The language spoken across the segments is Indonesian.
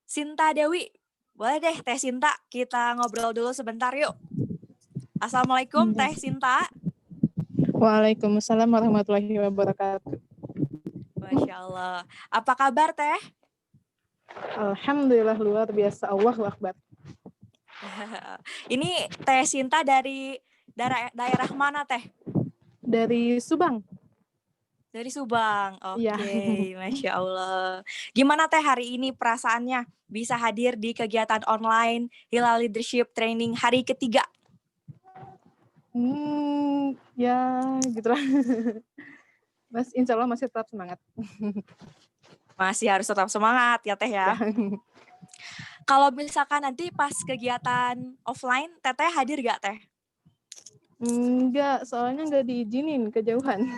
Sinta Dewi. Boleh deh Teh Sinta, kita ngobrol dulu sebentar yuk. Assalamualaikum Teh Sinta. Waalaikumsalam warahmatullahi wabarakatuh. Masya Allah. Apa kabar Teh? Alhamdulillah luar biasa. Allahu Akbar. Ini Teh Sinta dari daerah mana Teh? Dari Subang. Dari Subang. Iya. Oke, Masya Allah. Gimana Teh hari ini perasaannya bisa hadir di kegiatan online Hilal Leadership Training hari ketiga? Ya gitulah. Mas, insya Allah masih tetap semangat. Masih harus tetap semangat ya Teh ya. Ya. Kalau misalkan nanti pas kegiatan offline, Teteh hadir gak Teh? Enggak, soalnya enggak diizinin kejauhan.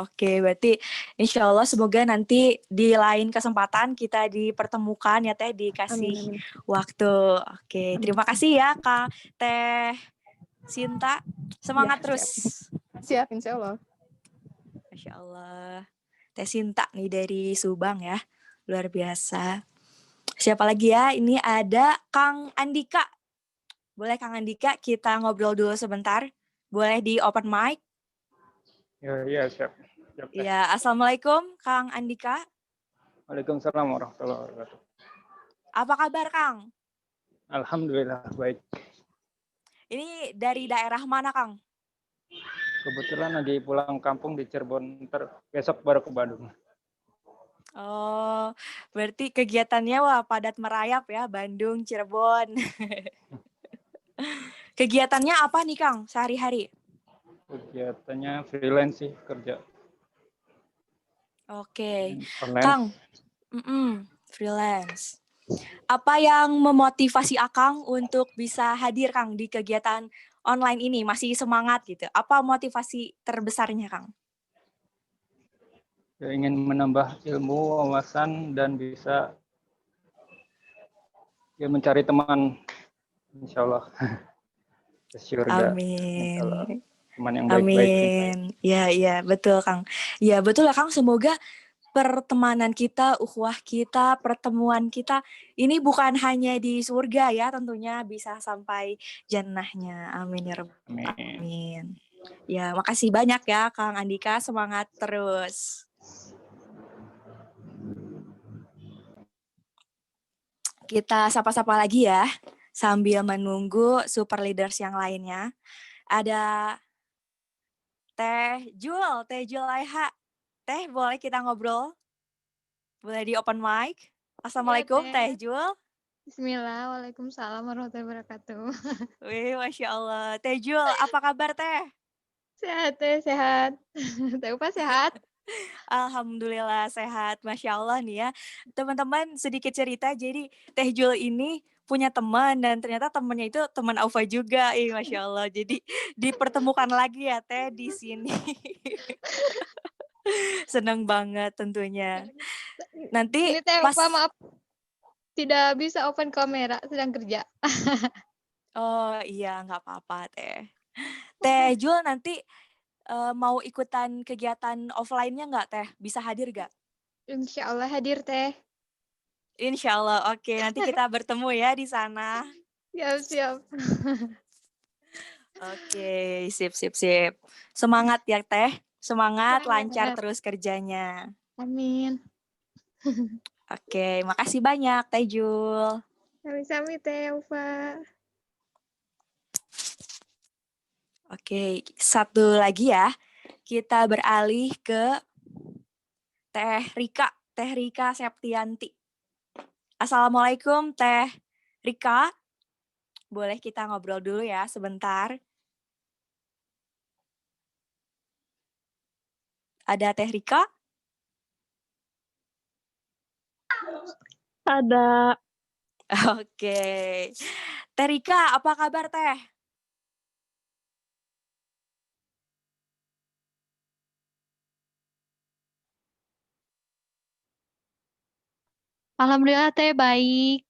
Oke, berarti insya Allah semoga nanti di lain kesempatan kita dipertemukan ya Teh, dikasih Amin, amin. waktu. Oke, terima kasih ya Kak Teh Sinta. Semangat Ya, terus. Siap, insya Allah. Masya Allah. Teh Sinta nih dari Subang ya. Luar biasa. Siapa lagi ya? Ini ada Kang Andika. Boleh Kang Andika kita ngobrol dulu sebentar? Boleh di open mic? Ya, siap. Ya, Assalamualaikum Kang Andika. Waalaikumsalam warahmatullahi wabarakatuh. Apa kabar Kang? Alhamdulillah baik. Ini dari daerah mana Kang? Kebetulan lagi pulang kampung di Cirebon, besok baru ke Bandung. Oh, berarti kegiatannya wah padat merayap ya, Bandung, Cirebon. Kegiatannya apa nih Kang sehari-hari? Kegiatannya freelance sih, kerja. Oke, Online. Kang, freelance. Apa yang memotivasi Akang untuk bisa hadir Kang di kegiatan online ini? Masih semangat gitu. Apa motivasi terbesarnya Kang? Ya, ingin menambah ilmu, wawasan, dan bisa ya mencari teman, insya Allah. Amin. Teman yang baik-baik. Amin. Ya, betul Kang. Ya, betul lah Kang. Semoga pertemanan kita, ukhuwah kita, pertemuan kita ini bukan hanya di surga ya, tentunya bisa sampai jannahnya. Amin ya rabbal alamin. Ya, makasih banyak ya Kang Andika, semangat terus. Kita sapa-sapa lagi ya, sambil menunggu super leaders yang lainnya. Ada Teh Jul Aiha. Teh, boleh kita ngobrol? Boleh di open mic? Assalamualaikum, Ya, Teh Jul. Bismillah, waalaikumsalam warahmatullahi wabarakatuh. Wih, Masya Allah. Teh Jul, apa kabar Teh? Sehat, sehat. Teh Upa sehat? Alhamdulillah sehat, Masya Allah nih ya. Teman-teman sedikit cerita, jadi Teh Jul ini punya teman dan ternyata temannya itu teman Aufa juga. Masya Allah. Jadi dipertemukan lagi ya Teh di sini. Senang banget tentunya. Nanti Ini Teh pas... Upa maaf, tidak bisa open kamera, sedang kerja. Oh iya, nggak apa-apa Teh. Teh Jul nanti mau ikutan kegiatan offline-nya nggak Teh? Bisa hadir nggak? Insya Allah hadir Teh. Insya Allah, oke. Nanti kita bertemu ya di sana. Siap. Oke, sip. Semangat ya Teh. Semangat, lancar terus kerjanya. Amin. Oke, makasih banyak Teh Jul. Sami-sami Teh Upa. Oke, satu lagi ya. Kita beralih ke Teh Rika Septianti. Assalamualaikum Teh Rika. Boleh kita ngobrol dulu ya sebentar. Ada Teh Rika? Ada. Oke. Teh Rika, apa kabar Teh? Alhamdulillah Teh baik.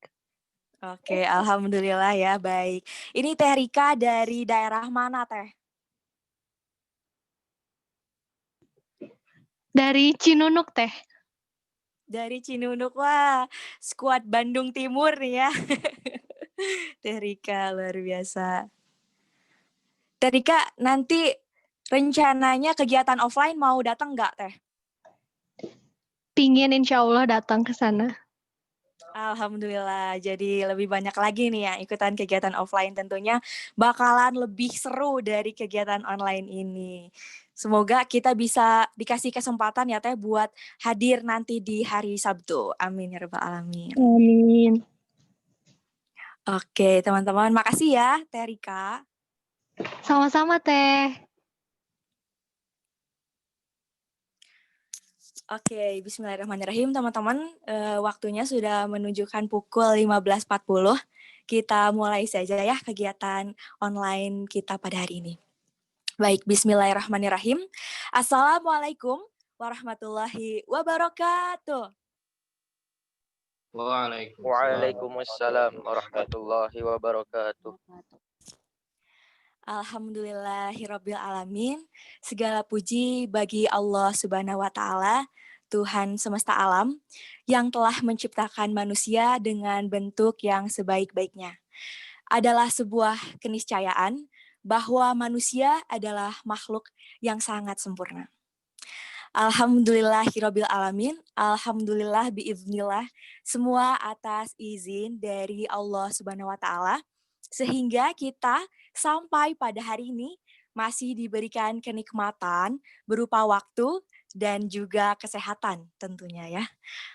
Oke, alhamdulillah ya baik. Ini Teh Rika dari daerah mana Teh? Dari Cinunuk Teh. dari Cinunuk. Wah, skuad Bandung Timur nih ya. Teh Rika luar biasa. Teh Rika, nanti rencananya kegiatan offline mau datang nggak Teh? Pingin insya Allah datang ke sana. Alhamdulillah, jadi lebih banyak lagi nih ya ikutan kegiatan offline, tentunya bakalan lebih seru dari kegiatan online ini. Semoga kita bisa dikasih kesempatan ya Teh buat hadir nanti di hari Sabtu. Amin ya rabbal alamin. Amin. Oke, teman-teman, makasih ya Teh Rika. Sama-sama Teh. Oke, bismillahirrahmanirrahim teman-teman. Waktunya sudah menunjukkan pukul 15.40. Kita mulai saja ya kegiatan online kita pada hari ini. Baik, bismillahirrahmanirrahim. Assalamualaikum warahmatullahi wabarakatuh. Waalaikumsalam warahmatullahi wabarakatuh. Alhamdulillahirabbil alamin. Segala puji bagi Allah Subhanahu wa taala, Tuhan semesta alam yang telah menciptakan manusia dengan bentuk yang sebaik-baiknya. Adalah sebuah keniscayaan bahwa manusia adalah makhluk yang sangat sempurna. Alhamdulillahirabbil alamin. Alhamdulillah biiznillah. Semua atas izin dari Allah Subhanahu wa taala sehingga kita sampai pada hari ini masih diberikan kenikmatan berupa waktu dan juga kesehatan tentunya ya.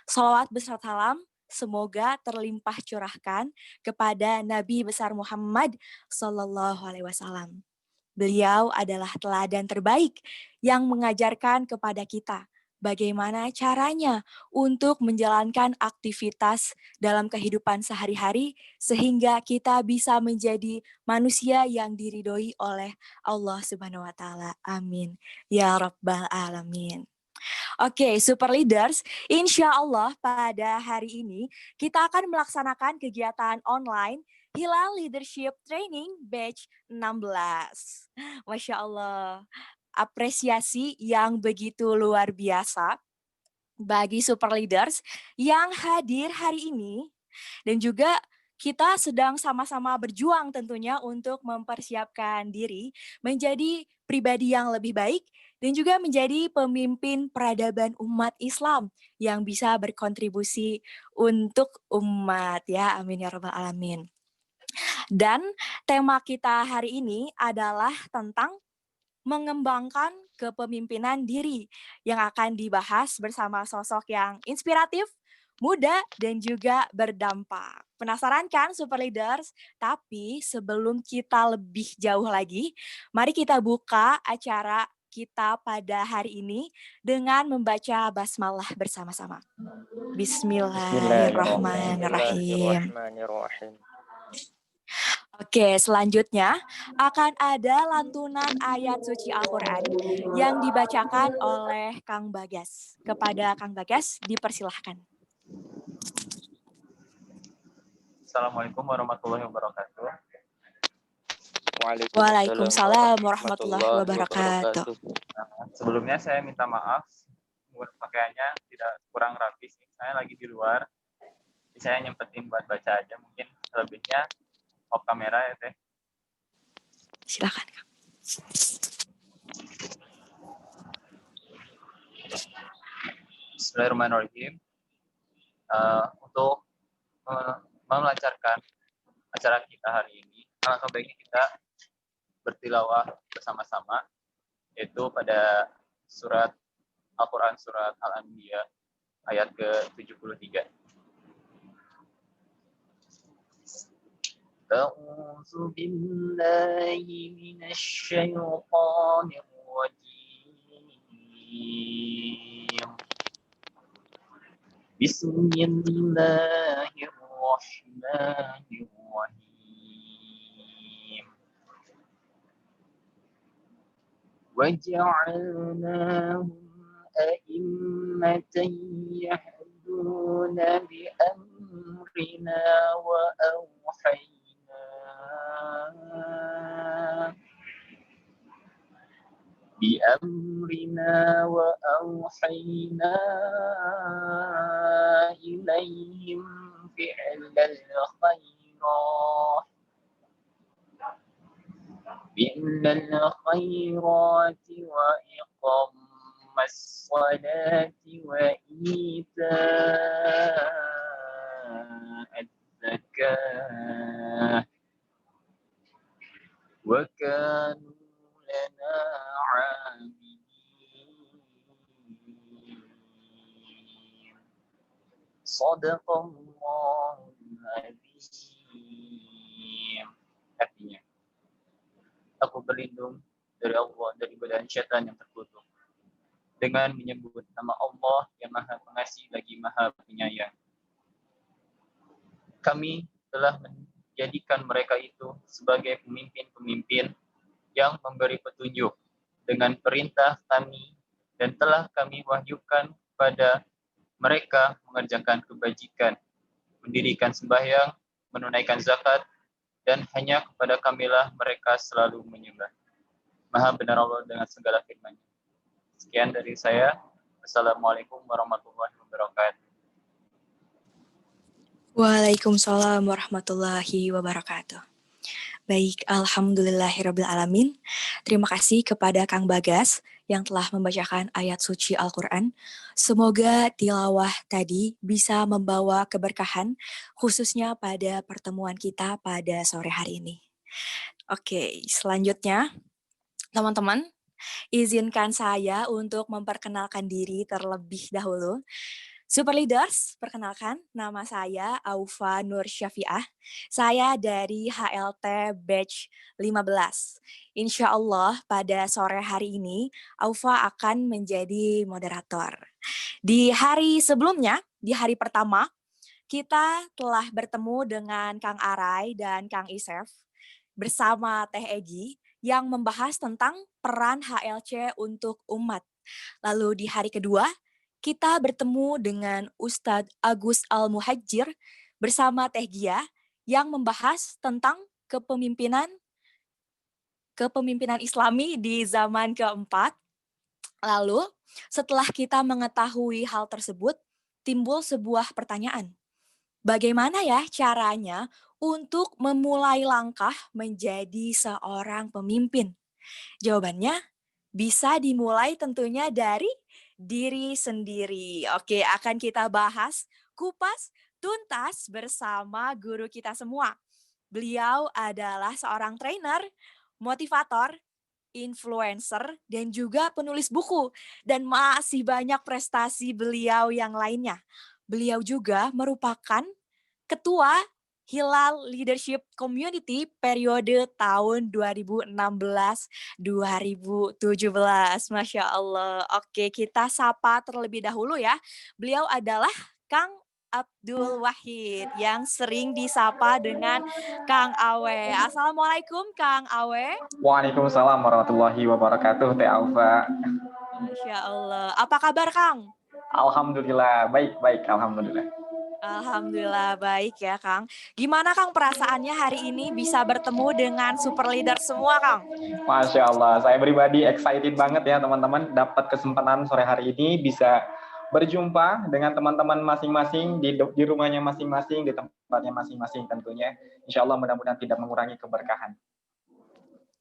Shalawat beserta salam semoga terlimpah curahkan kepada Nabi besar Muhammad Sallallahu Alaihi Wasallam. Beliau adalah teladan terbaik yang mengajarkan kepada kita bagaimana caranya untuk menjalankan aktivitas dalam kehidupan sehari-hari sehingga kita bisa menjadi manusia yang diridhoi oleh Allah Subhanahu wa taala. Amin. Ya rabbal alamin. Oke, Super Leaders, insya Allah pada hari ini kita akan melaksanakan kegiatan online Hilal Leadership Training Batch 16. Masya Allah, apresiasi yang begitu luar biasa bagi Super Leaders yang hadir hari ini dan juga kita sedang sama-sama berjuang tentunya untuk mempersiapkan diri menjadi pribadi yang lebih baik dan juga menjadi pemimpin peradaban umat Islam yang bisa berkontribusi untuk umat ya. Amin ya rabbal alamin. Dan tema kita hari ini adalah tentang mengembangkan kepemimpinan diri yang akan dibahas bersama sosok yang inspiratif, muda, dan juga berdampak. Penasaran kan Super Leaders? Tapi sebelum kita lebih jauh lagi, mari kita buka acara kita pada hari ini dengan membaca basmalah bersama-sama. Bismillahirrahmanirrahim. Bismillahirrahmanirrahim. Oke, selanjutnya akan ada lantunan ayat suci Al-Quran yang dibacakan oleh Kang Bagas. Kepada Kang Bagas, dipersilahkan. Assalamualaikum warahmatullahi wabarakatuh. Waalaikumsalam warahmatullahi wabarakatuh. Sebelumnya saya minta maaf, pakaiannya tidak kurang rapi sih. Saya lagi di luar, jadi saya nyempetin buat baca aja. Mungkin selebihnya off kamera ya Teh. Silakan Kang. Bismillahirrahmanirrahim. Untuk melancarkan acara kita hari ini, alangkah baiknya kita bertilawah bersama-sama, yaitu pada surat Al-Quran surat Al-Anbiya ayat ke-73. A'udzu billahi minasy syaithanir rajim. Bismillahirrahmanirrahim. وجعلناهم أئمة يهدون بأمرنا وأوحينا عليهم فعل الخيرات وإقام الصلاة وإيتاء الزكاة وكانوا لنا عابدين. Shadaqallahul Azim. Artinya, aku berlindung dari Allah dari godaan syaitan yang terkutuk dengan menyebut nama Allah yang Maha Pengasih lagi Maha Penyayang. Kami telah menjadikan mereka itu sebagai pemimpin-pemimpin yang memberi petunjuk dengan perintah kami dan telah kami wahyukan kepada mereka mengerjakan kebajikan, mendirikan sembahyang, menunaikan zakat, dan hanya kepada kamilah mereka selalu menyembah. Maha benar Allah dengan segala firman-Nya. Sekian dari saya. Assalamualaikum warahmatullahi wabarakatuh. Waalaikumsalam warahmatullahi wabarakatuh. Baik, alhamdulillahirrabbilalamin. Terima kasih kepada Kang Bagas yang telah membacakan ayat suci Al-Quran. Semoga tilawah tadi bisa membawa keberkahan, khususnya pada pertemuan kita pada sore hari ini. Oke, selanjutnya, teman-teman, izinkan saya untuk memperkenalkan diri terlebih dahulu. Super Leaders, perkenalkan, nama saya Aufa Nur Syafiah. Saya dari HLT Batch 15. Insya Allah pada sore hari ini, Aufa akan menjadi moderator. Di hari sebelumnya, di hari pertama, kita telah bertemu dengan Kang Arai dan Kang Isef bersama Teh Egi yang membahas tentang peran HLC untuk umat. Lalu di hari kedua, kita bertemu dengan Ustadz Agus Al-Muhajir bersama Teh Gia yang membahas tentang kepemimpinan Islami di zaman keempat. Lalu, setelah kita mengetahui hal tersebut, timbul sebuah pertanyaan. Bagaimana ya caranya untuk memulai langkah menjadi seorang pemimpin? Jawabannya bisa dimulai tentunya dari diri sendiri. Oke, akan kita bahas kupas tuntas bersama guru kita semua. Beliau adalah seorang trainer, motivator, influencer, dan juga penulis buku. Dan masih banyak prestasi beliau yang lainnya. Beliau juga merupakan ketua Hilal Leadership Community periode tahun 2016-2017. Masya Allah. Oke, kita sapa terlebih dahulu ya. Beliau adalah Kang Abdul Wahid yang sering disapa dengan Kang Awe. Assalamualaikum Kang Awe. Waalaikumsalam warahmatullahi wabarakatuh, Teh Aufa. Masya Allah. Apa kabar Kang? Alhamdulillah, baik, alhamdulillah. Alhamdulillah baik ya Kang. Gimana Kang perasaannya hari ini bisa bertemu dengan super leader semua Kang? Masya Allah, saya pribadi excited banget ya teman-teman dapat kesempatan sore hari ini bisa berjumpa dengan teman-teman masing-masing di rumahnya masing-masing, di tempatnya masing-masing tentunya. Insya Allah mudah-mudahan tidak mengurangi keberkahan.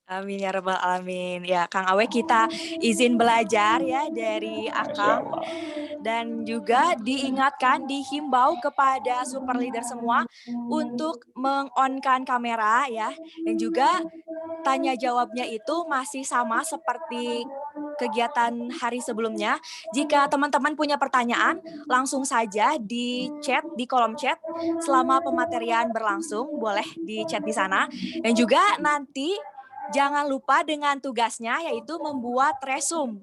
Amin ya rabbal alamin. Ya Kang Awe kita izin belajar ya dari Akang. Dan juga diingatkan, dihimbau kepada super leader semua untuk meng-on-kan kamera ya. Dan juga tanya jawabnya itu masih sama seperti kegiatan hari sebelumnya. Jika teman-teman punya pertanyaan, langsung saja di chat, di kolom chat. Selama pematerian berlangsung, boleh di chat di sana. Dan juga nanti jangan lupa dengan tugasnya yaitu membuat resume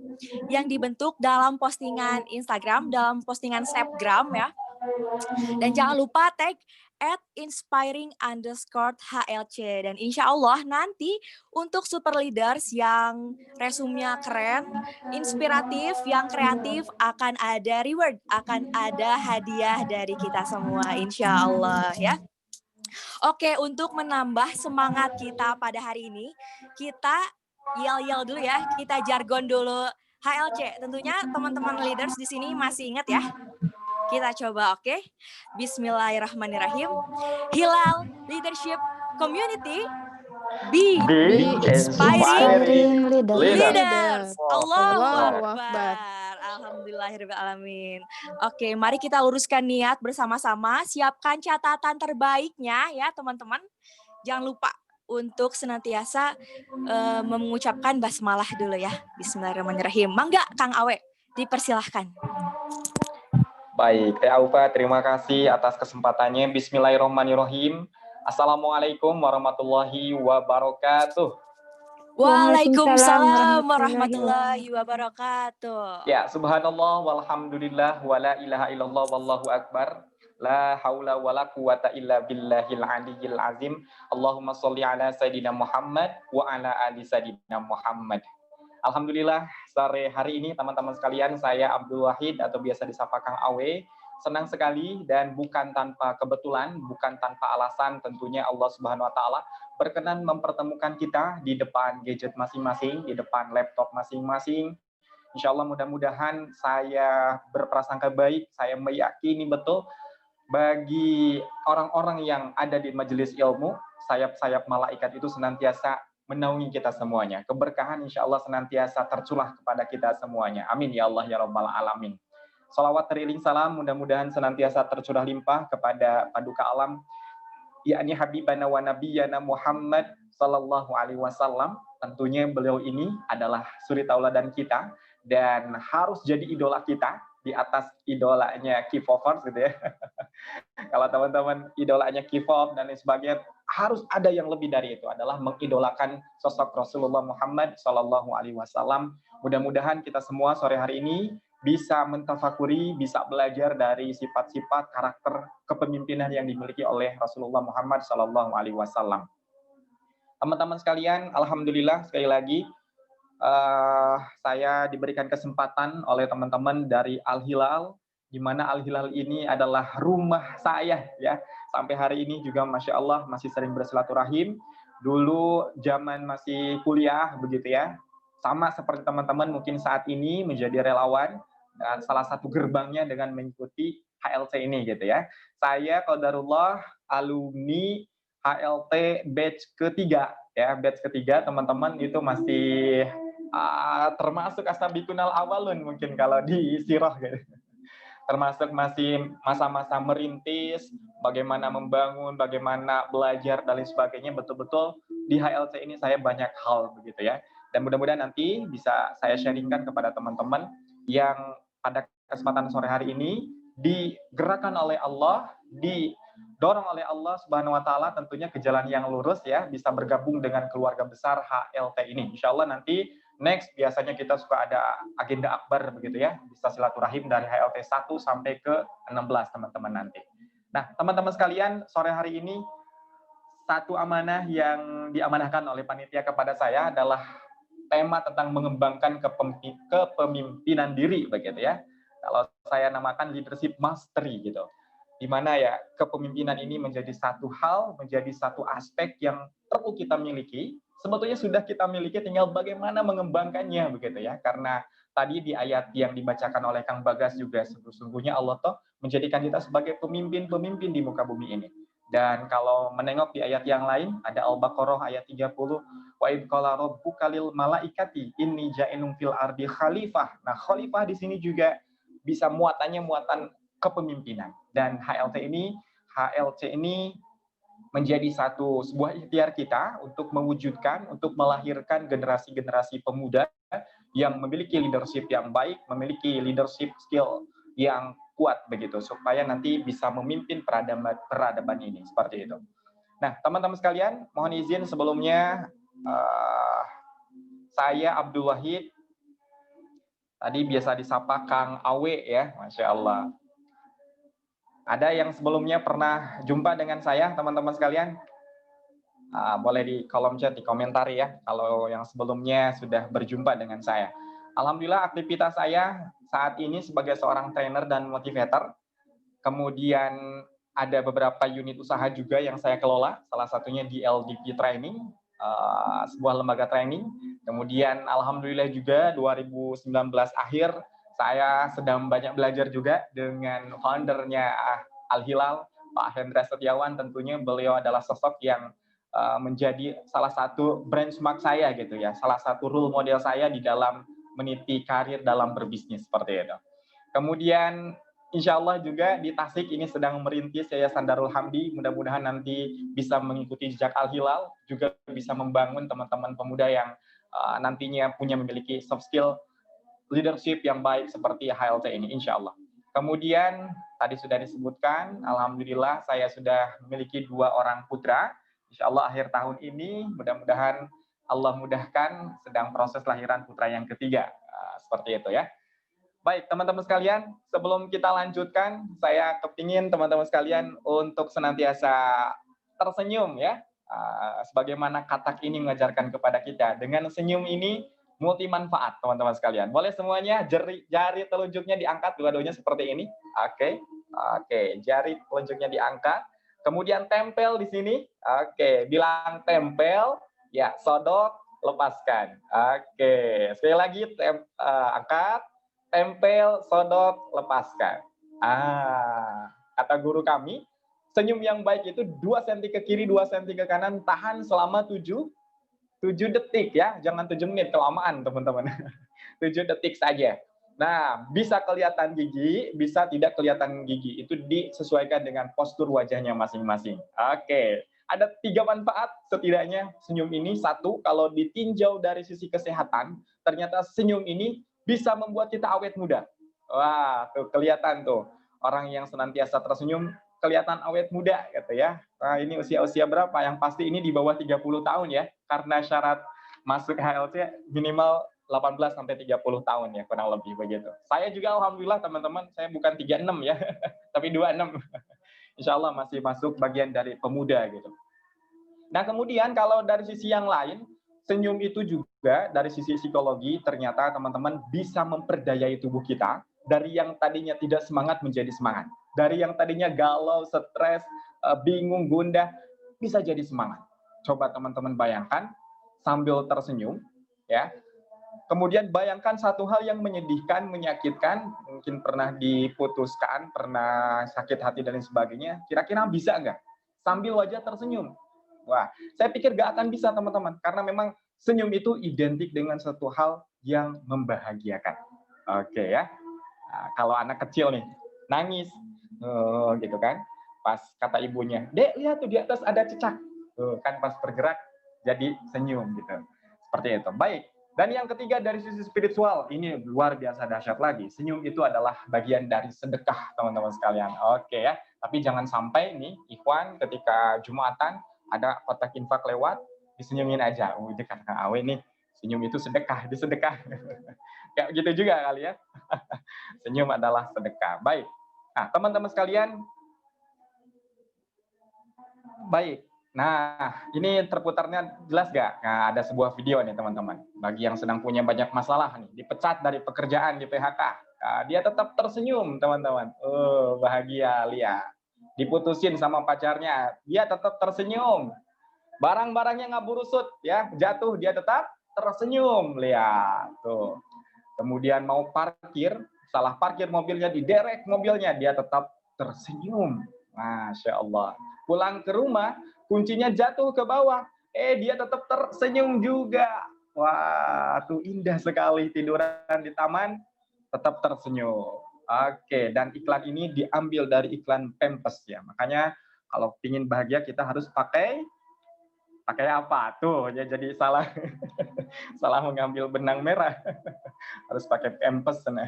yang dibentuk dalam postingan Instagram, dalam postingan Snapgram ya. Dan jangan lupa tag @inspiring_HLC. Dan insya Allah nanti untuk super leaders yang resumenya keren, inspiratif, yang kreatif akan ada reward, akan ada hadiah dari kita semua insya Allah ya. Oke, untuk menambah semangat kita pada hari ini, kita yel-yel dulu ya, kita jargon dulu HLC. Tentunya teman-teman leaders di sini masih ingat ya? Kita coba, oke? Bismillahirrahmanirrahim. Hilal Leadership Community be Be inspiring inspiring leader. leaders. Allahu Allahu Akbar. Alhamdulillahirrahmanirrahim. Oke, mari kita luruskan niat bersama-sama. Siapkan catatan terbaiknya ya teman-teman. Jangan lupa untuk senantiasa mengucapkan basmalah dulu ya. Bismillahirrahmanirrahim. Mangga Kang Awe, dipersilahkan. Baik, Teh Aufa, terima kasih atas kesempatannya. Bismillahirrahmanirrahim. Assalamualaikum warahmatullahi wabarakatuh. Waalaikumsalam warahmatullahi wabarakatuh. Ya, subhanallah walhamdulillah wala ilaha illallah wallahu akbar. La haula wala quwata illa billahil aliyyil azim. Allahumma sholli ala sayidina Muhammad wa ala ali sayidina Muhammad. Alhamdulillah, sore hari ini teman-teman sekalian, saya Abdul Wahid atau biasa disapa Kang Awe. Senang sekali dan bukan tanpa kebetulan, bukan tanpa alasan, tentunya Allah Subhanahu wa taala berkenan mempertemukan kita di depan gadget masing-masing, di depan laptop masing-masing. Insya Allah mudah-mudahan saya berprasangka baik, saya meyakini betul bagi orang-orang yang ada di majelis ilmu, sayap-sayap malaikat itu senantiasa menaungi kita semuanya. Keberkahan insya Allah senantiasa tercurah kepada kita semuanya. Amin ya Allah ya Rabbal Alamin. Salawat teriring salam mudah-mudahan senantiasa tercurah limpah kepada paduka alam, yakni Habibana wa Nabiyana Muhammad Sallallahu Alaihi Wasallam. Tentunya beliau ini adalah suri tauladan kita dan harus jadi idola kita di atas idolanya K-popers gitu ya. Kalau teman-teman idolanya K-pop dan lain sebagainya, harus ada yang lebih dari itu, adalah mengidolakan sosok Rasulullah Muhammad Sallallahu Alaihi Wasallam. Mudah-mudahan kita semua sore hari ini bisa mentafakuri, bisa belajar dari sifat-sifat karakter kepemimpinan yang dimiliki oleh Rasulullah Muhammad Sallallahu Alaihi Wasallam. Teman-teman sekalian, alhamdulillah sekali lagi saya diberikan kesempatan oleh teman-teman dari Al-Hilal, di mana Al-Hilal ini adalah rumah saya ya. Sampai hari ini juga Masya Allah masih sering bersilaturahim. Dulu zaman masih kuliah begitu ya, sama seperti teman-teman mungkin saat ini menjadi relawan, dan salah satu gerbangnya dengan mengikuti HLC ini gitu ya. Saya qadarullah alumni HLT batch ketiga ya, batch ketiga teman-teman itu masih termasuk asabikunal awalun mungkin kalau di sirah gitu. Termasuk masih masa-masa merintis, bagaimana membangun, bagaimana belajar dan lain sebagainya. Betul-betul di HLC ini saya banyak hal begitu ya. Dan mudah-mudahan nanti bisa saya sharingkan kepada teman-teman yang pada kesempatan sore hari ini digerakkan oleh Allah, didorong oleh Allah Subhanahu wa taala tentunya ke jalan yang lurus ya, bisa bergabung dengan keluarga besar HLT ini. Insya Allah nanti next biasanya kita suka ada agenda akbar begitu ya, bisa silaturahim dari HLT 1 sampai ke 16 teman-teman nanti. Nah, teman-teman sekalian, sore hari ini satu amanah yang diamanahkan oleh panitia kepada saya adalah tema tentang mengembangkan kepemimpinan diri begitu ya. Kalau saya namakan leadership mastery gitu. Di mana ya kepemimpinan ini menjadi satu hal, menjadi satu aspek yang perlu kita miliki. Sebetulnya sudah kita miliki, tinggal bagaimana mengembangkannya begitu ya. Karena tadi di ayat yang dibacakan oleh Kang Bagas juga sesungguhnya Allah toh menjadikan kita sebagai pemimpin-pemimpin di muka bumi ini. Dan kalau menengok di ayat yang lain, ada Al-Baqarah ayat 30, wa idh qala rabbuka lil malaikati inni ja'ilun fil ardi khalifah. Nah, khalifah di sini juga bisa muatannya muatan kepemimpinan. Dan HLC ini menjadi sebuah ikhtiar kita untuk mewujudkan, untuk melahirkan generasi-generasi pemuda yang memiliki leadership yang baik, memiliki leadership skill yang kuat begitu, supaya nanti bisa memimpin peradaban ini, seperti itu. Nah, teman-teman sekalian, mohon izin sebelumnya, saya Abdul Wahid, tadi biasa disapa Kang Awe ya, Masya Allah. Ada yang sebelumnya pernah jumpa dengan saya, teman-teman sekalian? Boleh di kolom chat, di komentar ya, kalau yang sebelumnya sudah berjumpa dengan saya. Alhamdulillah aktivitas saya saat ini sebagai seorang trainer dan motivator. Kemudian ada beberapa unit usaha juga yang saya kelola, salah satunya di LDP Training, sebuah lembaga training. Kemudian alhamdulillah juga 2019 akhir Saya sedang banyak belajar juga dengan foundernya Al Hilal, Pak Hendra Setiawan. Tentunya beliau adalah sosok yang menjadi salah satu benchmark saya gitu ya, salah satu role model saya di dalam meniti karir dalam berbisnis seperti itu. Kemudian insya Allah juga di Tasik ini sedang merintis Yayasan Darul Hamdi, mudah-mudahan nanti bisa mengikuti jejak Al Hilal, juga bisa membangun teman-teman pemuda yang nantinya memiliki soft skill leadership yang baik seperti HLT ini, insya Allah. Kemudian tadi sudah disebutkan, alhamdulillah saya sudah memiliki 2 orang putra. Insya Allah akhir tahun ini mudah-mudahan Allah mudahkan sedang proses lahiran putra yang ketiga. Seperti itu ya. Baik teman-teman sekalian, sebelum kita lanjutkan, saya kepingin teman-teman sekalian untuk senantiasa tersenyum ya. Sebagaimana katak ini mengajarkan kepada kita. Dengan senyum ini multi manfaat teman-teman sekalian. Boleh semuanya jari telunjuknya diangkat dua-duanya seperti ini. Oke, jari telunjuknya diangkat. Kemudian tempel di sini. Oke, bilang tempel, ya sodok, lepaskan. Oke, sekali lagi angkat, tempel, sodok, lepaskan. Kata guru kami, senyum yang baik itu 2 cm ke kiri, 2 cm ke kanan, tahan selama 7 detik ya, jangan 7 menit, kelamaan teman-teman. 7 detik saja. Nah, bisa kelihatan gigi, bisa tidak kelihatan gigi. Itu disesuaikan dengan postur wajahnya masing-masing. Oke, ada 3 manfaat setidaknya senyum ini. 1, kalau ditinjau dari sisi kesehatan, ternyata senyum ini bisa membuat kita awet muda. Wah, tuh kelihatan tuh. Orang yang senantiasa tersenyum, kelihatan awet muda gitu ya. Nah, ini usia-usia berapa? Yang pasti ini di bawah 30 tahun ya. Karena syarat masuk HLT minimal 18 sampai 30 tahun ya, kurang lebih begitu. Saya juga alhamdulillah teman-teman, saya bukan 36 ya, tapi 26. Insya Allah masih masuk bagian dari pemuda gitu. Nah, kemudian kalau dari sisi yang lain, senyum itu juga dari sisi psikologi ternyata teman-teman bisa memperdayai tubuh kita dari yang tadinya tidak semangat menjadi semangat. Dari yang tadinya galau, stres, bingung, gundah, bisa jadi semangat. Coba teman-teman bayangkan sambil tersenyum, ya. Kemudian bayangkan satu hal yang menyedihkan, menyakitkan, mungkin pernah diputuskan, pernah sakit hati dan lain sebagainya. Kira-kira bisa nggak? Sambil wajah tersenyum. Wah, saya pikir nggak akan bisa teman-teman, karena memang senyum itu identik dengan satu hal yang membahagiakan. Oke ya. Nah, kalau anak kecil nih nangis, gitu kan, pas kata ibunya, "Dek, lihat tuh di atas ada cicak," kan pas bergerak jadi senyum gitu. Seperti itu. Baik. Dan yang ketiga dari sisi spiritual, ini luar biasa dahsyat lagi. Senyum itu adalah bagian dari sedekah, teman-teman sekalian. Oke ya. Tapi jangan sampai nih, Ikhwan ketika Jumatan ada kotak infak lewat, disenyumin aja. Itu kata Kang Awe nih, senyum itu sedekah, disedekah. Kayak gitu juga kali ya. Senyum adalah sedekah. Baik. Nah, teman-teman sekalian, baik. Nah, ini terputarnya jelas gak? Nah, ada sebuah video nih teman-teman. Bagi yang sedang punya banyak masalah nih, dipecat dari pekerjaan, di PHK. Nah, dia tetap tersenyum teman-teman. Bahagia, lihat. Diputusin sama pacarnya, dia tetap tersenyum. Barang-barangnya nggak burusut, ya, jatuh, dia tetap tersenyum. Lihat, tuh. Kemudian mau parkir, salah parkir mobilnya, diderek mobilnya, dia tetap tersenyum. Masya Allah. Pulang ke rumah, kuncinya jatuh ke bawah. Dia tetap tersenyum juga. Wah, tuh indah sekali, tiduran di taman, tetap tersenyum. Oke, dan iklan ini diambil dari iklan Pampers ya. Makanya kalau ingin bahagia kita harus pakai apa? Tuh, ya jadi salah salah mengambil benang merah. Harus pakai Pampers. Nah.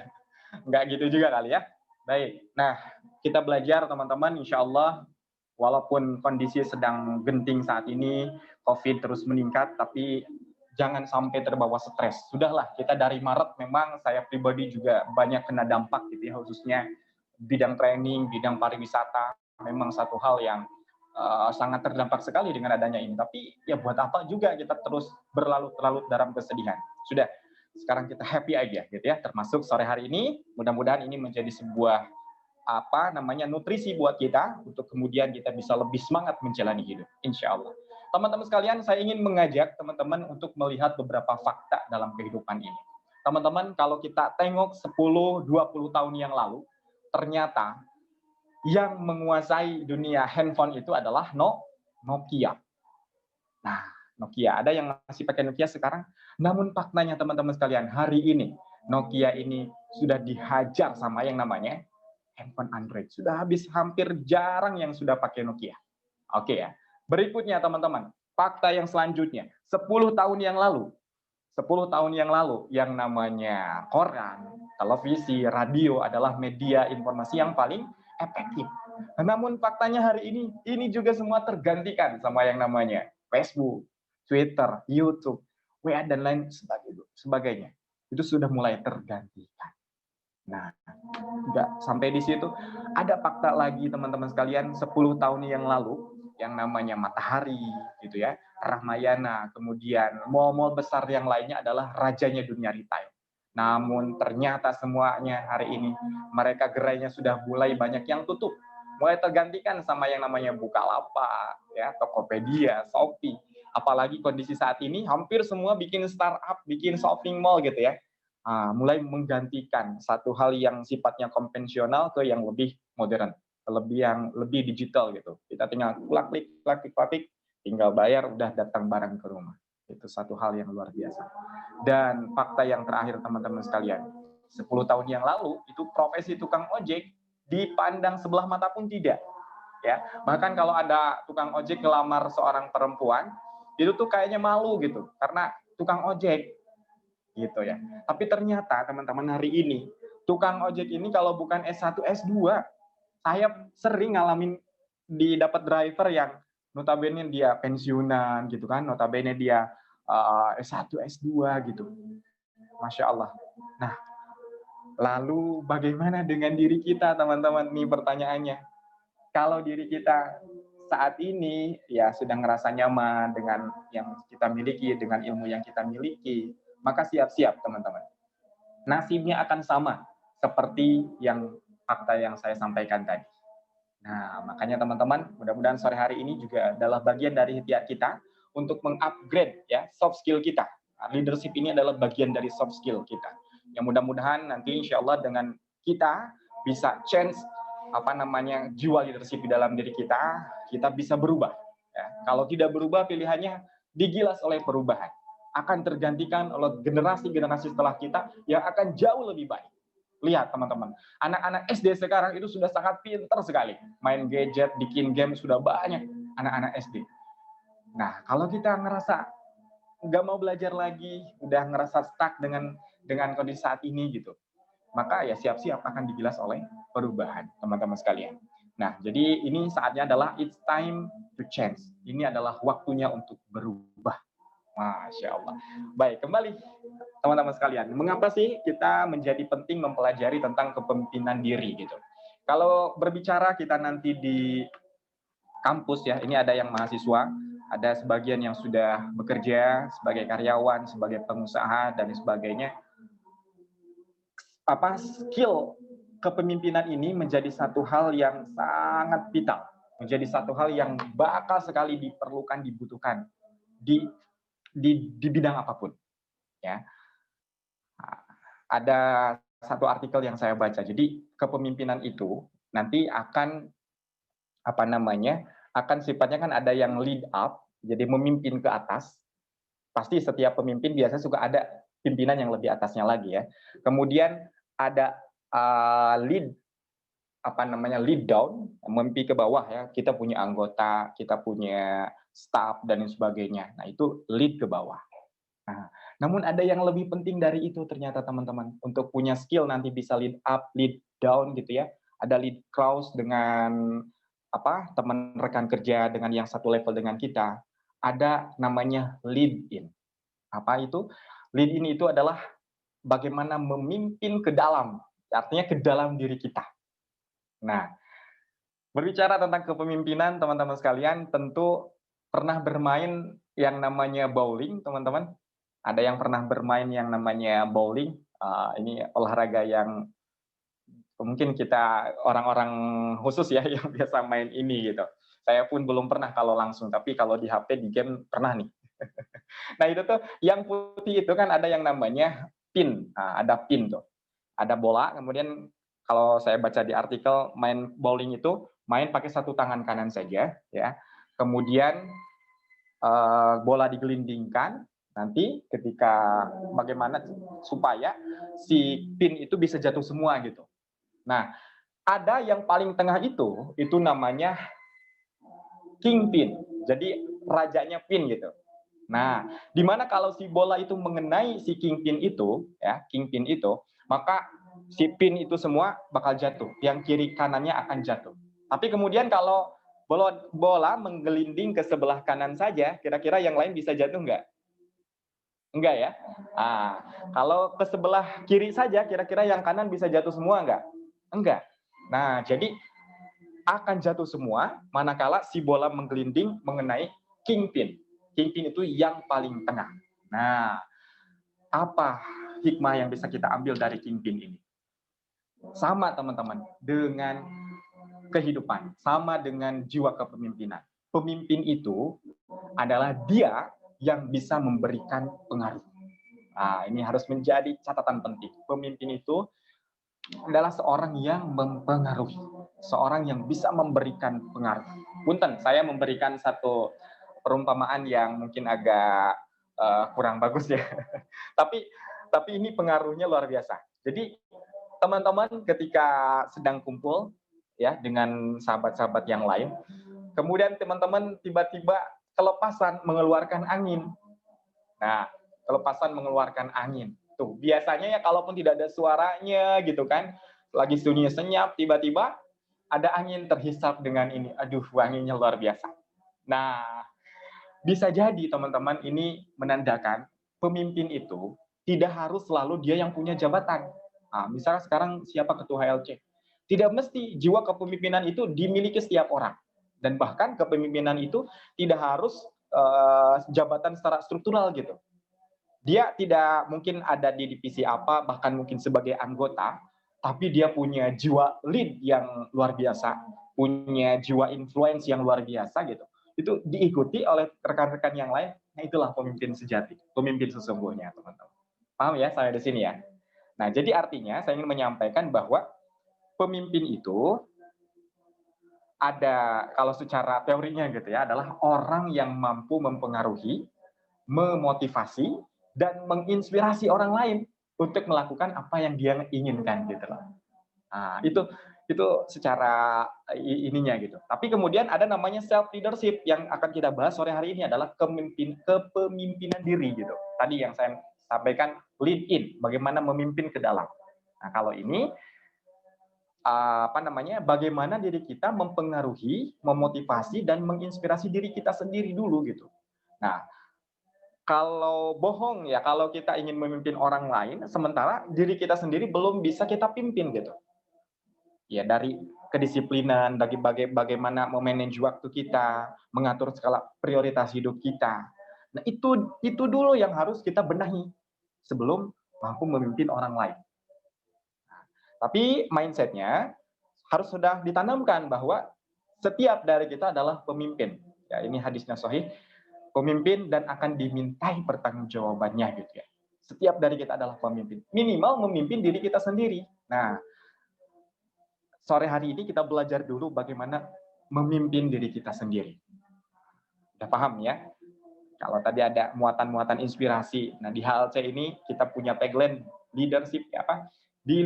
Enggak gitu juga kali ya. Baik. Nah, kita belajar teman-teman, insya Allah walaupun kondisi sedang genting saat ini, COVID terus meningkat, tapi jangan sampai terbawa stres. Sudahlah, kita dari Maret memang saya pribadi juga banyak kena dampak gitu ya, khususnya bidang training, bidang pariwisata, memang satu hal yang sangat terdampak sekali dengan adanya ini. Tapi ya buat apa juga kita terus berlarut-larut dalam kesedihan. Sudah, sekarang kita happy aja gitu ya, termasuk sore hari ini, mudah-mudahan ini menjadi sebuah nutrisi buat kita untuk kemudian kita bisa lebih semangat menjalani hidup, insya Allah. Teman-teman sekalian, saya ingin mengajak teman-teman untuk melihat beberapa fakta dalam kehidupan ini. Teman-teman, kalau kita tengok 10-20 tahun yang lalu, ternyata yang menguasai dunia handphone itu adalah Nokia. Nah, Nokia, ada yang masih pakai Nokia sekarang. Namun faktanya teman-teman sekalian, hari ini Nokia ini sudah dihajar sama yang namanya handphone Android. Sudah habis, hampir jarang yang sudah pakai Nokia. Oke ya. Berikutnya teman-teman, fakta yang selanjutnya, 10 tahun yang lalu yang namanya koran, televisi, radio adalah media informasi yang paling efektif. Namun faktanya hari ini juga semua tergantikan sama yang namanya Facebook, Twitter, YouTube, WA, dan lain sebagainya. Itu sudah mulai tergantikan. Nah, nggak sampai di situ, ada fakta lagi teman-teman sekalian, 10 tahun yang lalu, yang namanya Matahari, gitu ya, Rahmayana, kemudian mall-mall besar yang lainnya adalah rajanya dunia retail. Namun ternyata semuanya hari ini, mereka gerainya sudah mulai banyak yang tutup. Mulai tergantikan sama yang namanya Bukalapak, ya, Tokopedia, Shopee. Apalagi kondisi saat ini, hampir semua bikin startup, bikin shopping mall gitu ya. Mulai menggantikan satu hal yang sifatnya konvensional ke yang lebih modern, lebih digital gitu. Kita tinggal klik, tinggal bayar, udah datang barang ke rumah. Itu satu hal yang luar biasa. Dan fakta yang terakhir teman-teman sekalian, 10 tahun yang lalu itu profesi tukang ojek dipandang sebelah mata pun tidak. Ya, bahkan kalau ada tukang ojek ngelamar seorang perempuan, itu tuh kayaknya malu gitu, karena tukang ojek gitu ya. Tapi ternyata teman-teman hari ini tukang ojek ini kalau bukan S1, S2, saya sering ngalamin dapat driver yang notabene dia pensiunan gitu kan, notabene dia S1, S2 gitu. Masya Allah. Nah, lalu bagaimana dengan diri kita teman-teman? Nih pertanyaannya. Kalau diri kita saat ini ya sudah ngerasa nyaman dengan yang kita miliki, dengan ilmu yang kita miliki, maka siap-siap teman-teman. Nasibnya akan sama seperti yang fakta yang saya sampaikan tadi. Nah, makanya teman-teman, mudah-mudahan sore hari ini juga adalah bagian dari ikhtiar kita untuk mengupgrade ya soft skill kita. Nah, leadership ini adalah bagian dari soft skill kita. Yang mudah-mudahan nanti insya Allah dengan kita bisa change jiwa leadership di dalam diri kita bisa berubah. Ya. Kalau tidak berubah, pilihannya digilas oleh perubahan. Akan tergantikan oleh generasi-generasi setelah kita yang akan jauh lebih baik. Lihat teman-teman, anak-anak SD sekarang itu sudah sangat pintar sekali. Main gadget, bikin game, sudah banyak anak-anak SD. Nah, kalau kita ngerasa nggak mau belajar lagi, udah ngerasa stuck dengan kondisi saat ini gitu, maka ya siap-siap akan digilas oleh perubahan, teman-teman sekalian. Nah, jadi ini saatnya adalah it's time to change. Ini adalah waktunya untuk berubah. Masya Allah. Baik, kembali teman-teman sekalian. Mengapa sih kita menjadi penting mempelajari tentang kepemimpinan diri gitu? Kalau berbicara kita nanti di kampus ya, ini ada yang mahasiswa, ada sebagian yang sudah bekerja sebagai karyawan, sebagai pengusaha dan sebagainya. Skill kepemimpinan ini menjadi satu hal yang sangat vital, menjadi satu hal yang bakal sekali diperlukan, dibutuhkan di bidang apapun. Ya, ada satu artikel yang saya baca. Jadi kepemimpinan itu nanti akan akan sifatnya kan ada yang lead up, jadi memimpin ke atas. Pasti setiap pemimpin biasanya suka ada pimpinan yang lebih atasnya lagi ya. Kemudian ada lead down, memimpin ke bawah ya. Kita punya anggota, kita punya staff dan sebagainya. Nah, itu lead ke bawah. Nah, namun ada yang lebih penting dari itu ternyata teman-teman. Untuk punya skill nanti bisa lead up, lead down gitu ya. Ada lead cross dengan teman rekan kerja dengan yang satu level dengan kita. Ada namanya lead in. Apa itu? Lead in itu adalah bagaimana memimpin ke dalam, artinya ke dalam diri kita. Nah, berbicara tentang kepemimpinan teman-teman sekalian, tentu pernah bermain yang namanya bowling, teman-teman. Ada yang pernah bermain yang namanya bowling. Ini olahraga yang mungkin kita orang-orang khusus ya yang biasa main ini gitu. Saya pun belum pernah kalau langsung, tapi kalau di HP, di game pernah nih. Nah, itu tuh yang putih itu kan ada yang namanya pin. Nah, ada pin tuh. Ada bola, kemudian kalau saya baca di artikel main bowling itu main pakai satu tangan kanan saja, ya. Kemudian bola digelindingkan, nanti ketika bagaimana supaya si pin itu bisa jatuh semua gitu. Nah, ada yang paling tengah itu namanya king pin. Jadi rajanya pin gitu. Nah, dimana kalau si bola itu mengenai si king pin itu, ya, king pin itu, maka si pin itu semua bakal jatuh. Yang kiri kanannya akan jatuh. Tapi kemudian kalau bola menggelinding ke sebelah kanan saja, kira-kira yang lain bisa jatuh nggak? Enggak ya? Kalau ke sebelah kiri saja, kira-kira yang kanan bisa jatuh semua nggak? Enggak. Nah, jadi akan jatuh semua manakala si bola menggelinding mengenai king pin. King pin itu yang paling tengah. Nah, apa hikmah yang bisa kita ambil dari king pin ini? Sama teman-teman, dengan kehidupan, sama dengan jiwa kepemimpinan. Pemimpin itu adalah dia yang bisa memberikan pengaruh. Nah, ini harus menjadi catatan penting. Pemimpin itu adalah seorang yang mempengaruhi, seorang yang bisa memberikan pengaruh. Punten, saya memberikan satu perumpamaan yang mungkin agak kurang bagus ya. tapi ini pengaruhnya luar biasa. Jadi teman-teman ketika sedang kumpul ya dengan sahabat-sahabat yang lain, kemudian teman-teman tiba-tiba kelepasan mengeluarkan angin. Nah, kelepasan mengeluarkan angin. Tuh, biasanya ya kalaupun tidak ada suaranya gitu kan, lagi sunyi senyap, tiba-tiba ada angin terhisap dengan ini. Aduh, wanginya luar biasa. Nah, bisa jadi teman-teman ini menandakan pemimpin itu tidak harus selalu dia yang punya jabatan. Nah, misalnya sekarang siapa ketua HLC? Tidak mesti jiwa kepemimpinan itu dimiliki setiap orang. Dan bahkan kepemimpinan itu tidak harus jabatan secara struktural gitu. Dia tidak mungkin ada di divisi apa, bahkan mungkin sebagai anggota, tapi dia punya jiwa lead yang luar biasa, punya jiwa influence yang luar biasa gitu. Itu diikuti oleh rekan-rekan yang lain. Nah, itulah pemimpin sejati, pemimpin sesungguhnya, teman-teman. Paham ya saya di sini ya? Nah, jadi artinya saya ingin menyampaikan bahwa pemimpin itu ada, kalau secara teorinya gitu ya, adalah orang yang mampu mempengaruhi, memotivasi, dan menginspirasi orang lain untuk melakukan apa yang dia inginkan gitu loh. Nah, itu secara ininya gitu. Tapi kemudian ada namanya self leadership yang akan kita bahas sore hari ini adalah kepemimpinan diri gitu. Tadi yang saya sampaikan lead in, bagaimana memimpin ke dalam. Nah, kalau ini bagaimana diri kita mempengaruhi, memotivasi dan menginspirasi diri kita sendiri dulu gitu. Nah, kalau bohong ya kalau kita ingin memimpin orang lain sementara diri kita sendiri belum bisa kita pimpin gitu. Ya, dari kedisiplinan, bagaimana memanage waktu kita, mengatur skala prioritas hidup kita. Nah, itu dulu yang harus kita benahi sebelum mampu memimpin orang lain. Tapi mindset-nya harus sudah ditanamkan bahwa setiap dari kita adalah pemimpin. Ya, ini hadisnya sahih, pemimpin dan akan dimintai pertanggungjawabannya gitu ya. Setiap dari kita adalah pemimpin. Minimal memimpin diri kita sendiri. Nah, sore hari ini kita belajar dulu bagaimana memimpin diri kita sendiri. Udah paham ya? Kalau tadi ada muatan-muatan inspirasi. Nah, di HLC ini kita punya tagline leadership apa? Be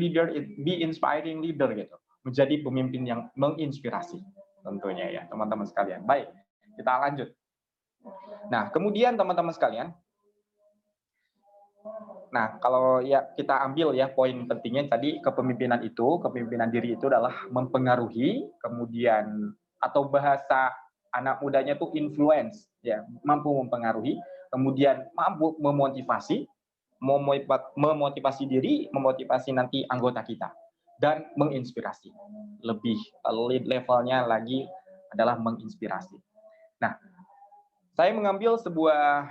inspiring leader gitu. Menjadi pemimpin yang menginspirasi tentunya ya, teman-teman sekalian. Baik, kita lanjut. Nah, kemudian teman-teman sekalian, nah kalau ya kita ambil ya poin pentingnya tadi kepemimpinan diri itu adalah mempengaruhi, kemudian atau bahasa anak mudanya itu influence, ya, mampu mempengaruhi, kemudian mampu memotivasi diri, memotivasi nanti anggota kita, dan menginspirasi. Lebih lead levelnya lagi adalah menginspirasi. Nah, saya mengambil sebuah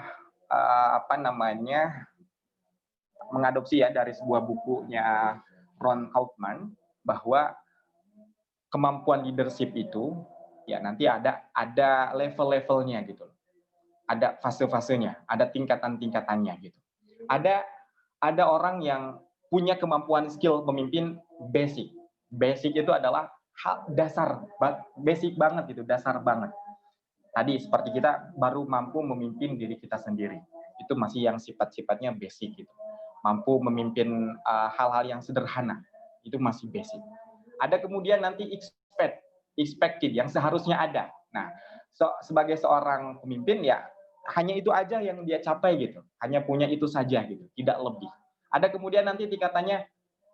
mengadopsi ya dari sebuah bukunya Ron Kaufman bahwa kemampuan leadership itu ya nanti ada level-levelnya gitu. Ada fase-fasenya, ada tingkatan-tingkatannya gitu. Ada ada orang yang punya kemampuan skill memimpin basic. Basic itu adalah hal dasar, basic banget gitu, dasar banget. Tadi seperti kita baru mampu memimpin diri kita sendiri. Itu masih yang sifat-sifatnya basic gitu. Mampu memimpin hal-hal yang sederhana. Itu masih basic. Ada kemudian nanti expected yang seharusnya ada. Nah, sebagai seorang pemimpin ya hanya itu aja yang dia capai gitu. Hanya punya itu saja gitu, tidak lebih. Ada kemudian nanti tingkatannya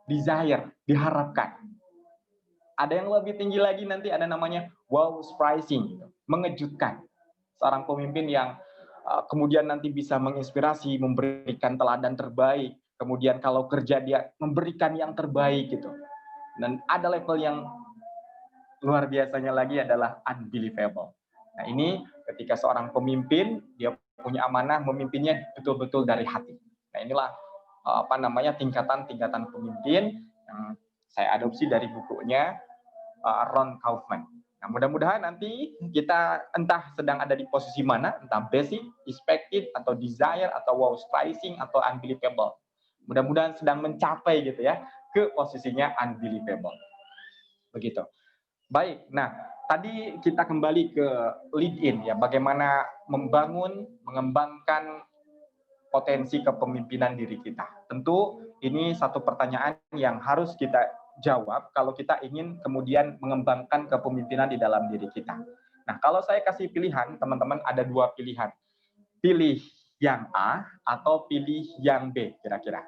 desire, diharapkan. Ada yang lebih tinggi lagi nanti ada namanya wow surprising gitu, mengejutkan. Seorang pemimpin yang kemudian nanti bisa menginspirasi, memberikan teladan terbaik. Kemudian kalau kerja dia memberikan yang terbaik gitu. Dan ada level yang luar biasanya lagi adalah unbelievable. Nah, ini ketika seorang pemimpin dia punya amanah memimpinnya betul-betul dari hati. Nah, inilah tingkatan-tingkatan pemimpin yang saya adopsi dari bukunya Ron Kaufman. Nah, mudah-mudahan nanti kita entah sedang ada di posisi mana, entah basic, expected, atau desire, atau wow surprising, atau unbelievable. Mudah-mudahan sedang mencapai gitu ya ke posisinya unbelievable. Begitu. Baik, nah tadi kita kembali ke lead in ya, bagaimana mengembangkan potensi kepemimpinan diri kita. Tentu ini satu pertanyaan yang harus kita jawab kalau kita ingin kemudian mengembangkan kepemimpinan di dalam diri kita. Nah, kalau saya kasih pilihan, teman-teman ada dua pilihan. Pilih yang A atau pilih yang B kira-kira.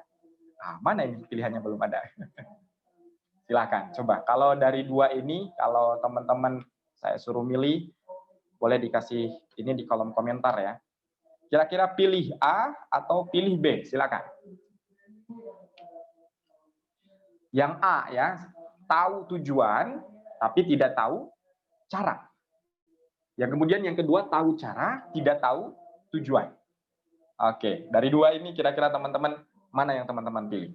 Nah, mana ini pilihannya belum ada? Silakan, coba. Kalau dari dua ini, kalau teman-teman saya suruh milih, boleh dikasih ini di kolom komentar ya. Kira-kira pilih A atau pilih B? Silakan. Yang A ya, tahu tujuan, tapi tidak tahu cara. Yang kemudian yang kedua, tahu cara, tidak tahu tujuan. Oke, dari dua ini kira-kira teman-teman, mana yang teman-teman pilih?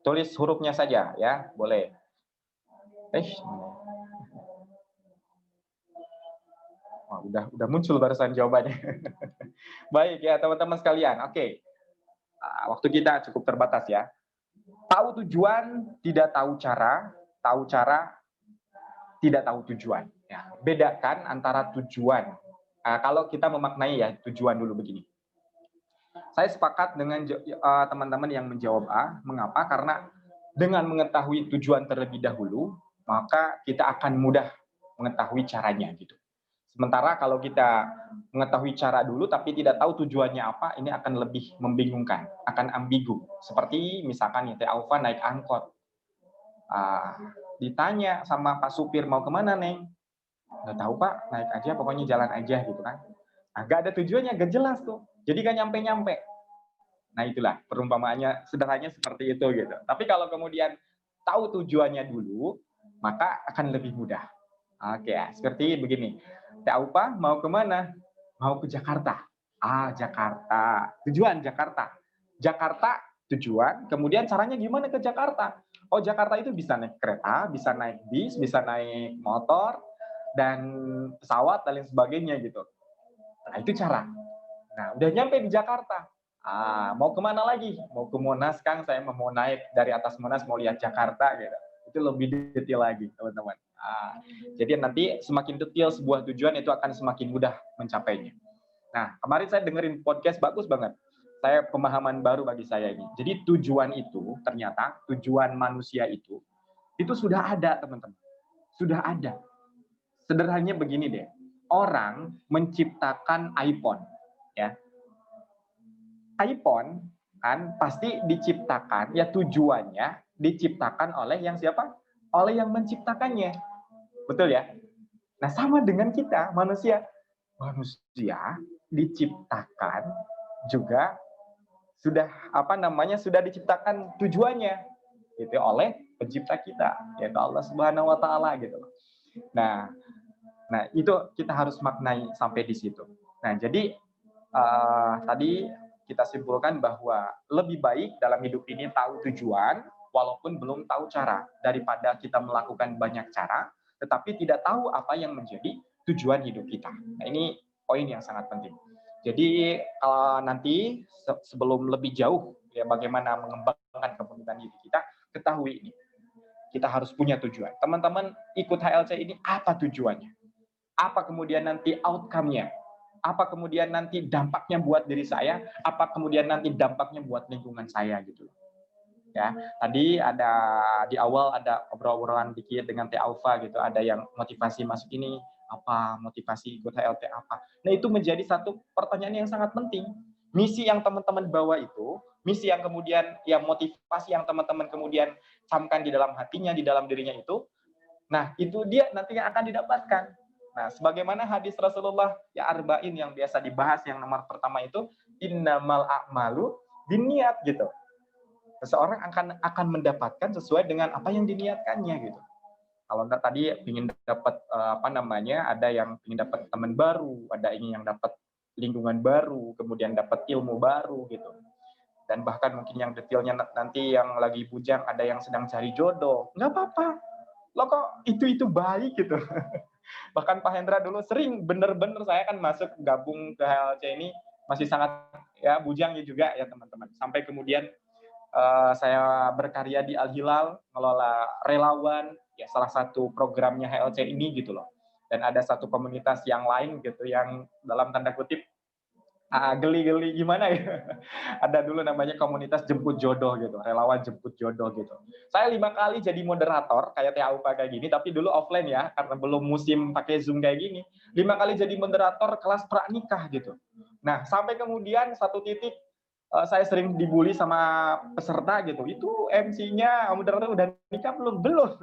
Tulis hurufnya saja ya, boleh. Wah, udah muncul barusan jawabannya. Baik ya teman-teman sekalian. Oke. Waktu kita cukup terbatas ya. Tahu tujuan, tidak tahu cara, tahu cara, tidak tahu tujuan. Ya, bedakan antara tujuan. Kalau kita memaknai ya tujuan dulu begini. Saya sepakat dengan teman-teman yang menjawab A. Mengapa? Karena dengan mengetahui tujuan terlebih dahulu, maka kita akan mudah mengetahui caranya gitu. Sementara kalau kita mengetahui cara dulu tapi tidak tahu tujuannya apa, ini akan lebih membingungkan, akan ambigu. Seperti misalkan Teh Aufa naik angkot. Ditanya sama Pak supir mau kemana, Neng? Nggak tahu Pak, naik aja, pokoknya jalan aja gitu kan. Nggak ada tujuannya, nggak jelas tuh. Jadi nggak nyampe-nyampe. Nah itulah perumpamaannya sederhananya seperti itu gitu. Tapi kalau kemudian tahu tujuannya dulu, maka akan lebih mudah. Oke, seperti begini. Teh Aufa mau kemana? Mau ke Jakarta. Jakarta. Tujuan Jakarta. Jakarta tujuan, kemudian caranya gimana ke Jakarta? Oh, Jakarta itu bisa naik kereta, bisa naik bis, bisa naik motor, dan pesawat, dan lain sebagainya gitu. Nah, itu cara. Nah, udah nyampe di Jakarta. Mau kemana lagi? Mau ke Monas, Kang. Saya mau naik dari atas Monas, mau lihat Jakarta gitu. Itu lebih detail lagi, teman-teman. Jadi nanti semakin detail sebuah tujuan itu akan semakin mudah mencapainya. Nah, kemarin saya dengerin podcast bagus banget. Saya pemahaman baru bagi saya ini. Jadi tujuan itu ternyata tujuan manusia itu sudah ada, teman-teman. Sudah ada. Sederhananya begini deh. Orang menciptakan iPhone, ya. iPhone kan pasti diciptakan ya tujuannya diciptakan oleh yang siapa? Oleh yang menciptakannya. Betul ya? Nah, sama dengan kita, manusia. Manusia diciptakan juga sudah sudah diciptakan tujuannya gitu oleh pencipta kita, yaitu Allah Subhanahu wa taala gitu. Nah, itu kita harus maknai sampai di situ. Nah, jadi tadi kita simpulkan bahwa lebih baik dalam hidup ini tahu tujuan walaupun belum tahu cara daripada kita melakukan banyak cara tetapi tidak tahu apa yang menjadi tujuan hidup kita. Nah, ini poin yang sangat penting. Jadi nanti sebelum lebih jauh ya bagaimana mengembangkan kepemimpinan hidup kita, ketahui ini. Kita harus punya tujuan. Teman-teman ikut HLC ini apa tujuannya? Apa kemudian nanti outcome-nya? Apa kemudian nanti dampaknya buat diri saya? Apa kemudian nanti dampaknya buat lingkungan saya gitu. Ya, tadi ada di awal ada obrolan dikit dengan Teh Aufa gitu, ada yang motivasi masuk ini apa, motivasi ikut HLT apa. Nah, itu menjadi satu pertanyaan yang sangat penting. Misi yang teman-teman bawa itu, misi yang kemudian yang motivasi yang teman-teman kemudian camkan di dalam hatinya, di dalam dirinya itu, nah itu dia nantinya akan didapatkan. Nah, sebagaimana hadis Rasulullah ya arba'in yang biasa dibahas, yang nomor pertama itu innamal a'malu binniyat gitu. Seseorang akan mendapatkan sesuai dengan apa yang diniatkannya gitu. Kalau tadi ingin dapat ada yang ingin dapat teman baru, ada yang dapat lingkungan baru, kemudian dapat ilmu baru gitu. Dan bahkan mungkin yang detailnya nanti yang lagi bujang ada yang sedang cari jodoh, nggak apa-apa. Lo kok itu baik gitu. Bahkan Pak Hendra dulu sering bener-bener saya kan masuk gabung ke HLC ini masih sangat ya bujangnya juga ya teman-teman. Sampai kemudian saya berkarya di Al Hilal, mengelola relawan, ya salah satu programnya HLC ini gitu loh. Dan ada satu komunitas yang lain gitu yang dalam tanda kutip geli-geli gimana ya. Ada dulu namanya komunitas jemput jodoh gitu, relawan jemput jodoh gitu. Saya 5 kali jadi moderator kayak Teh Aufa kayak gini, tapi dulu offline ya karena belum musim pakai Zoom kayak gini. 5 kali jadi moderator kelas pranikah gitu. Nah, sampai kemudian satu titik saya sering dibully sama peserta gitu. Itu MC-nya moderator udah nikah belum? Belum.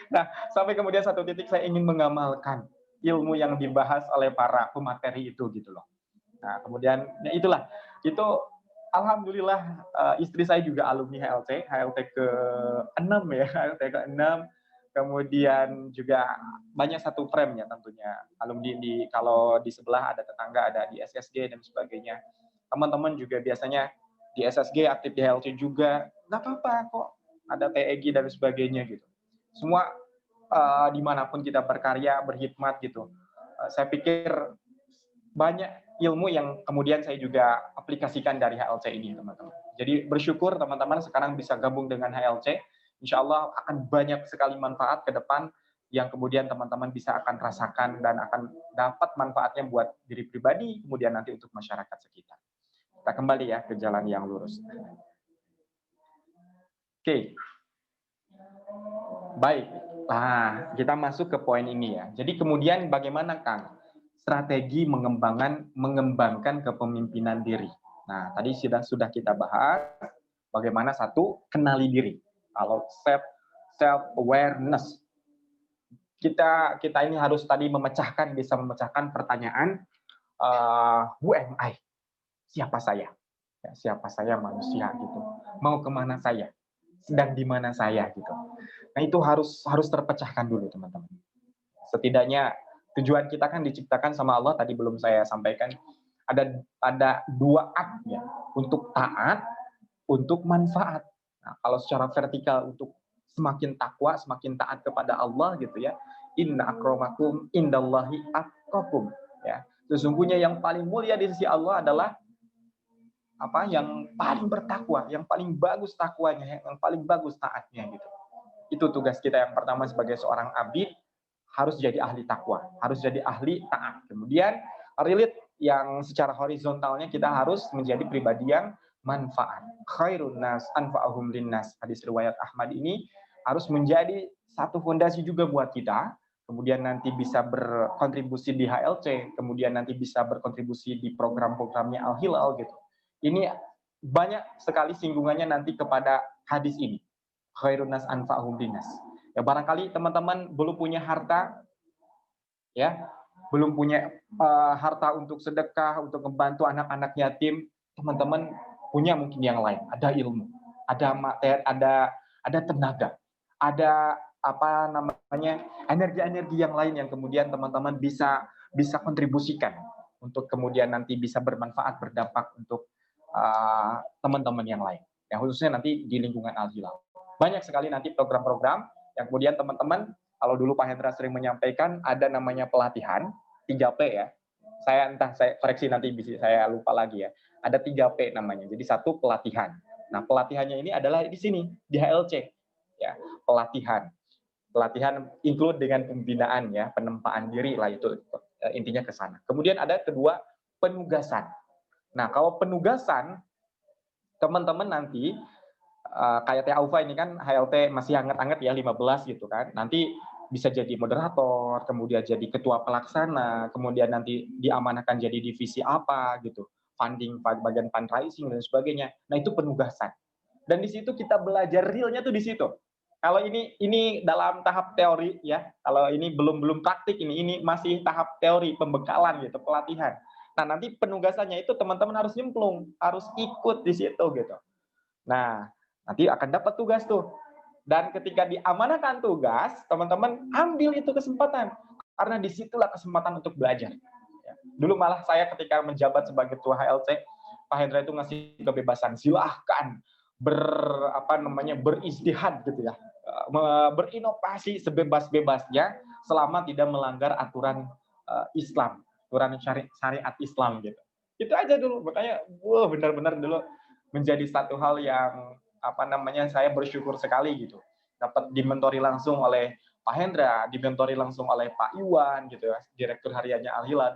Nah, sampai kemudian satu titik saya ingin mengamalkan ilmu yang dibahas oleh para pemateri itu gitu loh. Nah, kemudian ya itulah. Itu alhamdulillah istri saya juga alumni HLT ke-6 ya, HLT ke-6. Kemudian juga banyak satu frame ya tentunya. Alumni kalau di sebelah ada tetangga, ada di SSG dan sebagainya. Teman-teman juga biasanya di SSG aktif di HLC juga, nggak apa-apa kok, ada TEG dan sebagainya gitu. Semua dimanapun kita berkarya, berkhidmat gitu. Saya pikir banyak ilmu yang kemudian saya juga aplikasikan dari HLC ini teman-teman. Jadi bersyukur teman-teman sekarang bisa gabung dengan HLC. Insya Allah akan banyak sekali manfaat ke depan yang kemudian teman-teman bisa akan rasakan dan akan dapat manfaatnya buat diri pribadi, kemudian nanti untuk masyarakat sekitar. Kita kembali ya ke jalan yang lurus. Oke. Baik. Nah, kita masuk ke poin ini ya. Jadi kemudian bagaimana Kang strategi mengembangkan kepemimpinan diri. Nah, tadi sudah kita bahas bagaimana satu kenali diri. Kalau self awareness. Kita ini harus tadi bisa memecahkan pertanyaan who am I? Siapa saya? Ya, siapa saya manusia gitu. Mau kemana saya? Sedang di mana saya gitu. Nah itu harus terpecahkan dulu teman-teman. Setidaknya tujuan kita kan diciptakan sama Allah tadi belum saya sampaikan. Ada 2 ya untuk taat, untuk manfaat. Nah, kalau secara vertikal untuk semakin takwa, semakin taat kepada Allah gitu ya. Inna akramakum indallahi atqakum ya. Sesungguhnya yang paling mulia di sisi Allah adalah yang paling bertakwa, yang paling bagus takwanya, yang paling bagus taatnya gitu. Itu tugas kita yang pertama sebagai seorang abid, harus jadi ahli takwa, harus jadi ahli taat. Kemudian relate yang secara horizontalnya kita harus menjadi pribadi yang manfaat. Khairun nas anfa'uhum linnas. Hadis riwayat Ahmad ini harus menjadi satu fondasi juga buat kita. Kemudian nanti bisa berkontribusi di HLC, kemudian nanti bisa berkontribusi di program-programnya Al Hilal gitu. Ini banyak sekali singgungannya nanti kepada hadis ini. Khairun nas anfa'uhum linnas. Ya barangkali teman-teman belum punya harta, ya belum punya harta untuk sedekah, untuk membantu anak-anak yatim. Teman-teman punya mungkin yang lain. Ada ilmu, ada materi, ada tenaga, ada energi-energi yang lain yang kemudian teman-teman bisa kontribusikan untuk kemudian nanti bisa bermanfaat, berdampak untuk teman-teman yang lain, yang khususnya nanti di lingkungan Al Hilal. Banyak sekali nanti program-program yang kemudian teman-teman kalau dulu Pak Hendra sering menyampaikan ada namanya pelatihan 3P ya. Saya koreksi nanti bisa saya lupa lagi ya. Ada 3P namanya. Jadi satu pelatihan. Nah, pelatihannya ini adalah di sini di HLC ya, pelatihan. Pelatihan include dengan pembinaan ya, penempaan diri lah itu intinya ke sana. Kemudian ada kedua penugasan. Nah, kalau penugasan teman-teman nanti kayak Teh Aufa ini kan HLT masih hangat-hangat ya 15 gitu kan. Nanti bisa jadi moderator, kemudian jadi ketua pelaksana, kemudian nanti diamanahkan jadi divisi apa gitu, funding bagian fundraising dan sebagainya. Nah, itu penugasan. Dan di situ kita belajar realnya tuh di situ. Kalau ini dalam tahap teori ya. Kalau ini belum praktik ini masih tahap teori, pembekalan gitu, pelatihan. Nah, nanti penugasannya itu teman-teman harus nyemplung, harus ikut di situ gitu. Nah, nanti akan dapat tugas tuh. Dan ketika diamanahkan tugas, teman-teman ambil itu kesempatan. Karena disitulah kesempatan untuk belajar. Ya. Dulu malah saya ketika menjabat sebagai ketua HLC, Pak Hendra itu ngasih kebebasan, silahkan beristihad gitu ya, berinovasi sebebas-bebasnya selama tidak melanggar aturan Islam, aturan syariat Islam gitu. Itu aja dulu, makanya benar-benar dulu menjadi satu hal yang saya bersyukur sekali gitu, dapat dimentori langsung oleh Pak Hendra, dimentori langsung oleh Pak Iwan gitu ya, direktur hariannya Al Hilal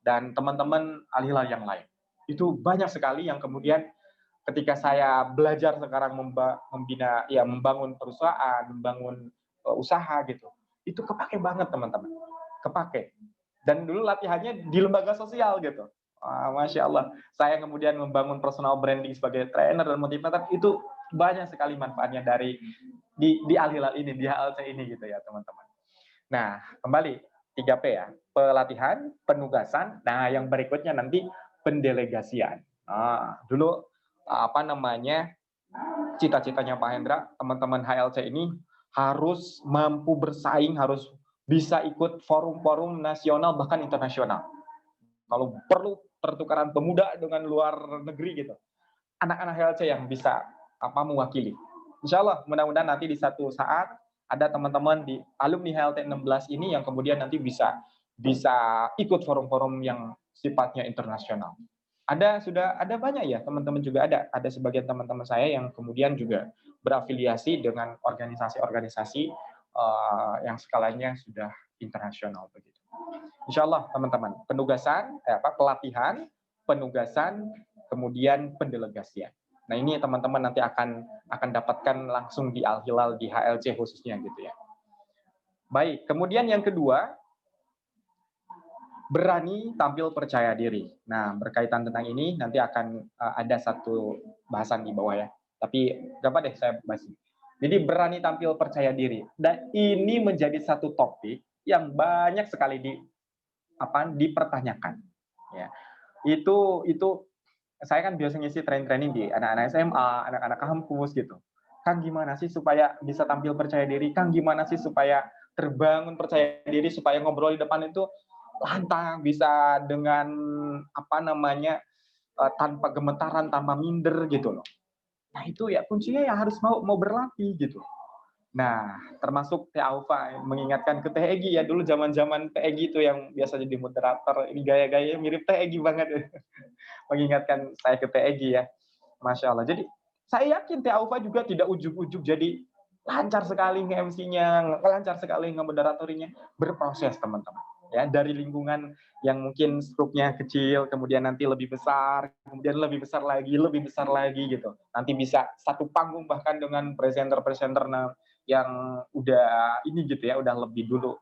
dan teman-teman Al Hilal yang lain. Itu banyak sekali yang kemudian ketika saya belajar sekarang membina ya, membangun perusahaan, membangun usaha gitu, itu kepake banget teman-teman, kepake. Dan dulu latihannya di lembaga sosial gitu. Masya Allah, saya kemudian membangun personal branding sebagai trainer dan motivator, itu banyak sekali manfaatnya dari di Al Hilal ini, di HLC ini gitu ya teman-teman. Nah, kembali 3P ya, pelatihan, penugasan. Nah, yang berikutnya nanti pendelegasian. Dulu cita-citanya Pak Hendra, teman-teman HLC ini harus mampu bersaing, harus bisa ikut forum-forum nasional bahkan internasional. Kalau perlu pertukaran pemuda dengan luar negeri gitu. Anak-anak HLC yang bisa mewakili. Insya Allah mudah-mudahan nanti di satu saat ada teman-teman di alumni HLT 16 ini yang kemudian nanti bisa ikut forum-forum yang sifatnya internasional. Sudah ada banyak ya teman-teman juga ada sebagian teman-teman saya yang kemudian juga berafiliasi dengan organisasi-organisasi yang skalanya sudah internasional begitu. Insya Allah teman-teman, pelatihan, penugasan, kemudian pendelegasian. Nah, ini teman-teman nanti akan dapatkan langsung di Al Hilal, di HLC khususnya gitu ya. Baik, kemudian yang kedua, berani tampil percaya diri. Nah, berkaitan tentang ini nanti akan ada satu bahasan di bawah ya. Tapi gak apa deh saya bahas. Jadi berani tampil percaya diri. Dan ini menjadi satu topik yang banyak sekali dipertanyakan. Ya. Itu saya kan biasa ngisi training di anak-anak SMA, anak-anak kampus gitu. Kang gimana sih supaya bisa tampil percaya diri? Kang gimana sih supaya terbangun percaya diri, supaya ngobrol di depan itu lantang, bisa dengan tanpa gemetaran, tanpa minder gitu loh. Nah, itu ya kuncinya ya harus mau berlatih gitu. Nah, termasuk Teh Aufa mengingatkan ke Teh Egi ya, dulu zaman-zaman Teh Egi itu yang biasa jadi moderator, ini gaya-gaya mirip Teh Egi banget. Mengingatkan saya ke Teh Egi ya. Masya Allah. Jadi saya yakin Teh Aufa juga tidak ujug-ujug jadi lancar sekali nge-MC-nya, lancar sekali nge-moderatorinya, berproses teman-teman. Ya, dari lingkungan yang mungkin struknya kecil, kemudian nanti lebih besar, kemudian lebih besar lagi gitu. Nanti bisa satu panggung bahkan dengan presenter-presenter yang udah ini gitu ya, udah lebih dulu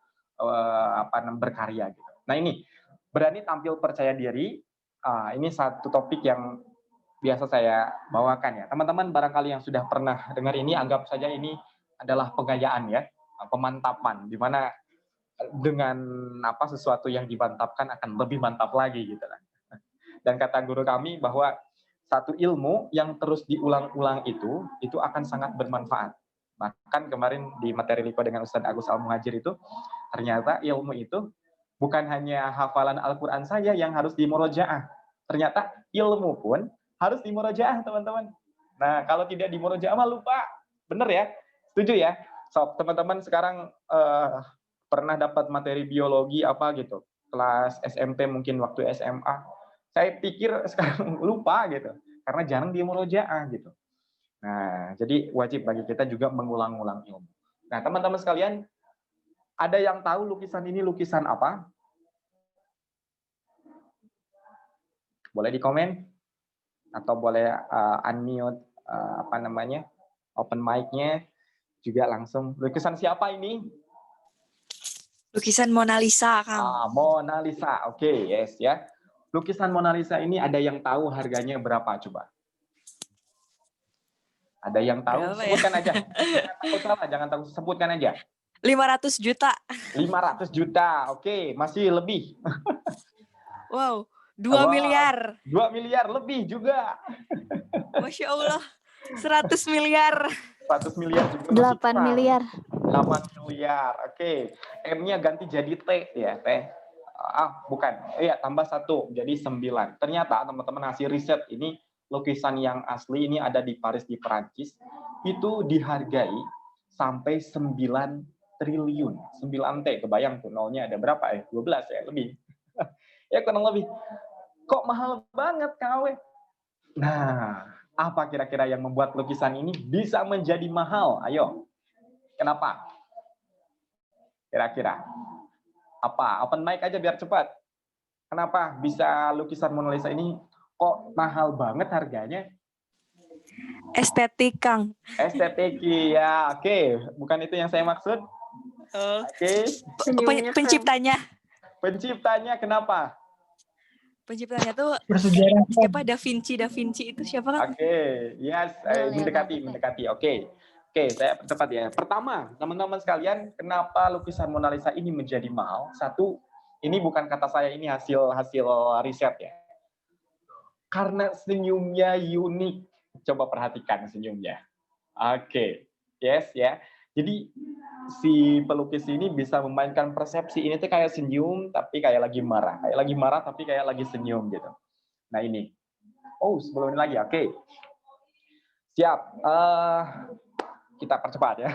berkarya gitu. Nah, ini berani tampil percaya diri, ini satu topik yang biasa saya bawakan ya. Teman-teman barangkali yang sudah pernah dengar ini, anggap saja ini adalah pengayaan ya, pemantapan, di mana dengan sesuatu yang dimantapkan akan lebih mantap lagi gitu kan. Dan kata guru kami bahwa satu ilmu yang terus diulang-ulang itu akan sangat bermanfaat. Bahkan kemarin di materi Liko dengan Ustadz Agus Al-Muhajir itu, ternyata ilmu itu bukan hanya hafalan Al-Quran saja yang harus dimurojaah. Ternyata ilmu pun harus dimurojaah teman-teman. Nah, kalau tidak dimurojaah mah lupa. Bener ya? Setuju ya? So, teman-teman sekarang pernah dapat materi biologi apa gitu, kelas SMP mungkin waktu SMA. Saya pikir sekarang lupa gitu, karena jarang dia murojaah gitu. Nah, jadi wajib bagi kita juga mengulang-ulang ilmu. Nah, teman-teman sekalian, ada yang tahu lukisan ini lukisan apa? Boleh di komen atau boleh unmute open mic-nya juga langsung. Lukisan siapa ini? Lukisan Mona Lisa, Kang. Mona Lisa. Oke, yes ya. Lukisan Mona Lisa ini ada yang tahu harganya berapa coba? Ada yang tahu? Berapa ya? Sebutkan aja. Jangan takut salah, jangan takut, sebutkan aja. 500 juta. 500 juta. Oke, masih lebih. Wow, 2 Wow. miliar. 2 miliar lebih juga. Masya Allah. 100 miliar. 100 miliar juga masih 8 kurang. miliar. 8 miliar. Oke. M-nya ganti jadi T ya, T. Bukan. Iya, tambah 1 jadi 9. Ternyata teman-teman hasil riset ini lukisan yang asli ini ada di Paris di Perancis itu dihargai sampai 9 triliun. 9 T. Kebayang tuh nolnya ada berapa ya? 12 ya, lebih. Ya kurang lebih. Kok mahal banget KW? Nah, apa kira-kira yang membuat lukisan ini bisa menjadi mahal? Ayo. Kenapa? Kira-kira. Apa? Open mic aja biar cepat. Kenapa bisa lukisan Mona Lisa ini kok mahal banget harganya? Estetik, Kang. Estetik ya. Oke. Bukan itu yang saya maksud. Oke. Penciptanya. Penciptanya kenapa? Penciptanya tuh Bersejarah. siapa? Da Vinci itu siapa, Kang? Oke, yes, mendekati. Oke, saya percepat ya. Pertama, teman-teman sekalian, kenapa lukisan Mona Lisa ini menjadi mahal? Satu, ini bukan kata saya, ini hasil riset ya. Karena senyumnya unik. Coba perhatikan senyumnya. Oke, yes ya. Jadi si pelukis ini bisa memainkan persepsi ini tuh kayak senyum tapi kayak lagi marah, tapi kayak lagi senyum gitu. Nah ini. Oh, sebelum ini lagi. Oke. Siap. Kita percepat ya.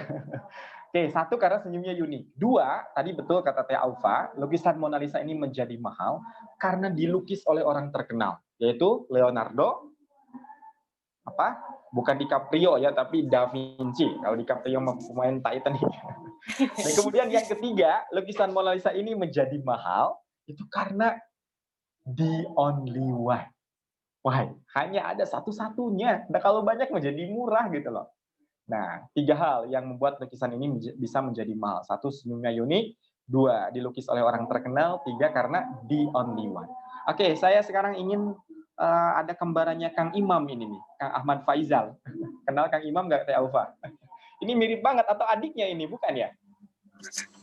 Oke, 1 karena senyumnya unik. 2, tadi betul kata Teh Aufa, lukisan Mona Lisa ini menjadi mahal karena dilukis oleh orang terkenal, yaitu Leonardo bukan DiCaprio ya, tapi Da Vinci. Kalau DiCaprio pemain Titan. Dan kemudian yang ketiga, lukisan Mona Lisa ini menjadi mahal itu karena the only one. Wah, hanya ada satu-satunya. Nah, kalau banyak menjadi murah gitu loh. Nah, 3 hal yang membuat lukisan ini bisa menjadi mahal. 1, senyumnya unik. 2, dilukis oleh orang terkenal. 3, karena the only one. Oke, saya sekarang ingin ada kembarannya Kang Imam ini nih, Kang Ahmad Faizal. Kenal Kang Imam nggak, Teh Aufa? Ini mirip banget atau adiknya ini, bukan ya?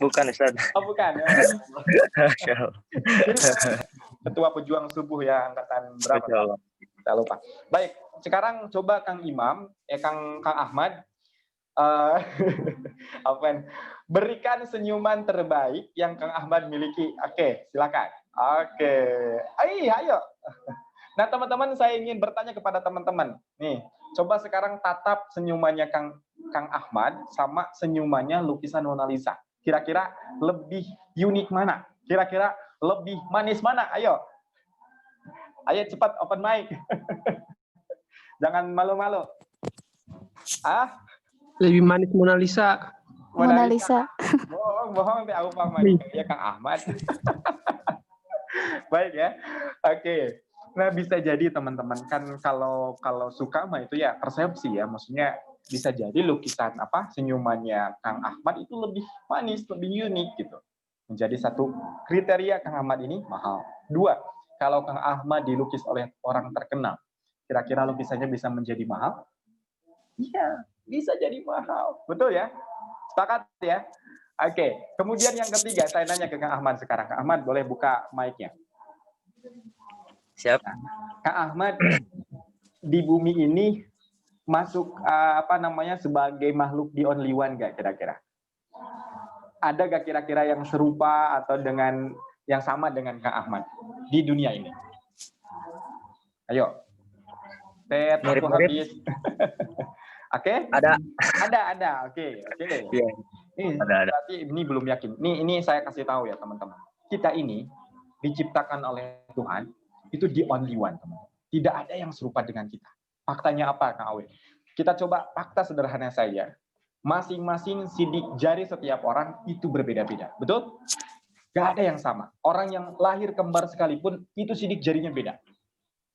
Bukan, Ustaz. Oh, bukan. Ya. Ketua Pejuang Subuh ya, angkatan berapa? Saya lupa. Baik, sekarang coba Kang Imam, Kang Ahmad, berikan senyuman terbaik yang Kang Ahmad miliki. Oke, silakan. Oke, ayo. Nah, teman-teman, saya ingin bertanya kepada teman-teman. Nih, coba sekarang tatap senyumannya Kang Ahmad sama senyumannya lukisan Mona Lisa. Kira-kira lebih unik mana? Kira-kira lebih manis mana? Ayo. Ayo cepat open mic. Jangan malu-malu. Lebih manis Mona Lisa. Mona Lisa. Bohong Teh Aufa, ya Kang Ahmad. Baik ya. Oke. Nah, bisa jadi teman-teman kan kalau suka mah itu ya persepsi ya, maksudnya bisa jadi lukisan senyumannya Kang Ahmad itu lebih manis, lebih unik gitu. Menjadi satu kriteria Kang Ahmad ini mahal. 2, kalau Kang Ahmad dilukis oleh orang terkenal, kira-kira lukisannya bisa menjadi mahal? Iya, bisa jadi mahal. Betul ya? Sepakat ya? Oke, kemudian yang ketiga saya nanya ke Kang Ahmad sekarang. Kang Ahmad boleh buka mic-nya. Siap. Kang Ahmad di bumi ini masuk sebagai makhluk the only one nggak kira-kira? Ada nggak kira-kira yang serupa atau dengan yang sama dengan Kang Ahmad di dunia ini? Ayo. Tet, waktu habis. Oke? Ada. Ada. Oke. Iya. Ada. Berarti ini belum yakin. Ini saya kasih tahu ya teman-teman. Kita ini diciptakan oleh Tuhan itu the only one, teman-teman. Tidak ada yang serupa dengan kita. Faktanya apa, Kang Awe? Kita coba fakta sederhana saja. Masing-masing sidik jari setiap orang itu berbeda-beda. Betul? Gak ada yang sama. Orang yang lahir kembar sekalipun itu sidik jarinya beda.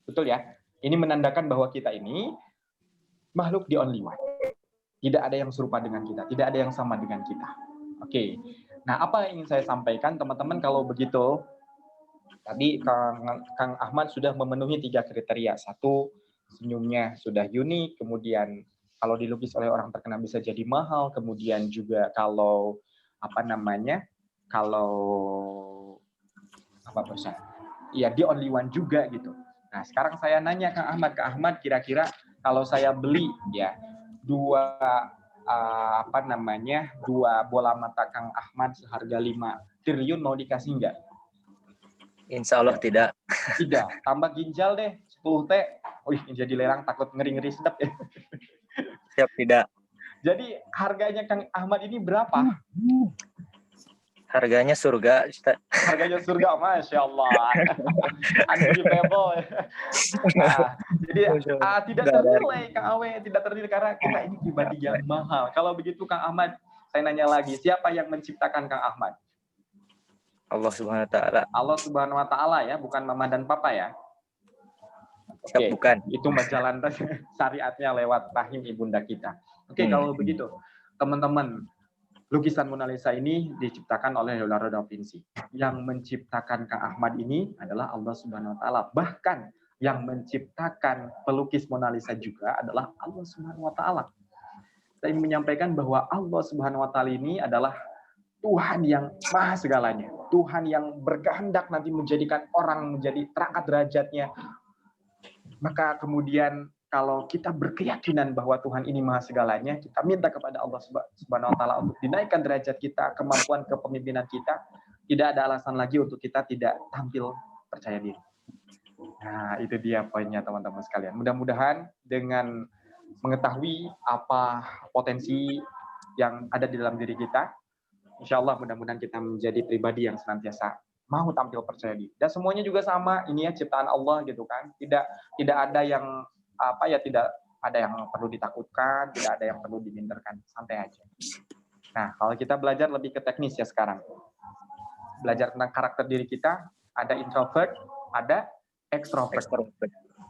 Betul ya? Ini menandakan bahwa kita ini makhluk the only one. Tidak ada yang serupa dengan kita, tidak ada yang sama dengan kita. Oke. Nah, apa yang ingin saya sampaikan, teman-teman, kalau begitu, tadi Kang Ahmad sudah memenuhi 3 kriteria. 1, senyumnya sudah unik, kemudian kalau dilukis oleh orang terkenal bisa jadi mahal, kemudian juga kalau ya the only one juga gitu. Nah, sekarang saya nanya Kang Ahmad, kira-kira kalau saya beli ya dua bola mata Kang Ahmad seharga 5 triliun mau dikasih nggak? Insya Allah tidak. Tidak. Tambah ginjal deh 10 T. Wih, jadi lelang takut ngeri-ngeri sedap ya. Siap tidak. Jadi harganya Kang Ahmad ini berapa? Harganya surga, Ustaz. Harganya surga, Masya Allah. Unbelievable. Nah, jadi tidak ternilai, Kang Awe. Tidak ternilai karena kita ini pribadi yang mahal. Kalau begitu, Kang Ahmad, saya nanya lagi. Siapa yang menciptakan Kang Ahmad? Allah Subhanahu wa Ta'ala. Allah Subhanahu wa Ta'ala ya, bukan mama dan papa ya. Oke, Bukan. itu jalan syariatnya lewat rahim ibunda kita. Oke, kalau begitu, teman-teman, lukisan Mona Lisa ini diciptakan oleh Leonardo da Vinci. Yang menciptakan Kang Ahmad ini adalah Allah Subhanahu wa Ta'ala. Bahkan yang menciptakan pelukis Mona Lisa juga adalah Allah Subhanahu wa Ta'ala. Saya ingin menyampaikan bahwa Allah Subhanahu wa Ta'ala ini adalah Tuhan yang maha segalanya. Tuhan yang berkehendak nanti menjadikan orang menjadi terangkat derajatnya. Maka kemudian kalau kita berkeyakinan bahwa Tuhan ini maha segalanya, kita minta kepada Allah Subhanahu wa Ta'ala untuk dinaikkan derajat kita, kemampuan kepemimpinan kita, tidak ada alasan lagi untuk kita tidak tampil percaya diri. Nah, itu dia poinnya teman-teman sekalian. Mudah-mudahan dengan mengetahui apa potensi yang ada di dalam diri kita, insya Allah mudah-mudahan kita menjadi pribadi yang senantiasa mau tampil percaya diri. Dan semuanya juga sama, ini ya ciptaan Allah gitu kan. Tidak ada yang tidak ada yang perlu ditakutkan, tidak ada yang perlu diminterkan, santai aja. Nah, kalau kita belajar lebih ke teknis ya sekarang. Belajar tentang karakter diri kita, ada introvert, ada extrovert.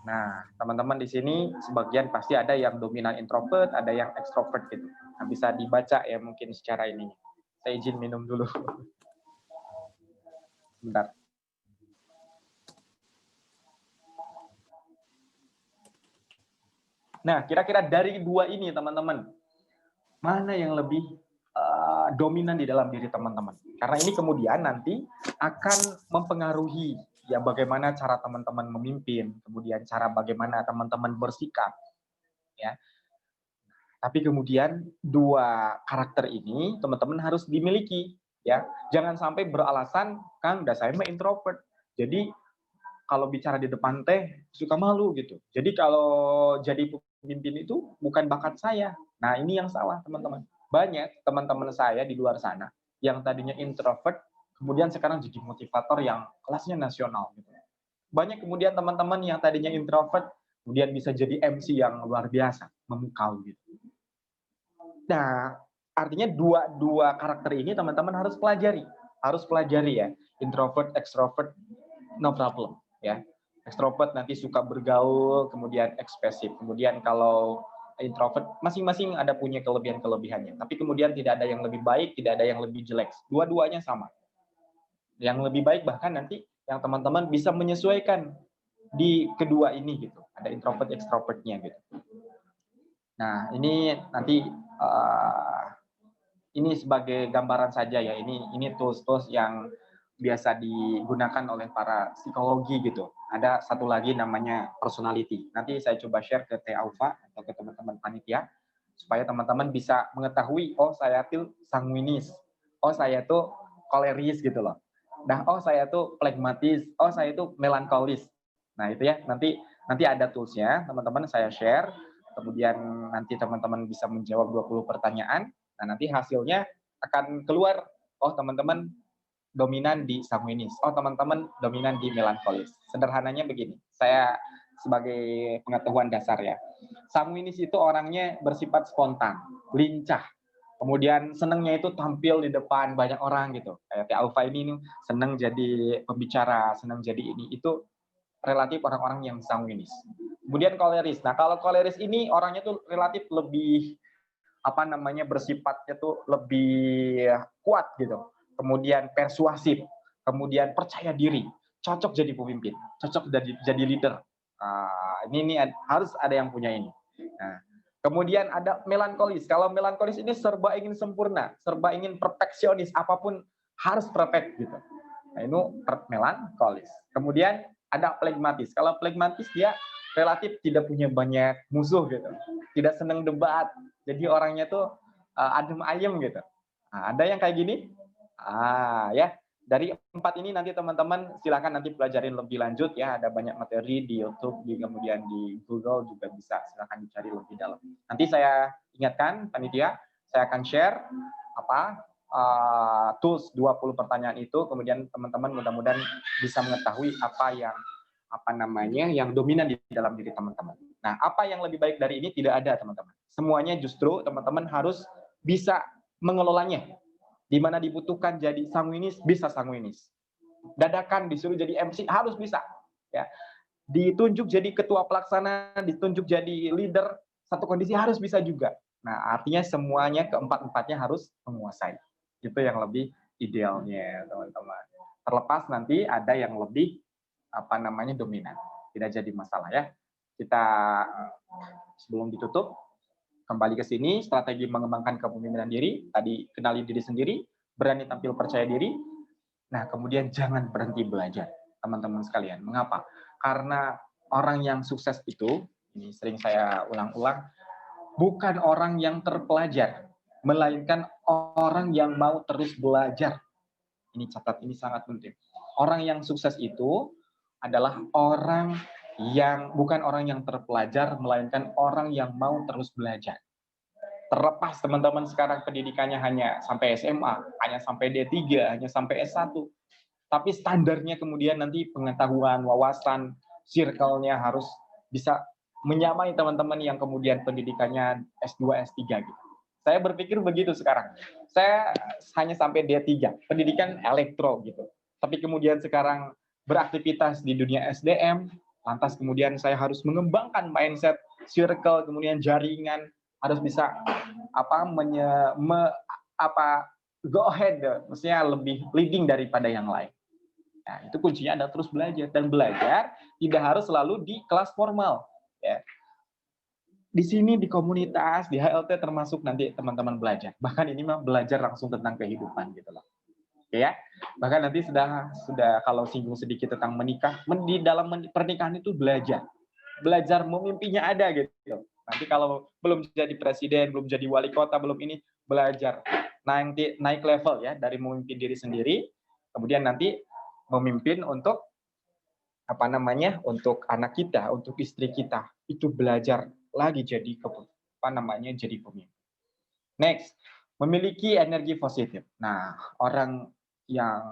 Nah, teman-teman di sini sebagian pasti ada yang dominan introvert, ada yang extrovert gitu. Nah, bisa dibaca ya mungkin secara ini. Saya izin minum dulu. Bentar. Nah, kira-kira dari 2 ini, teman-teman, mana yang lebih dominan di dalam diri teman-teman? Karena ini kemudian nanti akan mempengaruhi ya bagaimana cara teman-teman memimpin, kemudian cara bagaimana teman-teman bersikap, ya. Tapi kemudian 2 karakter ini teman-teman harus dimiliki, ya. Jangan sampai beralasan, Kang, saya mah introvert. Jadi kalau bicara di depan teh suka malu gitu. Jadi kalau jadi pemimpin itu bukan bakat saya. Nah, ini yang salah, teman-teman. Banyak teman-teman saya di luar sana yang tadinya introvert, kemudian sekarang jadi motivator yang kelasnya nasional. Gitu. Banyak kemudian teman-teman yang tadinya introvert, kemudian bisa jadi MC yang luar biasa, memukau gitu. Nah, artinya dua karakter ini teman-teman harus pelajari. Harus pelajari ya. Introvert, extrovert, no problem. Ya, extrovert nanti suka bergaul, kemudian ekspresif. Kemudian kalau introvert masing-masing ada punya kelebihan-kelebihannya. Tapi kemudian tidak ada yang lebih baik, tidak ada yang lebih jelek. Dua-duanya sama. Yang lebih baik bahkan nanti yang teman-teman bisa menyesuaikan di kedua ini gitu. Ada introvert, extrovertnya gitu. Nah, ini nanti ini sebagai gambaran saja ya. Ini tools-tools yang biasa digunakan oleh para psikologi gitu. Ada satu lagi namanya personality. Nanti saya coba share ke Teh Aufa atau ke teman-teman panitia supaya teman-teman bisa mengetahui, oh saya tuh sanguinis, oh saya tuh koleris gitu loh. Nah, oh saya tuh phlegmatis, oh saya tuh melankolis. Nah, itu ya nanti ada toolsnya, teman-teman saya share kemudian nanti teman-teman bisa menjawab 20 pertanyaan. Nah, nanti hasilnya akan keluar, oh teman-teman dominan di sanguinis, oh teman-teman dominan di melankolis. Sederhananya begini, saya sebagai pengetahuan dasar ya. Sanguinis itu orangnya bersifat spontan, lincah. Kemudian senangnya itu tampil di depan banyak orang gitu. Kayak Teh Aufa ini senang jadi pembicara, senang jadi ini. Itu relatif orang-orang yang sanguinis. Kemudian koleris. Nah, kalau koleris ini orangnya tuh relatif lebih bersifatnya tuh lebih kuat gitu. Kemudian persuasif, kemudian percaya diri, cocok jadi pemimpin, cocok jadi leader. Ini harus ada yang punya ini. Nah, kemudian ada melankolis. Kalau melankolis ini serba ingin sempurna, serba ingin perfeksionis, apapun harus perfect gitu. Nah, ini melankolis. Kemudian ada flegmatis. Kalau flegmatis dia relatif tidak punya banyak musuh gitu, tidak senang debat. Jadi orangnya tuh adem ayem gitu. Nah, ada yang kayak gini? Ya. Dari 4 ini nanti teman-teman silakan nanti pelajarin lebih lanjut ya. Ada banyak materi di YouTube, kemudian di Google juga bisa. Silakan dicari lebih dalam. Nanti saya ingatkan panitia, saya akan share tools 20 pertanyaan itu, kemudian teman-teman mudah-mudahan bisa mengetahui apa yang dominan di dalam diri teman-teman. Nah, apa yang lebih baik dari ini tidak ada, teman-teman. Semuanya justru teman-teman harus bisa mengelolanya. Di mana dibutuhkan jadi sanguinis, bisa sanguinis. Dadakan disuruh jadi MC, harus bisa. Ya. Ditunjuk jadi ketua pelaksana, ditunjuk jadi leader, satu kondisi harus bisa juga. Nah, artinya semuanya keempat-empatnya harus menguasai. Itu yang lebih idealnya, teman-teman. Terlepas nanti ada yang lebih dominan. Tidak jadi masalah ya. Kita sebelum ditutup, kembali ke sini, strategi mengembangkan kepemimpinan diri, tadi kenali diri sendiri, berani tampil percaya diri. Nah, kemudian jangan berhenti belajar, teman-teman sekalian. Mengapa? Karena orang yang sukses itu, ini sering saya ulang-ulang, bukan orang yang terpelajar, melainkan orang yang mau terus belajar. Ini catat, ini sangat penting. Orang yang sukses itu adalah orang yang bukan orang yang terpelajar, melainkan orang yang mau terus belajar. Terlepas teman-teman sekarang pendidikannya hanya sampai SMA, hanya sampai D3, hanya sampai S1, tapi standarnya kemudian nanti pengetahuan, wawasan, circle-nya harus bisa menyamai teman-teman yang kemudian pendidikannya S2, S3 gitu. Saya berpikir begitu sekarang. Saya hanya sampai D3, pendidikan elektro gitu. Tapi kemudian sekarang beraktivitas di dunia SDM, lantas kemudian saya harus mengembangkan mindset, circle, kemudian jaringan, harus bisa go ahead, maksudnya lebih leading daripada yang lain. Nah, itu kuncinya adalah terus belajar, dan belajar tidak harus selalu di kelas formal. Ya. Di sini di komunitas, di HLT termasuk nanti teman-teman belajar. Bahkan ini mah belajar langsung tentang kehidupan gitu loh. Ya, bahkan nanti sudah kalau singgung sedikit tentang menikah, di dalam pernikahan itu belajar memimpinya ada gitu. Nanti kalau belum jadi presiden, belum jadi wali kota, belum ini, belajar naik level ya, dari memimpin diri sendiri, kemudian nanti memimpin untuk untuk anak kita, untuk istri kita, itu belajar lagi jadi jadi pemimpin. Next, memiliki energi positif. Nah, orang yang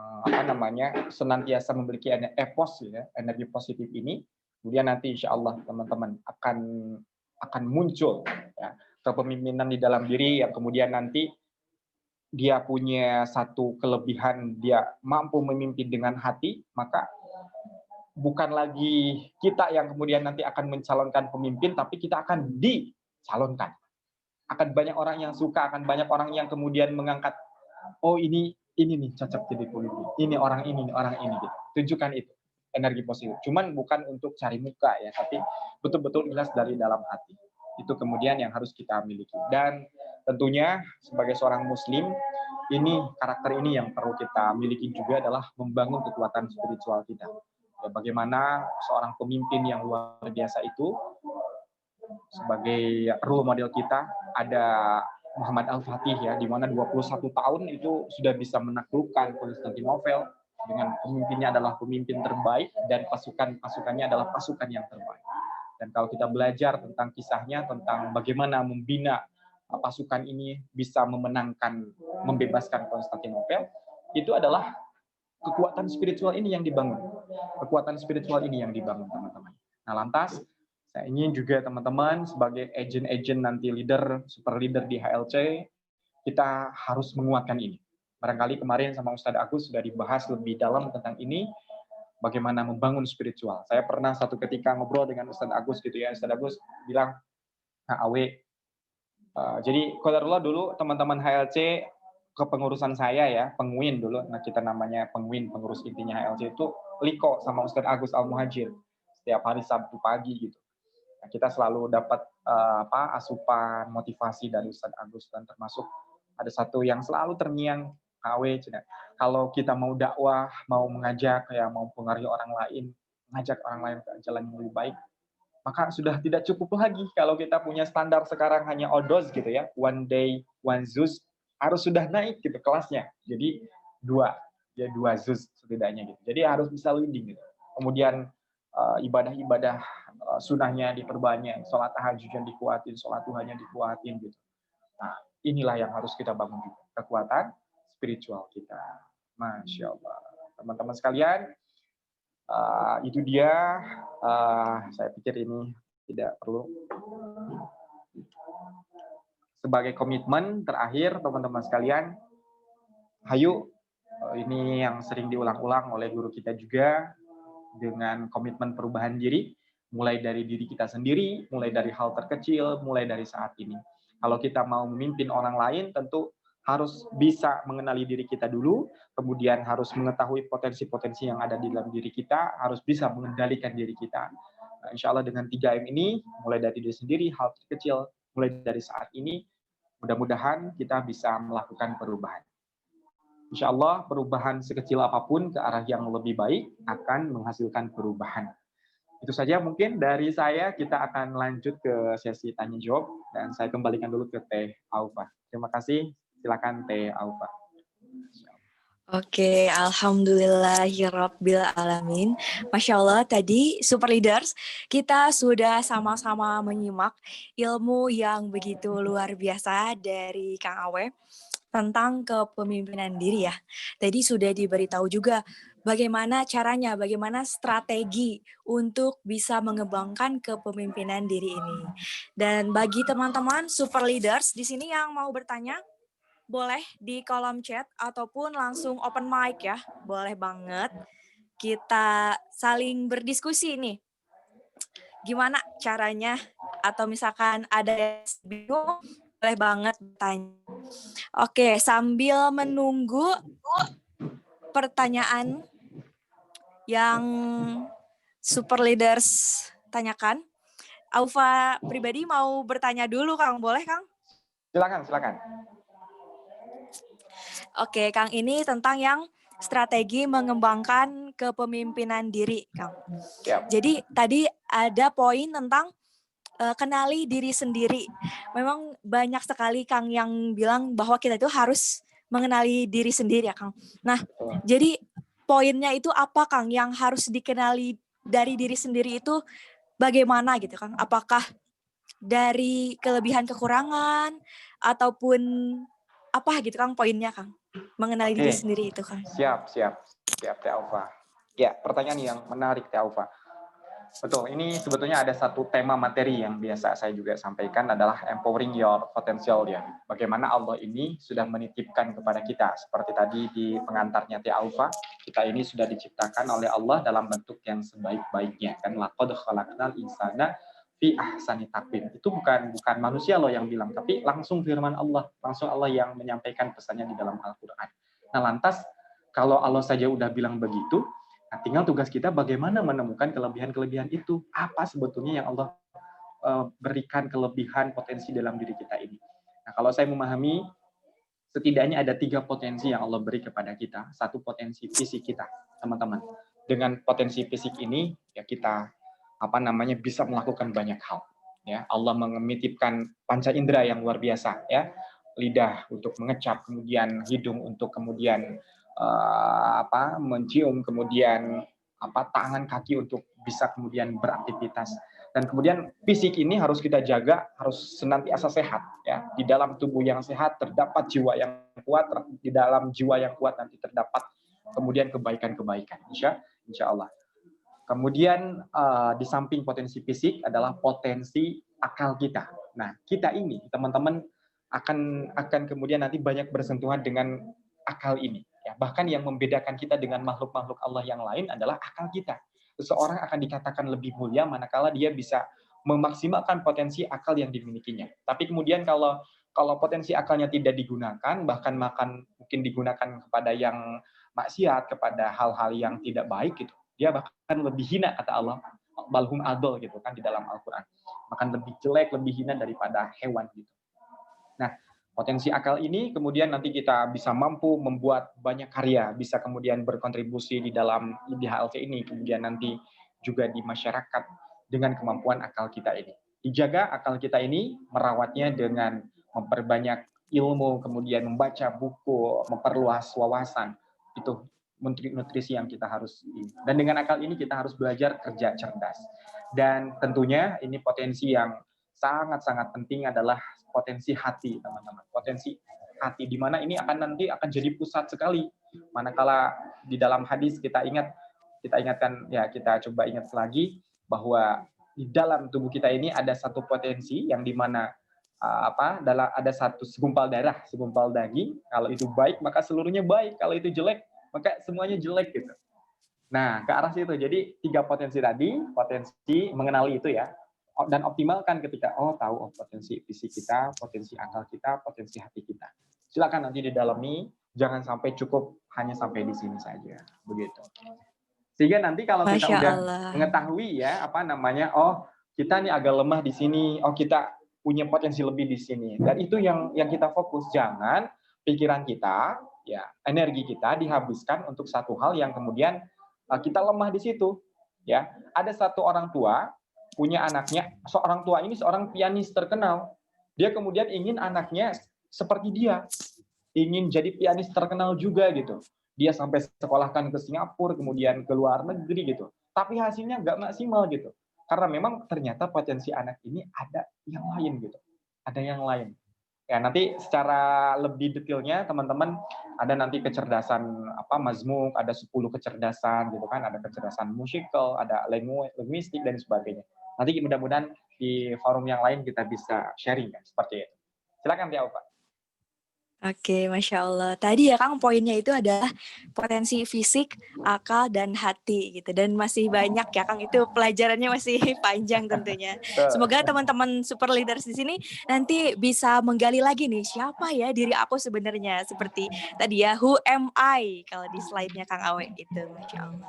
senantiasa memiliki energi positif ini, kemudian nanti insya Allah teman-teman akan muncul ya, kepemimpinan di dalam diri yang kemudian nanti dia punya satu kelebihan, dia mampu memimpin dengan hati, maka bukan lagi kita yang kemudian nanti akan mencalonkan pemimpin, tapi kita akan dicalonkan. Akan banyak orang yang suka, akan banyak orang yang kemudian mengangkat, oh ini nih cocok jadi pemimpin, ini orang ini gitu. Tunjukkan itu, energi positif. Cuman bukan untuk cari muka ya, tapi betul-betul ikhlas dari dalam hati. Itu kemudian yang harus kita miliki. Dan tentunya sebagai seorang muslim, karakter ini yang perlu kita miliki juga adalah membangun kekuatan spiritual kita. Ya, bagaimana seorang pemimpin yang luar biasa itu, sebagai role model kita ada Muhammad Al-Fatih ya, di mana 21 tahun itu sudah bisa menaklukkan Konstantinopel, dengan pemimpinnya adalah pemimpin terbaik dan pasukannya adalah pasukan yang terbaik. Dan kalau kita belajar tentang kisahnya, tentang bagaimana membina pasukan ini bisa memenangkan, membebaskan Konstantinopel, itu adalah kekuatan spiritual ini yang dibangun. Kekuatan spiritual ini yang dibangun, teman-teman. Nah, lantas saya ingin juga teman-teman sebagai agent-agent nanti leader, super leader di HLC, kita harus menguatkan ini. Barangkali kemarin sama Ustadz Agus sudah dibahas lebih dalam tentang ini, bagaimana membangun spiritual. Saya pernah satu ketika ngobrol dengan Ustadz Agus gitu ya, Ustadz Agus bilang, nah Awe, jadi qadarullah dulu teman-teman HLC kepengurusan saya ya, penguin dulu, nah kita namanya penguin, pengurus intinya HLC itu liko sama Ustadz Agus Al-Muhajir setiap hari Sabtu pagi gitu. Nah, kita selalu dapat asupan motivasi dari Ustadz Agus, dan termasuk ada satu yang selalu terngiang, KW, kalau kita mau dakwah, mau mengajak, ya mau mempengaruhi orang lain, mengajak orang lain ke jalan yang lebih baik, maka sudah tidak cukup lagi kalau kita punya standar sekarang hanya odos gitu ya, one day one zuz, harus sudah naik gitu kelasnya, jadi dua zuz setidaknya gitu. Jadi harus bisa leading gitu. Kemudian ibadah-ibadah sunahnya diperbanyak, sholat tahajudnya dikuatin, sholat duhanya dikuatin gitu. Nah, inilah yang harus kita bangun juga, kekuatan spiritual kita. Masya Allah. Teman-teman sekalian, itu dia, saya pikir ini tidak perlu. Sebagai komitmen terakhir, teman-teman sekalian, hayu, ini yang sering diulang-ulang oleh guru kita juga, dengan komitmen perubahan diri, mulai dari diri kita sendiri, mulai dari hal terkecil, mulai dari saat ini. Kalau kita mau memimpin orang lain, tentu harus bisa mengenali diri kita dulu, kemudian harus mengetahui potensi-potensi yang ada di dalam diri kita, harus bisa mengendalikan diri kita. Nah, insya Allah dengan 3M ini, mulai dari diri sendiri, hal terkecil, mulai dari saat ini, mudah-mudahan kita bisa melakukan perubahan. Insya Allah perubahan sekecil apapun ke arah yang lebih baik akan menghasilkan perubahan. Itu saja mungkin dari saya, kita akan lanjut ke sesi tanya jawab, dan saya kembalikan dulu ke Teh Aufa. Terima kasih. Silakan Teh Aufa. Oke, alhamdulillahirabbil alamin. Masya Allah, tadi Super Leaders kita sudah sama-sama menyimak ilmu yang begitu luar biasa dari Kang Awe tentang kepemimpinan diri ya. Tadi sudah diberitahu juga bagaimana caranya, bagaimana strategi untuk bisa mengembangkan kepemimpinan diri ini. Dan bagi teman-teman Super Leaders di sini yang mau bertanya, boleh di kolom chat ataupun langsung open mic ya. Boleh banget. Kita saling berdiskusi nih. Gimana caranya? Atau misalkan ada yang bingung, boleh banget bertanya. Oke, sambil menunggu pertanyaan yang Super Leaders tanyakan, Aufa pribadi mau bertanya dulu, Kang. Boleh, Kang? Silakan. Oke, Kang, ini tentang yang strategi mengembangkan kepemimpinan diri, Kang. Yep. Jadi tadi ada poin tentang kenali diri sendiri. Memang banyak sekali Kang yang bilang bahwa kita itu harus mengenali diri sendiri ya, Kang. Nah, jadi poinnya itu apa, Kang, yang harus dikenali dari diri sendiri itu bagaimana gitu, Kang? Apakah dari kelebihan kekurangan ataupun apa gitu, Kang, poinnya, Kang? Mengenali diri sendiri itu, Kang. Siap, Teh Aufa. Ya, pertanyaan yang menarik, Teh Aufa. Betul, ini sebetulnya ada satu tema materi yang biasa saya juga sampaikan adalah empowering your potential ya. Bagaimana Allah ini sudah menitipkan kepada kita. Seperti tadi di pengantarnya Teh Aufa, kita ini sudah diciptakan oleh Allah dalam bentuk yang sebaik-baiknya. Kan laqad khalaqnal insana fi ahsani taqwim. Itu bukan manusia loh yang bilang, tapi langsung firman Allah, langsung Allah yang menyampaikan pesannya di dalam Al-Qur'an. Nah, lantas kalau Allah saja udah bilang begitu, nah, tinggal tugas kita bagaimana menemukan kelebihan-kelebihan itu. Apa sebetulnya yang Allah berikan kelebihan potensi dalam diri kita ini. Nah, kalau saya memahami, setidaknya ada 3 potensi yang Allah beri kepada kita. Satu potensi fisik kita, teman-teman. Dengan potensi fisik ini, ya kita bisa melakukan banyak hal. Ya, Allah menitipkan panca indera yang luar biasa. Ya, lidah untuk mengecap, kemudian hidung untuk kemudian mencium, kemudian tangan kaki untuk bisa kemudian beraktivitas. Dan kemudian fisik ini harus kita jaga, harus senantiasa sehat ya. Di dalam tubuh yang sehat terdapat jiwa yang kuat, di dalam jiwa yang kuat nanti terdapat kemudian kebaikan-kebaikan, insya Allah. Kemudian di samping potensi fisik adalah potensi akal kita. Nah, kita ini teman-teman akan kemudian nanti banyak bersentuhan dengan akal ini. Ya, bahkan yang membedakan kita dengan makhluk-makhluk Allah yang lain adalah akal kita. Seseorang akan dikatakan lebih mulia manakala dia bisa memaksimalkan potensi akal yang dimilikinya. Tapi kemudian kalau potensi akalnya tidak digunakan, bahkan mungkin digunakan kepada yang maksiat, kepada hal-hal yang tidak baik gitu, dia bahkan lebih hina, kata Allah, balhum adol gitu kan di dalam Al-Quran. Bahkan lebih jelek, lebih hina daripada hewan gitu. Nah, potensi akal ini kemudian nanti kita bisa mampu membuat banyak karya, bisa kemudian berkontribusi di dalam IDHLV ini, kemudian nanti juga di masyarakat dengan kemampuan akal kita ini. Dijaga akal kita ini, merawatnya dengan memperbanyak ilmu, kemudian membaca buku, memperluas wawasan. Itu nutrisi yang kita harus ini. Dan dengan akal ini kita harus belajar kerja cerdas. Dan tentunya ini potensi yang sangat-sangat penting adalah potensi hati, teman-teman. Potensi hati, di mana ini nanti akan jadi pusat sekali. Manakala di dalam hadis kita ingatkan, ya kita coba ingat lagi, bahwa di dalam tubuh kita ini ada satu potensi yang di mana ada satu segumpal darah, segumpal daging. Kalau itu baik, maka seluruhnya baik. Kalau itu jelek, maka semuanya jelek gitu. Nah, ke arah situ. Jadi 3 potensi tadi, potensi mengenali itu ya, dan optimalkan ketika tahu potensi fisik kita, potensi akal kita, potensi hati kita. Silakan nanti didalami, jangan sampai cukup hanya sampai di sini saja, begitu. Sehingga nanti kalau kita udah mengetahui ya kita nih agak lemah di sini, kita punya potensi lebih di sini, dan itu yang kita fokus. Jangan pikiran kita, ya energi kita dihabiskan untuk satu hal yang kemudian kita lemah di situ. Ya, ada satu orang tua punya anaknya, seorang tua ini seorang pianis terkenal. Dia kemudian ingin anaknya seperti dia, ingin jadi pianis terkenal juga gitu. Dia sampai sekolahkan ke Singapura, kemudian ke luar negeri gitu. Tapi hasilnya nggak maksimal gitu. Karena memang ternyata potensi anak ini ada yang lain gitu. Ada yang lain. Ya, nanti secara lebih detailnya teman-teman ada nanti kecerdasan mazmuk, ada 10 kecerdasan gitu kan, ada kecerdasan musikal, ada linguistik dan sebagainya. Nanti mudah-mudahan di forum yang lain kita bisa sharing kan, seperti itu. Silakan Tia Pak. Oke, Masya Allah. Tadi ya Kang, poinnya itu adalah potensi fisik, akal, dan hati gitu. Dan masih banyak ya Kang, itu pelajarannya masih panjang tentunya. Semoga teman-teman super leaders di sini nanti bisa menggali lagi nih, siapa ya diri aku sebenarnya. Seperti tadi ya, who am I? Kalau di slide-nya Kang Awe itu, Masya Allah.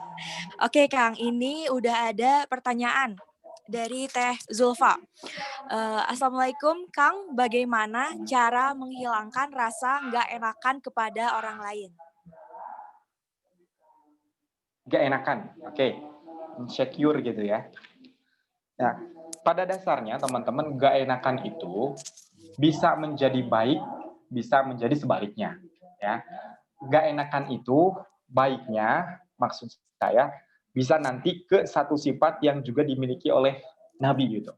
Oke Kang, ini udah ada pertanyaan dari Teh Zulfa. Assalamualaikum Kang, bagaimana cara menghilangkan rasa nggak enakan kepada orang lain? Nggak enakan, oke. Insecure gitu ya. Nah, pada dasarnya teman-teman, nggak enakan itu bisa menjadi baik, bisa menjadi sebaliknya. Ya, nggak enakan itu baiknya, maksud saya, bisa nanti ke satu sifat yang juga dimiliki oleh Nabi gitu.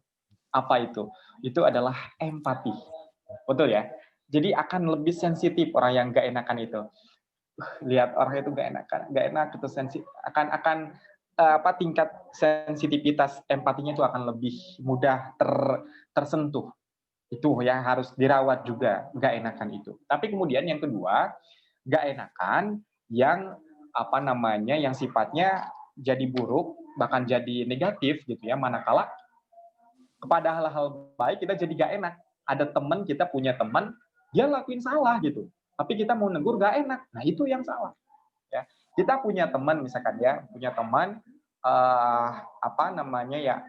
Apa itu? Itu adalah empati. Betul ya? Jadi akan lebih sensitif orang yang nggak enakan itu. Lihat orang itu nggak enak itu akan tingkat sensitivitas empatinya itu akan lebih mudah tersentuh. Itu ya harus dirawat juga nggak enakan itu. Tapi kemudian yang kedua, nggak enakan yang yang sifatnya jadi buruk, bahkan jadi negatif gitu ya, manakala kepada hal-hal baik kita jadi gak enak. Ada teman, kita punya teman, dia lakuin salah gitu, tapi kita mau negur gak enak. Nah itu yang salah. Ya, kita punya teman misalkan ya, punya teman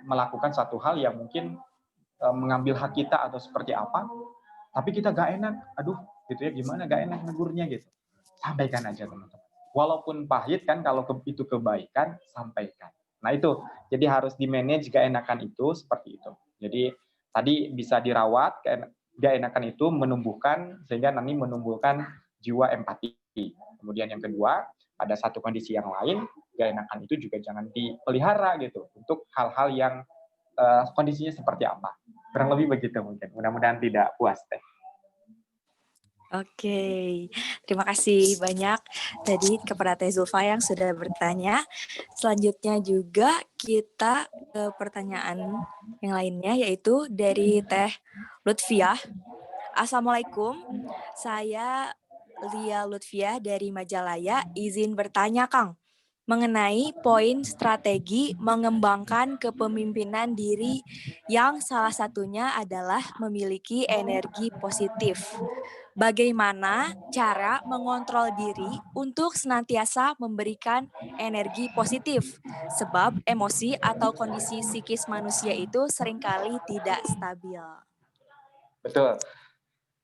melakukan satu hal yang mungkin mengambil hak kita atau seperti apa, tapi kita gak enak. Aduh, gitu ya, gimana gak enak negurnya gitu. Sampaikan aja teman-teman. Walaupun pahit kan, kalau itu kebaikan, sampaikan. Nah itu, jadi harus di-manage gak enakan itu seperti itu. Jadi tadi bisa dirawat, gak enakan itu menumbuhkan, sehingga nanti menumbuhkan jiwa empati. Kemudian yang kedua, pada satu kondisi yang lain, gak enakan itu juga jangan dipelihara gitu, untuk hal-hal yang kondisinya seperti apa. Kurang lebih begitu mungkin. Mudah-mudahan tidak puas Teh. Oke, terima kasih banyak tadi kepada Teh Zulfa yang sudah bertanya. Selanjutnya juga kita ke pertanyaan yang lainnya, yaitu dari Teh Lutfiah. Assalamualaikum, saya Lia Lutfiah dari Majalaya, izin bertanya Kang, mengenai poin strategi mengembangkan kepemimpinan diri yang salah satunya adalah memiliki energi positif. Bagaimana cara mengontrol diri untuk senantiasa memberikan energi positif? Sebab emosi atau kondisi psikis manusia itu seringkali tidak stabil. Betul.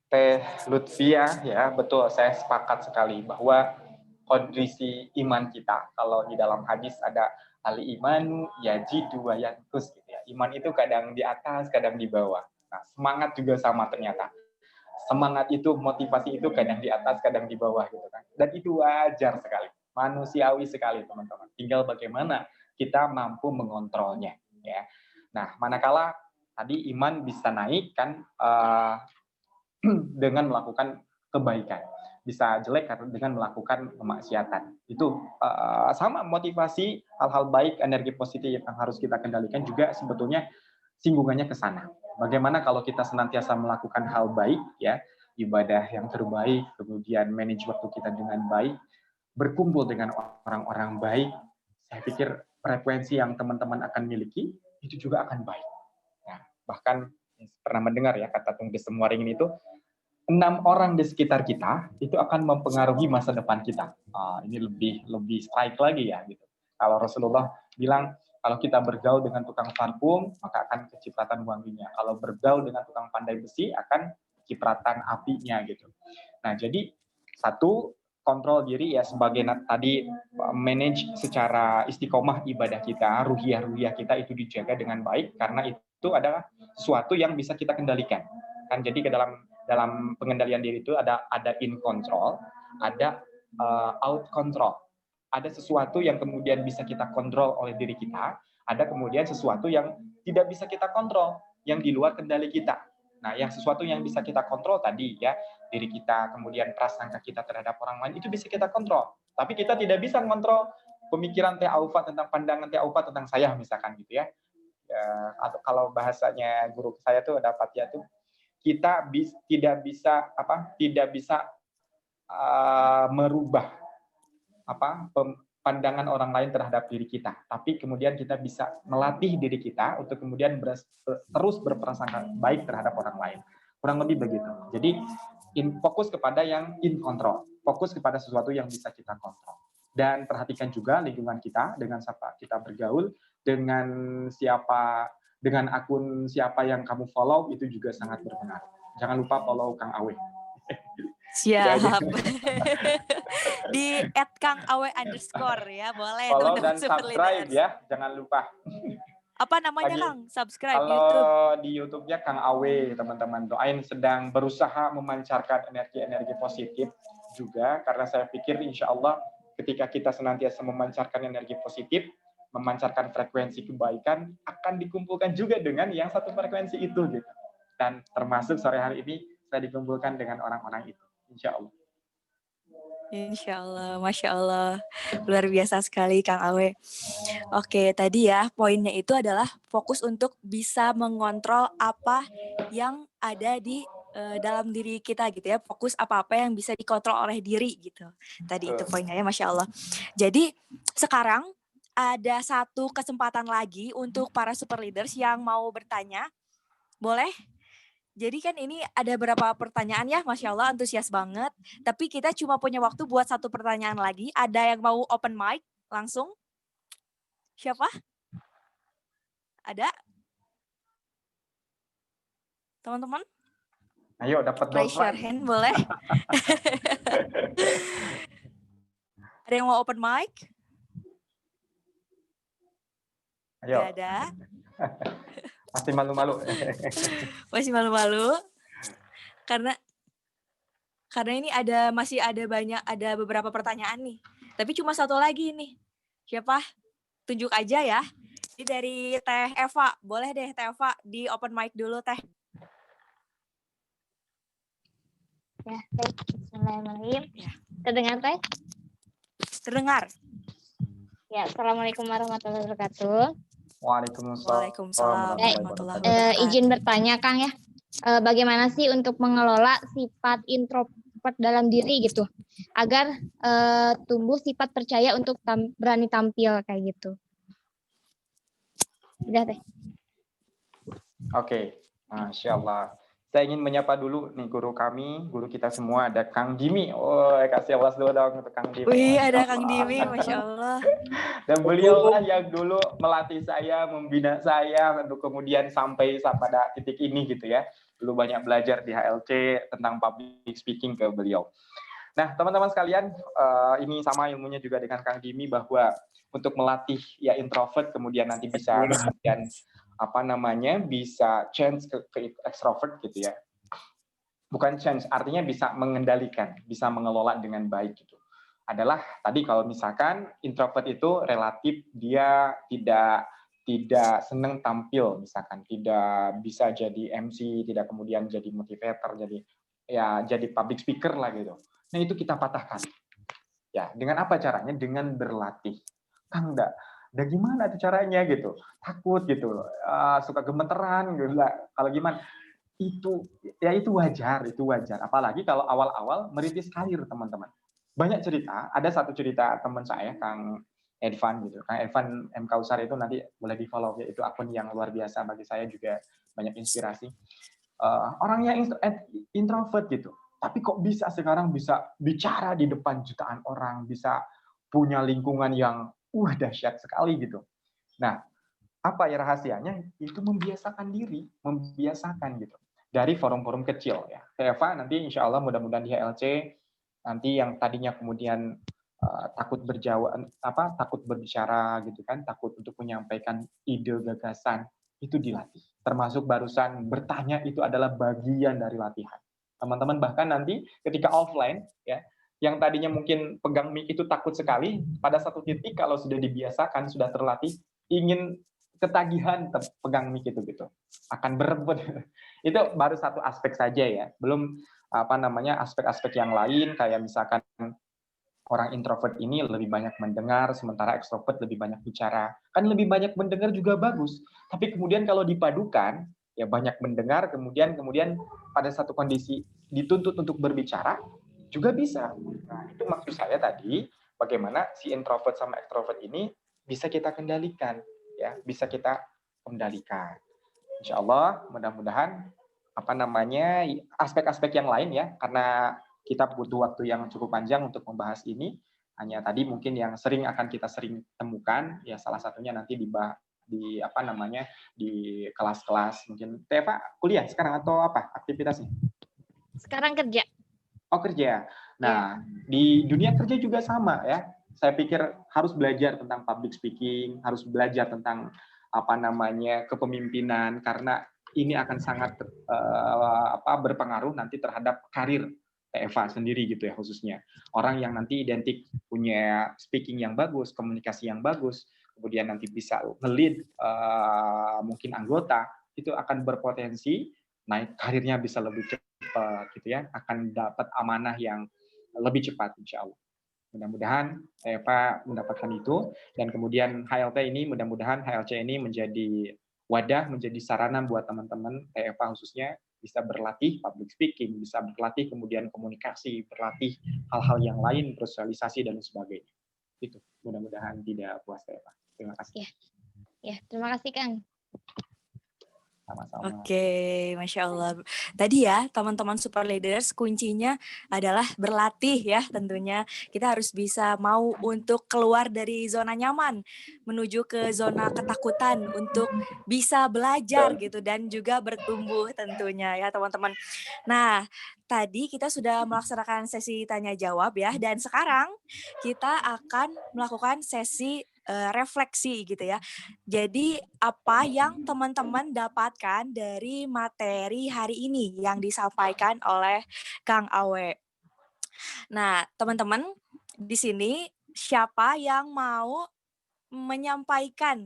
Teh Lutfia, ya betul, saya sepakat sekali bahwa kondisi iman kita, kalau di dalam hadis ada al-imanu yajidu wa yanqus gitu ya. Iman itu kadang di atas, kadang di bawah. Nah, semangat juga sama ternyata. Semangat itu, motivasi itu kadang di atas, kadang di bawah gitu kan. Dan itu wajar sekali, manusiawi sekali teman-teman. Tinggal bagaimana kita mampu mengontrolnya ya. Nah, manakala tadi iman bisa naik kan dengan melakukan kebaikan, bisa jelek karena dengan melakukan kemaksiatan. Itu sama motivasi hal-hal baik, energi positif yang harus kita kendalikan juga sebetulnya singgungannya ke sana. Bagaimana kalau kita senantiasa melakukan hal baik ya, ibadah yang terbaik, kemudian manage waktu kita dengan baik, berkumpul dengan orang-orang baik, saya pikir frekuensi yang teman-teman akan miliki itu juga akan baik. Nah, bahkan pernah mendengar ya kata Tung Desem Waringin itu 6 orang di sekitar kita itu akan mempengaruhi masa depan kita. Ini lebih strike lagi ya gitu. Kalau Rasulullah bilang kalau kita bergaul dengan tukang parfum maka akan kecipratan wanginya. Kalau bergaul dengan tukang pandai besi akan cipratan apinya gitu. Nah, jadi satu, kontrol diri ya sebagai tadi manage secara istiqomah ibadah kita, ruhiyah kita itu dijaga dengan baik karena itu adalah sesuatu yang bisa kita kendalikan. Kan jadi ke dalam pengendalian diri itu ada in control, ada out control. Ada sesuatu yang kemudian bisa kita kontrol oleh diri kita, ada kemudian sesuatu yang tidak bisa kita kontrol, yang di luar kendali kita. Nah, yang sesuatu yang bisa kita kontrol tadi ya, diri kita, kemudian prasangka kita terhadap orang lain, itu bisa kita kontrol. Tapi kita tidak bisa mengontrol pemikiran Teh Aufa tentang pandangan Teh Aufa tentang saya misalkan gitu ya. Atau kalau bahasanya guru saya tuh dapat ya tuh, kita tidak bisa merubah pandangan orang lain terhadap diri kita, tapi kemudian kita bisa melatih diri kita untuk kemudian terus berprasangka baik terhadap orang lain. Kurang lebih begitu. Jadi fokus kepada yang in control, fokus kepada sesuatu yang bisa kita kontrol. Dan perhatikan juga lingkungan kita, dengan siapa kita bergaul, dengan akun siapa yang kamu follow, itu juga sangat berpengaruh. Jangan lupa follow Kang Awe. Siap. Di @kangawe_ ya, boleh follow teman-teman dan subscribe Superleaders. ya, jangan lupa. Apa namanya Kang? Subscribe Kalau YouTube. di YouTube-nya Kang Awe, teman-teman, doain sedang berusaha memancarkan energi-energi positif juga, karena saya pikir insya Allah ketika kita senantiasa memancarkan energi positif, memancarkan frekuensi kebaikan, akan dikumpulkan juga dengan yang satu frekuensi itu gitu. Dan termasuk sore hari ini saya dikumpulkan dengan orang-orang itu, insya Allah. Insya Allah, Masya Allah. Luar biasa sekali Kang Awe. Oke, tadi ya poinnya itu adalah fokus untuk bisa mengontrol apa yang ada di dalam diri kita gitu ya. Fokus apa-apa yang bisa dikontrol oleh diri gitu. Tadi itu poinnya ya, Masya Allah. Jadi sekarang ada satu kesempatan lagi untuk para super leaders yang mau bertanya. Boleh? Jadi kan ini ada beberapa pertanyaan ya, Masya Allah antusias banget. Tapi kita cuma punya waktu buat satu pertanyaan lagi. Ada yang mau open mic langsung? Siapa? Ada? Teman-teman? Ayo dapat Raise your hand boleh? Ada yang mau open mic? Ayo. Gak ada. Masih malu-malu. Masih malu-malu. Karena ini masih ada beberapa pertanyaan nih. Tapi cuma satu lagi nih. Siapa? Tunjuk aja ya. dari Teh Eva. Boleh deh Teh Eva di open mic dulu Teh. Ya, baik. Bismillahirrahmanirrahim. Ya. Terdengar, Teh? Terdengar? Ya, Assalamualaikum warahmatullahi wabarakatuh. Waalaikumsalam Waalaikumsalam warahmatullahi warahmatullahi wabarakatuh. Izin bertanya, Kang ya. Bagaimana sih untuk mengelola sifat introvert dalam diri gitu, agar tumbuh sifat percaya untuk berani tampil kayak gitu. Udah, Teh. Oke, Masya Allah. Saya ingin menyapa dulu nih guru kami, guru kita semua, ada Kang Dimi. Oh, kasih awas dulu dong untuk Kang Dimi. Wih, Masya ada Allah. Kang Dimi, Masya Allah. Dan beliau lah yang dulu melatih saya, membina saya untuk kemudian sampai pada titik ini gitu ya. Dulu banyak belajar di HLC tentang public speaking ke beliau. Nah, teman-teman sekalian, ini sama ilmunya juga dengan Kang Dimi bahwa untuk melatih ya introvert kemudian nanti bisa kemudian bisa change ke extrovert gitu ya. Bukan change, artinya bisa mengendalikan, bisa mengelola dengan baik gitu. Adalah tadi kalau misalkan introvert itu relatif dia tidak senang tampil, misalkan tidak bisa jadi MC, tidak kemudian jadi motivator, jadi public speaker lah gitu. Nah, itu kita patahkan. Ya, dengan apa caranya? Dengan berlatih. Kang, udah gimana tuh caranya gitu? Takut gitu, suka gemeteran gitu lah. Kalau gimana? Itu wajar, itu wajar. Apalagi kalau awal-awal merintis karir, teman-teman. Banyak cerita, ada satu cerita teman saya, Kang Edvan gitu. Kang Edvan M. Kausar itu nanti boleh di-follow ya, itu akun yang luar biasa bagi saya juga banyak inspirasi. Orangnya introvert gitu. Tapi kok bisa sekarang bisa bicara di depan jutaan orang, bisa punya lingkungan yang dahsyat sekali gitu. Nah, apa ya rahasianya? Itu membiasakan diri, membiasakan gitu. Dari forum-forum kecil ya. Eva nanti insya Allah mudah-mudahan di HLC nanti yang tadinya kemudian takut takut berbicara gitu kan, takut untuk menyampaikan ide gagasan, itu dilatih. Termasuk barusan bertanya itu adalah bagian dari latihan. Teman-teman bahkan nanti ketika offline ya, yang tadinya mungkin pegang mic itu takut sekali, pada satu titik kalau sudah dibiasakan, sudah terlatih, ingin ketagihan pegang mic itu gitu, akan berebut. Itu baru satu aspek saja ya, belum aspek-aspek yang lain kayak misalkan orang introvert ini lebih banyak mendengar, sementara ekstrovert lebih banyak bicara. Kan lebih banyak mendengar juga bagus, tapi kemudian kalau dipadukan, ya banyak mendengar, kemudian pada satu kondisi dituntut untuk berbicara, juga bisa. Nah, itu maksud saya tadi, bagaimana si introvert sama ekstrovert ini bisa kita kendalikan, ya, bisa kita kendalikan. Insya Allah, mudah-mudahan aspek-aspek yang lain ya, karena kita butuh waktu yang cukup panjang untuk membahas ini. Hanya tadi mungkin yang akan kita sering temukan, ya salah satunya nanti di kelas-kelas mungkin. Teva kuliah sekarang atau apa aktivitasnya? Sekarang kerja. Oh, kerja. Nah, di dunia kerja juga sama ya. Saya pikir harus belajar tentang public speaking, harus belajar tentang kepemimpinan, karena ini akan sangat berpengaruh nanti terhadap karir Eva sendiri gitu ya, khususnya orang yang nanti identik punya speaking yang bagus, komunikasi yang bagus, kemudian nanti bisa nge-lead mungkin anggota, itu akan berpotensi naik karirnya bisa lebih cepat gitu ya, akan dapat amanah yang lebih cepat insya Allah. Mudah-mudahan Eva mendapatkan itu, dan kemudian HLC ini menjadi wadah, menjadi sarana buat teman-teman Eva khususnya bisa berlatih public speaking, bisa berlatih kemudian komunikasi, berlatih hal-hal yang lain, bersosialisasi dan sebagainya. Itu mudah-mudahan tidak puas Eva. Terima kasih. Ya, terima kasih Kang. Sama-sama. Oke, Masya Allah. Tadi ya, teman-teman super leaders, kuncinya adalah berlatih ya tentunya. Kita harus bisa mau untuk keluar dari zona nyaman, menuju ke zona ketakutan untuk bisa belajar gitu dan juga bertumbuh tentunya ya teman-teman. Nah, tadi kita sudah melaksanakan sesi tanya jawab ya, dan sekarang kita akan melakukan sesi refleksi gitu ya. Jadi apa yang teman-teman dapatkan dari materi hari ini yang disampaikan oleh Kang Awe. Nah, teman-teman di sini siapa yang mau menyampaikan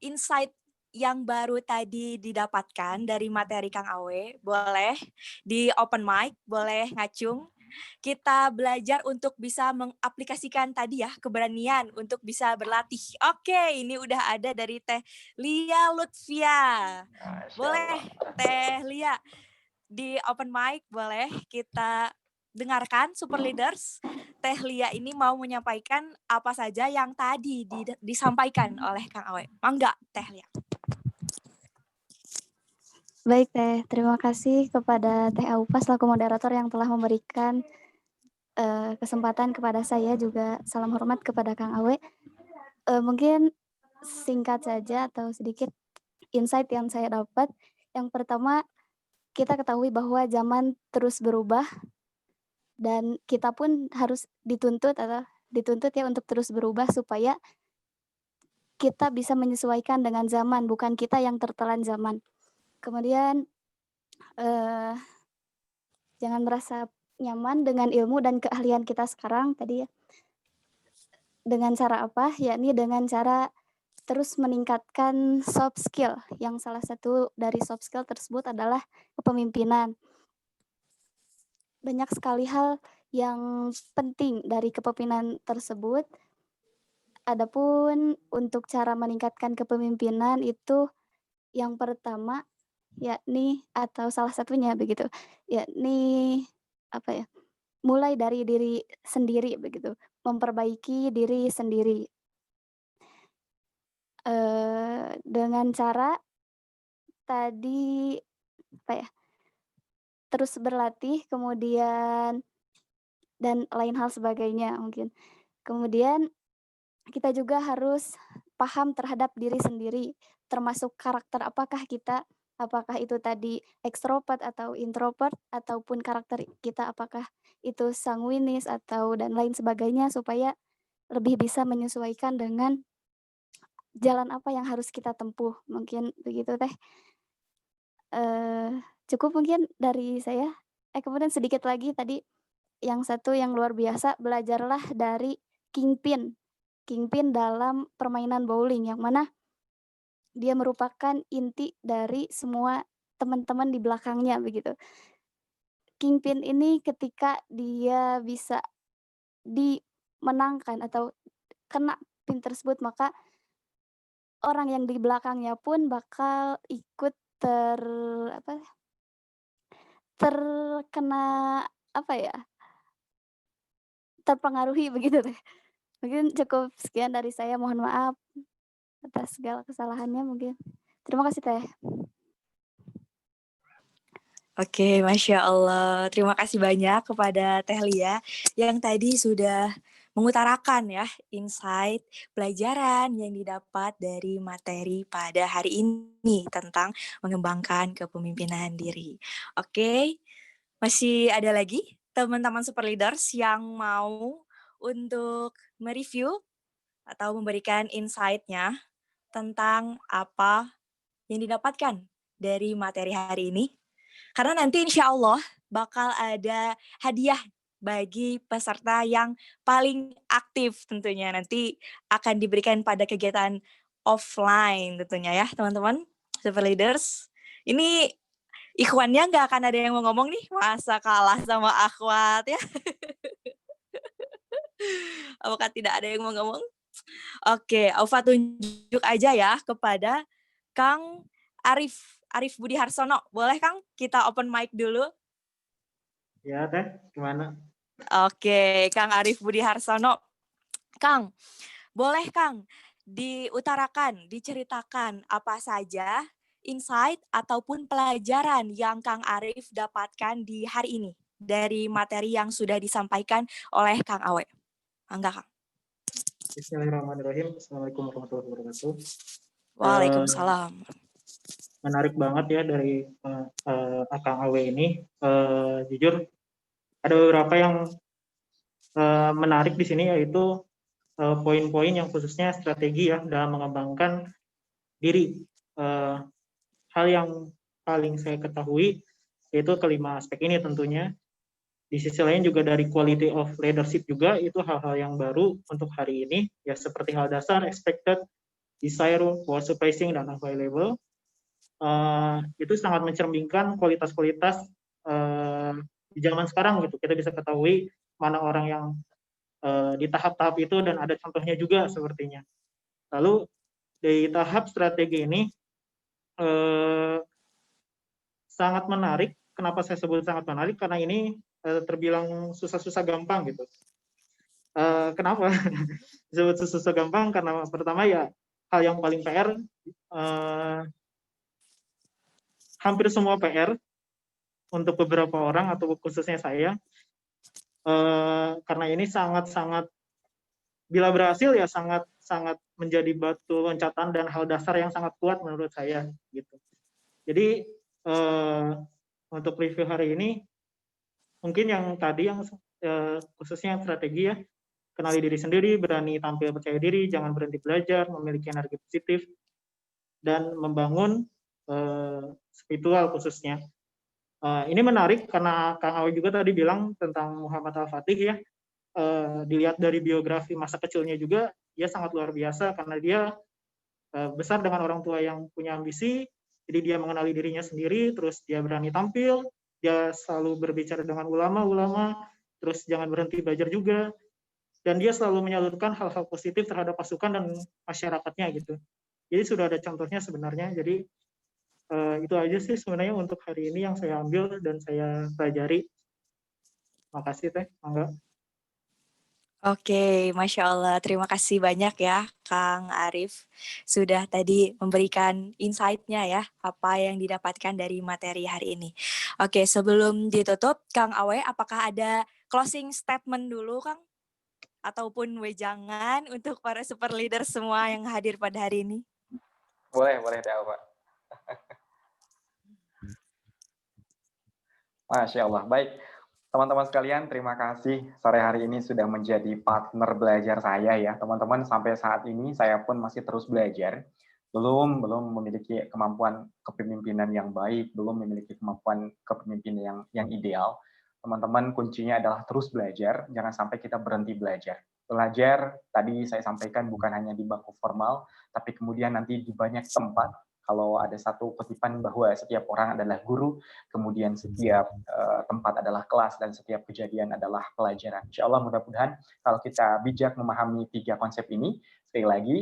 insight yang baru tadi didapatkan dari materi Kang Awe, boleh di open mic, boleh ngacung. Kita belajar untuk bisa mengaplikasikan tadi ya, keberanian untuk bisa berlatih. Oke, ini udah ada dari Teh Lia Lutfia. Masya Boleh Allah. Teh Lia di open mic, boleh kita dengarkan Super Leaders. Teh Lia ini mau menyampaikan apa saja yang tadi disampaikan oleh Kang Awe. Mangga Teh Lia. Baik Teh, terima kasih kepada Teh Aufa selaku moderator yang telah memberikan kesempatan kepada saya, juga salam hormat kepada Kang Awe. Mungkin singkat saja atau sedikit insight yang saya dapat. Yang pertama, kita ketahui bahwa zaman terus berubah dan kita pun harus dituntut ya untuk terus berubah supaya kita bisa menyesuaikan dengan zaman, bukan kita yang tertelan zaman. Kemudian jangan merasa nyaman dengan ilmu dan keahlian kita sekarang tadi ya. Dengan cara apa? Yakni dengan cara terus meningkatkan soft skill. Yang salah satu dari soft skill tersebut adalah kepemimpinan. Banyak sekali hal yang penting dari kepemimpinan tersebut. Adapun untuk cara meningkatkan kepemimpinan itu yang pertama yakni atau salah satunya begitu, yakni apa ya? Mulai dari diri sendiri begitu, memperbaiki diri sendiri. Dengan cara tadi apa ya? Terus berlatih, kemudian dan lain hal sebagainya mungkin. Kemudian kita juga harus paham terhadap diri sendiri, termasuk karakter apakah kita, apakah itu tadi ekstrovert atau introvert, ataupun karakter kita apakah itu sanguinis atau dan lain sebagainya, supaya lebih bisa menyesuaikan dengan jalan apa yang harus kita tempuh. Mungkin begitu Teh. Cukup mungkin dari saya. Kemudian sedikit lagi tadi, yang satu yang luar biasa, belajarlah dari Kingpin. Kingpin dalam permainan bowling, yang mana dia merupakan inti dari semua teman-teman di belakangnya begitu. Kingpin ini ketika dia bisa dimenangkan atau kena pin tersebut, maka orang yang di belakangnya pun bakal ikut terkena apa ya? Terpengaruhi begitu Teh. Mungkin cukup sekian dari saya, mohon maaf atas segala kesalahannya mungkin. Terima kasih Teh. Oke, Masya Allah. Terima kasih banyak kepada Teh Lia yang tadi sudah mengutarakan ya insight pelajaran yang didapat dari materi pada hari ini tentang mengembangkan kepemimpinan diri. Oke, masih ada lagi teman-teman super leaders yang mau untuk mereview atau memberikan insight-nya tentang apa yang didapatkan dari materi hari ini. Karena nanti insya Allah bakal ada hadiah bagi peserta yang paling aktif tentunya. Nanti akan diberikan pada kegiatan offline tentunya ya teman-teman, super leaders. Ini ikhwannya nggak akan ada yang mau ngomong nih, masa kalah sama akhwat ya. Apakah tidak ada yang mau ngomong? Oke, Aufa tunjuk aja ya kepada Kang Arif Budi Harsono. Boleh Kang, kita open mic dulu. Ya Teh, gimana? Oke, Kang Arif Budi Harsono. Kang, boleh Kang diutarakan, diceritakan apa saja insight ataupun pelajaran yang Kang Arif dapatkan di hari ini dari materi yang sudah disampaikan oleh Kang Awe. Enggak, Kang. Bismillahirrahmanirrahim. Assalamualaikum warahmatullahi wabarakatuh. Waalaikumsalam. Menarik banget ya dari Kang Awe ini. Jujur ada beberapa yang menarik di sini, yaitu poin-poin yang khususnya strategi ya dalam mengembangkan diri. Hal yang paling saya ketahui yaitu kelima aspek ini tentunya. Di sisi lain juga dari quality of leadership juga, itu hal-hal yang baru untuk hari ini ya, seperti hal dasar, expected, desirable, was surprising, dan available. Itu sangat mencerminkan kualitas-kualitas di zaman sekarang gitu. Kita bisa ketahui mana orang yang di tahap-tahap itu, dan ada contohnya juga sepertinya. Lalu di tahap strategi ini sangat menarik. Kenapa saya sebut sangat menarik? Karena ini terbilang susah-susah gampang gitu. Kenapa disebut susah-susah gampang? Karena pertama ya hal yang paling PR, hampir semua PR untuk beberapa orang atau khususnya saya, karena ini sangat-sangat, bila berhasil ya sangat menjadi batu loncatan dan hal dasar yang sangat kuat menurut saya gitu. Jadi untuk review hari ini mungkin yang tadi yang khususnya yang strategi ya, kenali diri sendiri, berani tampil percaya diri, jangan berhenti belajar, memiliki energi positif, dan membangun spiritual khususnya. Ini menarik karena Kang Awe juga tadi bilang tentang Muhammad Al-Fatih ya. Dilihat dari biografi masa kecilnya juga, dia sangat luar biasa karena dia besar dengan orang tua yang punya ambisi, jadi dia mengenali dirinya sendiri, terus dia berani tampil, dia selalu berbicara dengan ulama-ulama, terus jangan berhenti belajar juga, dan dia selalu menyalurkan hal-hal positif terhadap pasukan dan masyarakatnya gitu. Jadi sudah ada contohnya sebenarnya. Jadi itu aja sih sebenarnya untuk hari ini yang saya ambil dan saya pelajari. Makasih Teh, Mangga. Oke, Masya Allah. Terima kasih banyak ya, Kang Arif. Sudah tadi memberikan insight-nya ya, apa yang didapatkan dari materi hari ini. Oke, sebelum ditutup, Kang Awe, apakah ada closing statement dulu, Kang? Ataupun wejangan untuk para super leader semua yang hadir pada hari ini? Boleh Teh Alfa. Masya Allah. Baik, teman-teman sekalian, terima kasih sore hari ini sudah menjadi partner belajar saya ya. Teman-teman, sampai saat ini saya pun masih terus belajar. Belum memiliki kemampuan kepemimpinan yang baik, belum memiliki kemampuan kepemimpinan yang ideal. Teman-teman, kuncinya adalah terus belajar, jangan sampai kita berhenti belajar. Belajar, tadi saya sampaikan bukan hanya di bangku formal, tapi kemudian nanti di banyak tempat. Kalau ada satu kutipan bahwa setiap orang adalah guru, kemudian setiap tempat adalah kelas, dan setiap kejadian adalah pelajaran. Insya Allah mudah-mudahan kalau kita bijak memahami 3 konsep ini, sekali lagi,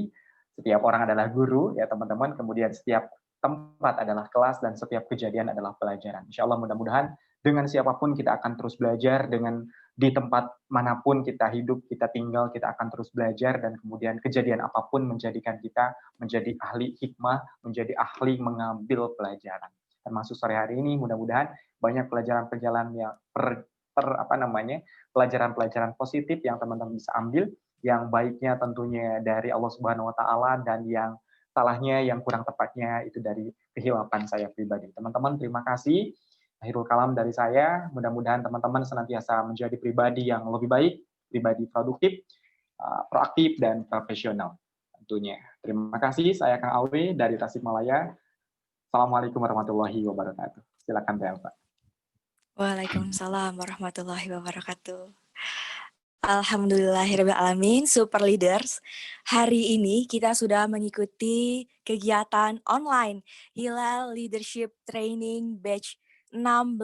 setiap orang adalah guru, ya teman-teman, kemudian setiap tempat adalah kelas, dan setiap kejadian adalah pelajaran. Insya Allah mudah-mudahan dengan siapapun kita akan terus belajar, dengan di tempat manapun kita hidup, kita tinggal, kita akan terus belajar, dan kemudian kejadian apapun menjadikan kita menjadi ahli hikmah, menjadi ahli mengambil pelajaran. Termasuk sore hari ini, mudah-mudahan banyak pelajaran-pelajaran yang pelajaran-pelajaran positif yang teman-teman bisa ambil, yang baiknya tentunya dari Allah Subhanahu wa taala, dan yang salahnya, yang kurang tepatnya itu dari kehilapan saya pribadi. Teman-teman, terima kasih. Akhirul kalam dari saya, mudah-mudahan teman-teman senantiasa menjadi pribadi yang lebih baik, pribadi produktif, proaktif, dan profesional tentunya. Terima kasih, saya Kang Awe dari Tasikmalaya. Assalamualaikum warahmatullahi wabarakatuh. Silakan Pak. Waalaikumsalam warahmatullahi wabarakatuh. Alhamdulillahirrahmanirrahim, Super Leaders. Hari ini kita sudah mengikuti kegiatan online Hilal Leadership Training Batch 16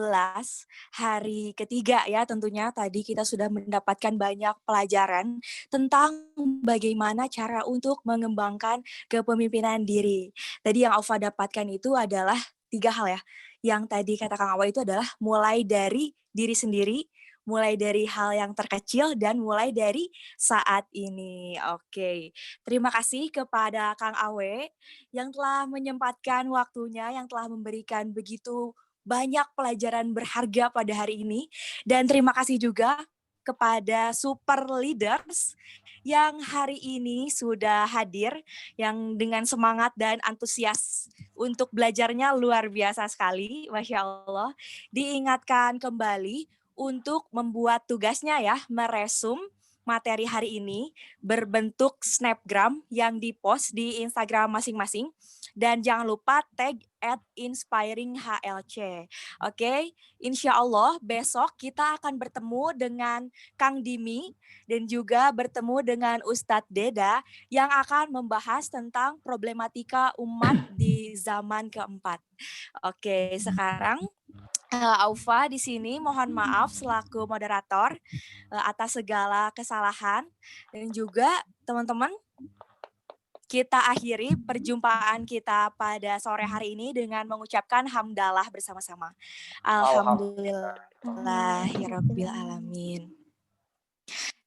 hari ketiga ya tentunya. Tadi kita sudah mendapatkan banyak pelajaran tentang bagaimana cara untuk mengembangkan kepemimpinan diri. Tadi yang Alfa dapatkan itu adalah 3 hal ya. Yang tadi kata Kang Awa itu adalah mulai dari diri sendiri, mulai dari hal yang terkecil, dan mulai dari saat ini. Oke, terima kasih kepada Kang Awe yang telah menyempatkan waktunya, yang telah memberikan begitu banyak pelajaran berharga pada hari ini. Dan terima kasih juga kepada Super Leaders yang hari ini sudah hadir, yang dengan semangat dan antusias untuk belajarnya luar biasa sekali, Masya Allah. Diingatkan kembali untuk membuat tugasnya ya, meresum materi hari ini berbentuk snapgram yang dipost di Instagram masing-masing. Dan jangan lupa tag @inspiringhlc. Oke, insya Allah besok kita akan bertemu dengan Kang Dimi dan juga bertemu dengan Ustadz Deda yang akan membahas tentang problematika umat di zaman keempat. Oke, sekarang Aufa di sini mohon maaf selaku moderator atas segala kesalahan dan juga teman-teman kita akhiri perjumpaan kita pada sore hari ini dengan mengucapkan hamdalah bersama-sama. Alhamdulillahirabbil alamin.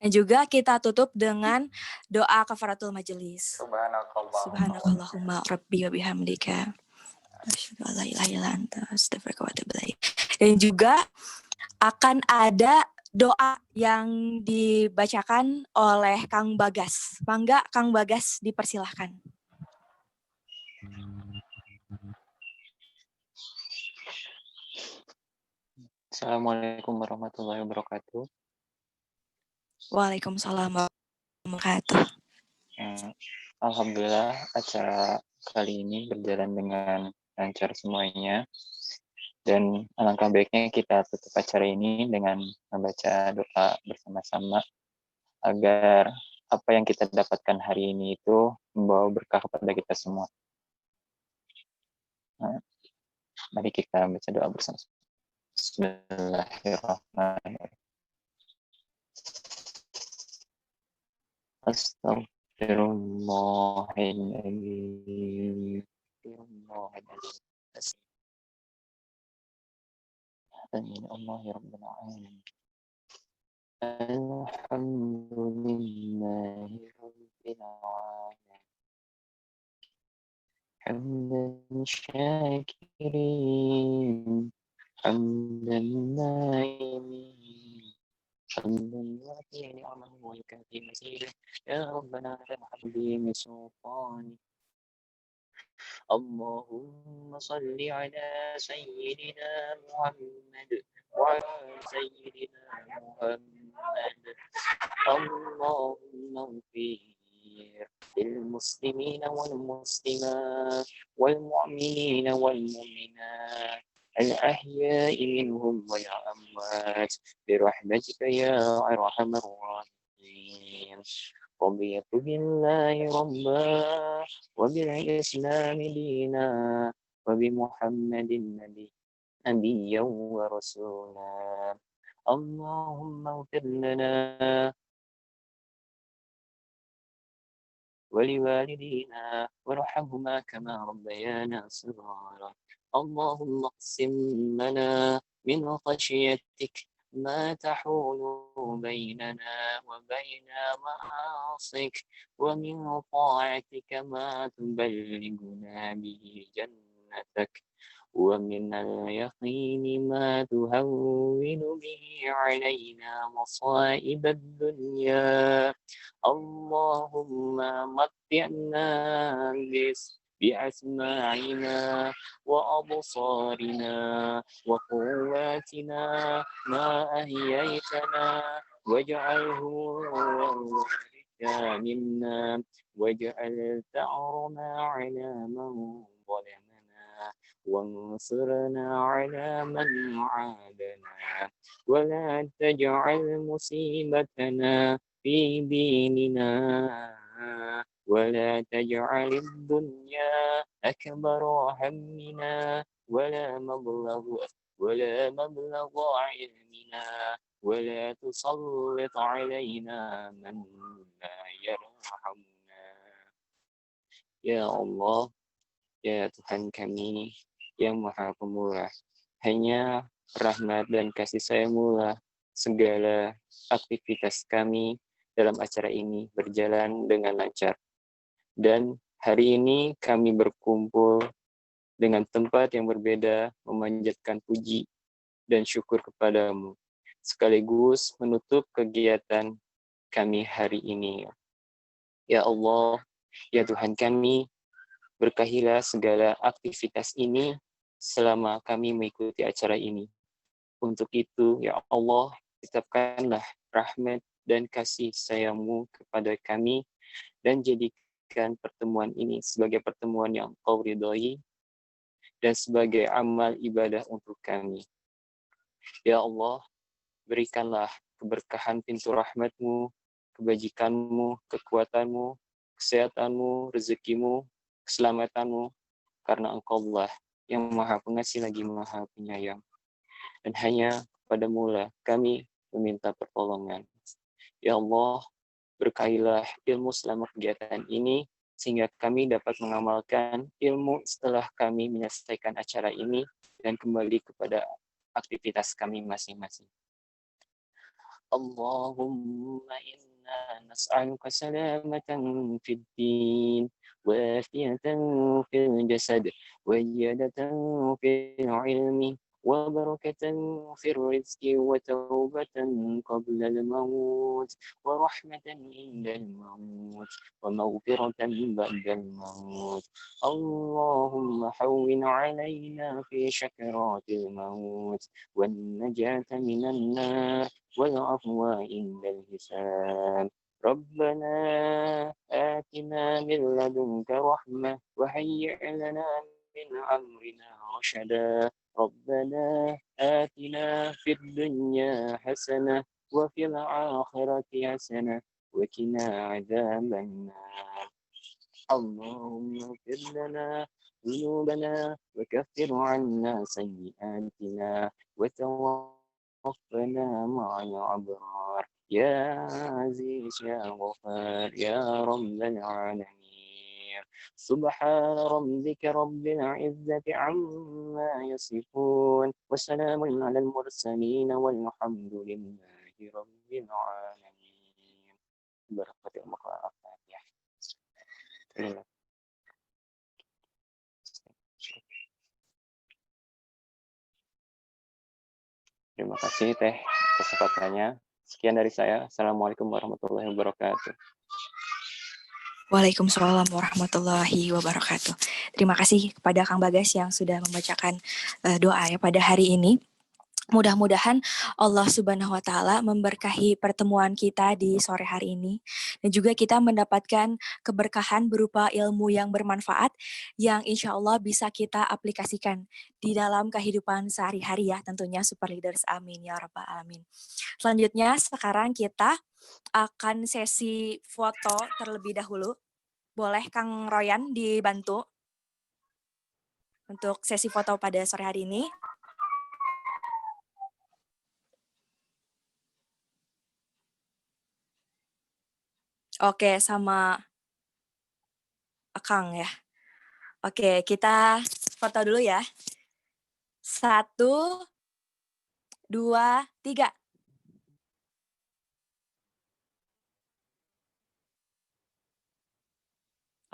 Dan juga kita tutup dengan doa kafaratul majelis. Subhanakallahumma rabbi wa bihamdika. Asyhadu an la ilaha illa anta astaghfiruka wa atubu ilaik. Dan juga akan ada doa yang dibacakan oleh Kang Bagas. Mangga Kang Bagas dipersilahkan. Assalamualaikum warahmatullahi wabarakatuh. Waalaikumsalam warahmatullahi wabarakatuh. Alhamdulillah acara kali ini berjalan dengan lancar semuanya. Dan alangkah baiknya kita tutup acara ini dengan membaca doa bersama-sama agar apa yang kita dapatkan hari ini itu membawa berkah kepada kita semua. Nah, mari kita baca doa bersama-sama. Bismillahirrahmanirrahim. Astaghfirullahaladzim. Amin. Allah ya Rabbal Alamin. Alhamdulillahi Rabbil Alamin. Hamdan syakirin. Hamdan naimin. Hamdan wafi'i ni'amahu wa yukafi mazid. Ya Rabbana la habli min sultani. اللهم صل على سيدنا محمد وعلى سيدنا محمد. اللهم اغفر للمسلمين والمسلمات والمؤمنين والمؤمنات الأحياء منهم والأموات برحمتك يا أرحم الراحمين. رضيت بالله ربا وبالإسلام دينا وبمحمد نبيا ورسولا. اللهم اغفر لنا ولوالدينا وارحمهما كما ربيانا صغارا. اللهم اقسم لنا من خشيتك ما تحول بيننا وبين معاصيك ومن طاعتك ما تبلغنا به جنتك ومن اليقين ما تهون به علينا مصائب الدنيا. اللهم متعنا بأسماعنا وأبصارنا وقواتنا ما أحييتنا واجعله الوارث منا واجعل ثأرنا على من ظلمنا وانصرنا على من عادنا ولا تجعل مصيبتنا في ديننا ولا تجعل الدنيا أكبر همنا ولا مبلغ علمنا ولا تسلط علينا من لا يرحمنا. Ya Allah, ya Tuhan kami yang Maha Pemurah, hanya rahmat dan kasih sayang-Mu lah segala aktivitas kami dalam acara ini berjalan dengan lancar. Dan hari ini kami berkumpul dengan tempat yang berbeda memanjatkan puji dan syukur kepadamu, sekaligus menutup kegiatan kami hari ini. Ya Allah, ya Tuhan kami, berkahilah segala aktivitas ini selama kami mengikuti acara ini. Untuk itu, ya Allah, tetapkanlah rahmat dan kasih sayang-Mu kepada kami, dan jadikan pertemuan ini sebagai pertemuan yang Engkau ridhai dan sebagai amal ibadah untuk kami. Ya Allah, berikanlah keberkahan pintu rahmat-Mu, kebajikan-Mu, kekuatan-Mu, kesehatan-Mu, rezeki-Mu, keselamatan-Mu, karena Engkau lah yang Maha Pengasih lagi Maha Penyayang. Dan hanya kepadamu lah kami meminta pertolongan. Ya Allah, berkahilah ilmu selama kegiatan ini, sehingga kami dapat mengamalkan ilmu setelah kami menyelesaikan acara ini dan kembali kepada aktivitas kami masing-masing. Allahumma inna nas'aluka salamatan fid din, wafiyatan fil jasad, wajadatan fil ilmi, وبركة في الرزق وتوبة قبل الموت ورحمة عند الموت ومغفرة بعد الموت. اللهم هون علينا في شكرات الموت والنجاة من النار والعفو عند الحساب. ربنا آتنا من لدنك رحمة وهيئ لنا من أمرنا رشدا. ربنا آتنا في الدنيا حسنة وفي الآخرة حسنة وقنا عذاب النار. اللهم اغفر لنا ذنوبنا وكفر عنا سيئاتنا وتوفنا مع الأبرار يا عزيز يا غفار يا رب العالمين. سبحان ربك رب العزة عما يصفون وسلام على المرسلين والحمد لله رب العالمين. بركة المقرأة الفاتحة. Terima kasih Teh kesempatannya. Sekian dari saya. Assalamualaikum warahmatullahi wabarakatuh. Waalaikumsalam warahmatullahi wabarakatuh. Terima kasih kepada Kang Bagas yang sudah membacakan doa ya pada hari ini. Mudah-mudahan Allah Subhanahu wa Ta'ala memberkahi pertemuan kita di sore hari ini, dan juga kita mendapatkan keberkahan berupa ilmu yang bermanfaat yang insya Allah bisa kita aplikasikan di dalam kehidupan sehari-hari ya, tentunya Super Leaders. Amin ya Rabbal Alamin. Selanjutnya sekarang kita akan sesi foto terlebih dahulu. Boleh Kang Royan dibantu untuk sesi foto pada sore hari ini? Oke, sama Akang ya. Oke, kita foto dulu ya. 1, 2, 3.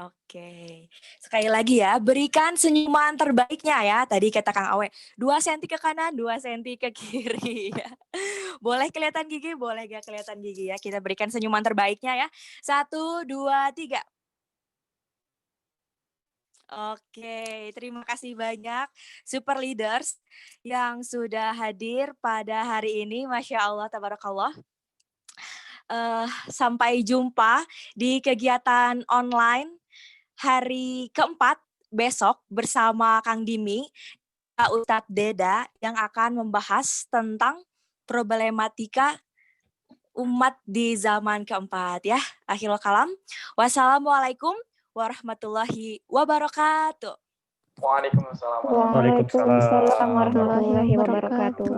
Oke, sekali lagi ya, berikan senyuman terbaiknya ya. Tadi kata Kang Awe, 2 cm ke kanan, 2 cm ke kiri. Boleh kelihatan gigi, boleh gak kelihatan gigi ya. Kita berikan senyuman terbaiknya ya. 1, 2, 3. Oke, terima kasih banyak Super Leaders yang sudah hadir pada hari ini. Masya Allah, tabarakallah. Sampai jumpa di kegiatan online hari keempat besok bersama Kang Dimi, Ustadz Deda yang akan membahas tentang problematika umat di zaman keempat ya. Akhirul kalam. Wassalamualaikum warahmatullahi wabarakatuh. Waalaikumsalam. Waalaikumsalam warahmatullahi wabarakatuh.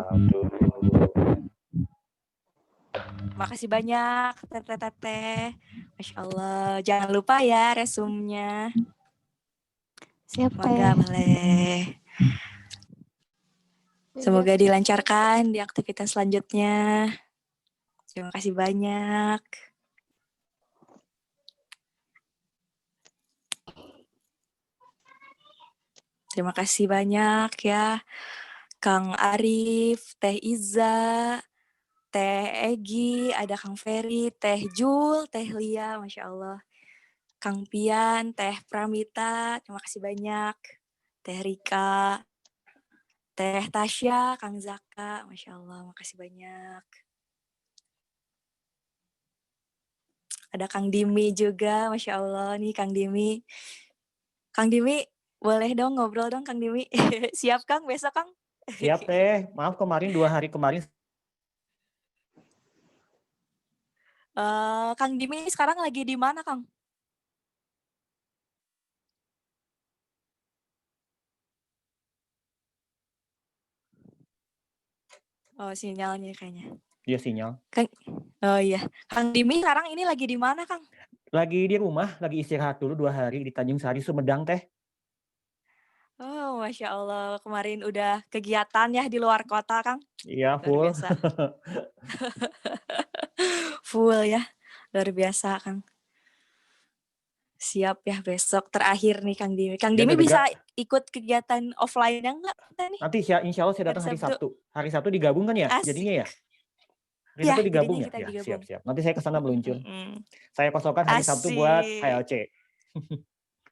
Makasih banyak teteh. Masya Allah. Jangan lupa ya resumnya. Siap, Semoga boleh. Semoga dilancarkan di aktivitas selanjutnya. Terima kasih banyak. Terima kasih banyak ya Kang Arif, Teh Iza, Teh Egi, ada Kang Ferry, Teh Jul, Teh Lia, Masya Allah. Kang Pian, Teh Pramita, terima kasih banyak. Teh Rika, Teh Tasya, Kang Zaka, Masya Allah, makasih banyak. Ada Kang Dimi juga, Masya Allah nih Kang Dimi. Kang Dimi, boleh dong ngobrol dong Kang Dimi. Siap Kang, besok Kang? Siap Teh, maaf kemarin 2 hari kemarin. Kang Dimi sekarang lagi di mana Kang? Oh sinyalnya kayaknya. Dia sinyal. Oh iya, Kang Dimi sekarang ini lagi di mana Kang? Lagi di rumah, lagi istirahat dulu 2 hari di Tanjung Sari, Sumedang Teh. Oh Masya Allah, kemarin udah kegiatan ya di luar kota Kang? Iya, Luar full. biasa. Full ya, luar biasa Kang. Siap ya besok terakhir nih Kang Dimi. Kang Dan Dimi bisa juga ikut kegiatan offline-nya enggak nih? nanti insya Allah saya datang hari Sabtu. Hari Sabtu digabung kan ya jadinya ya? Hari Ya, Sabtu digabung jadinya ya? kita Ya, digabung. siap-siap. Nanti saya ke sana meluncur. Saya kosongkan hari Sabtu buat HLC.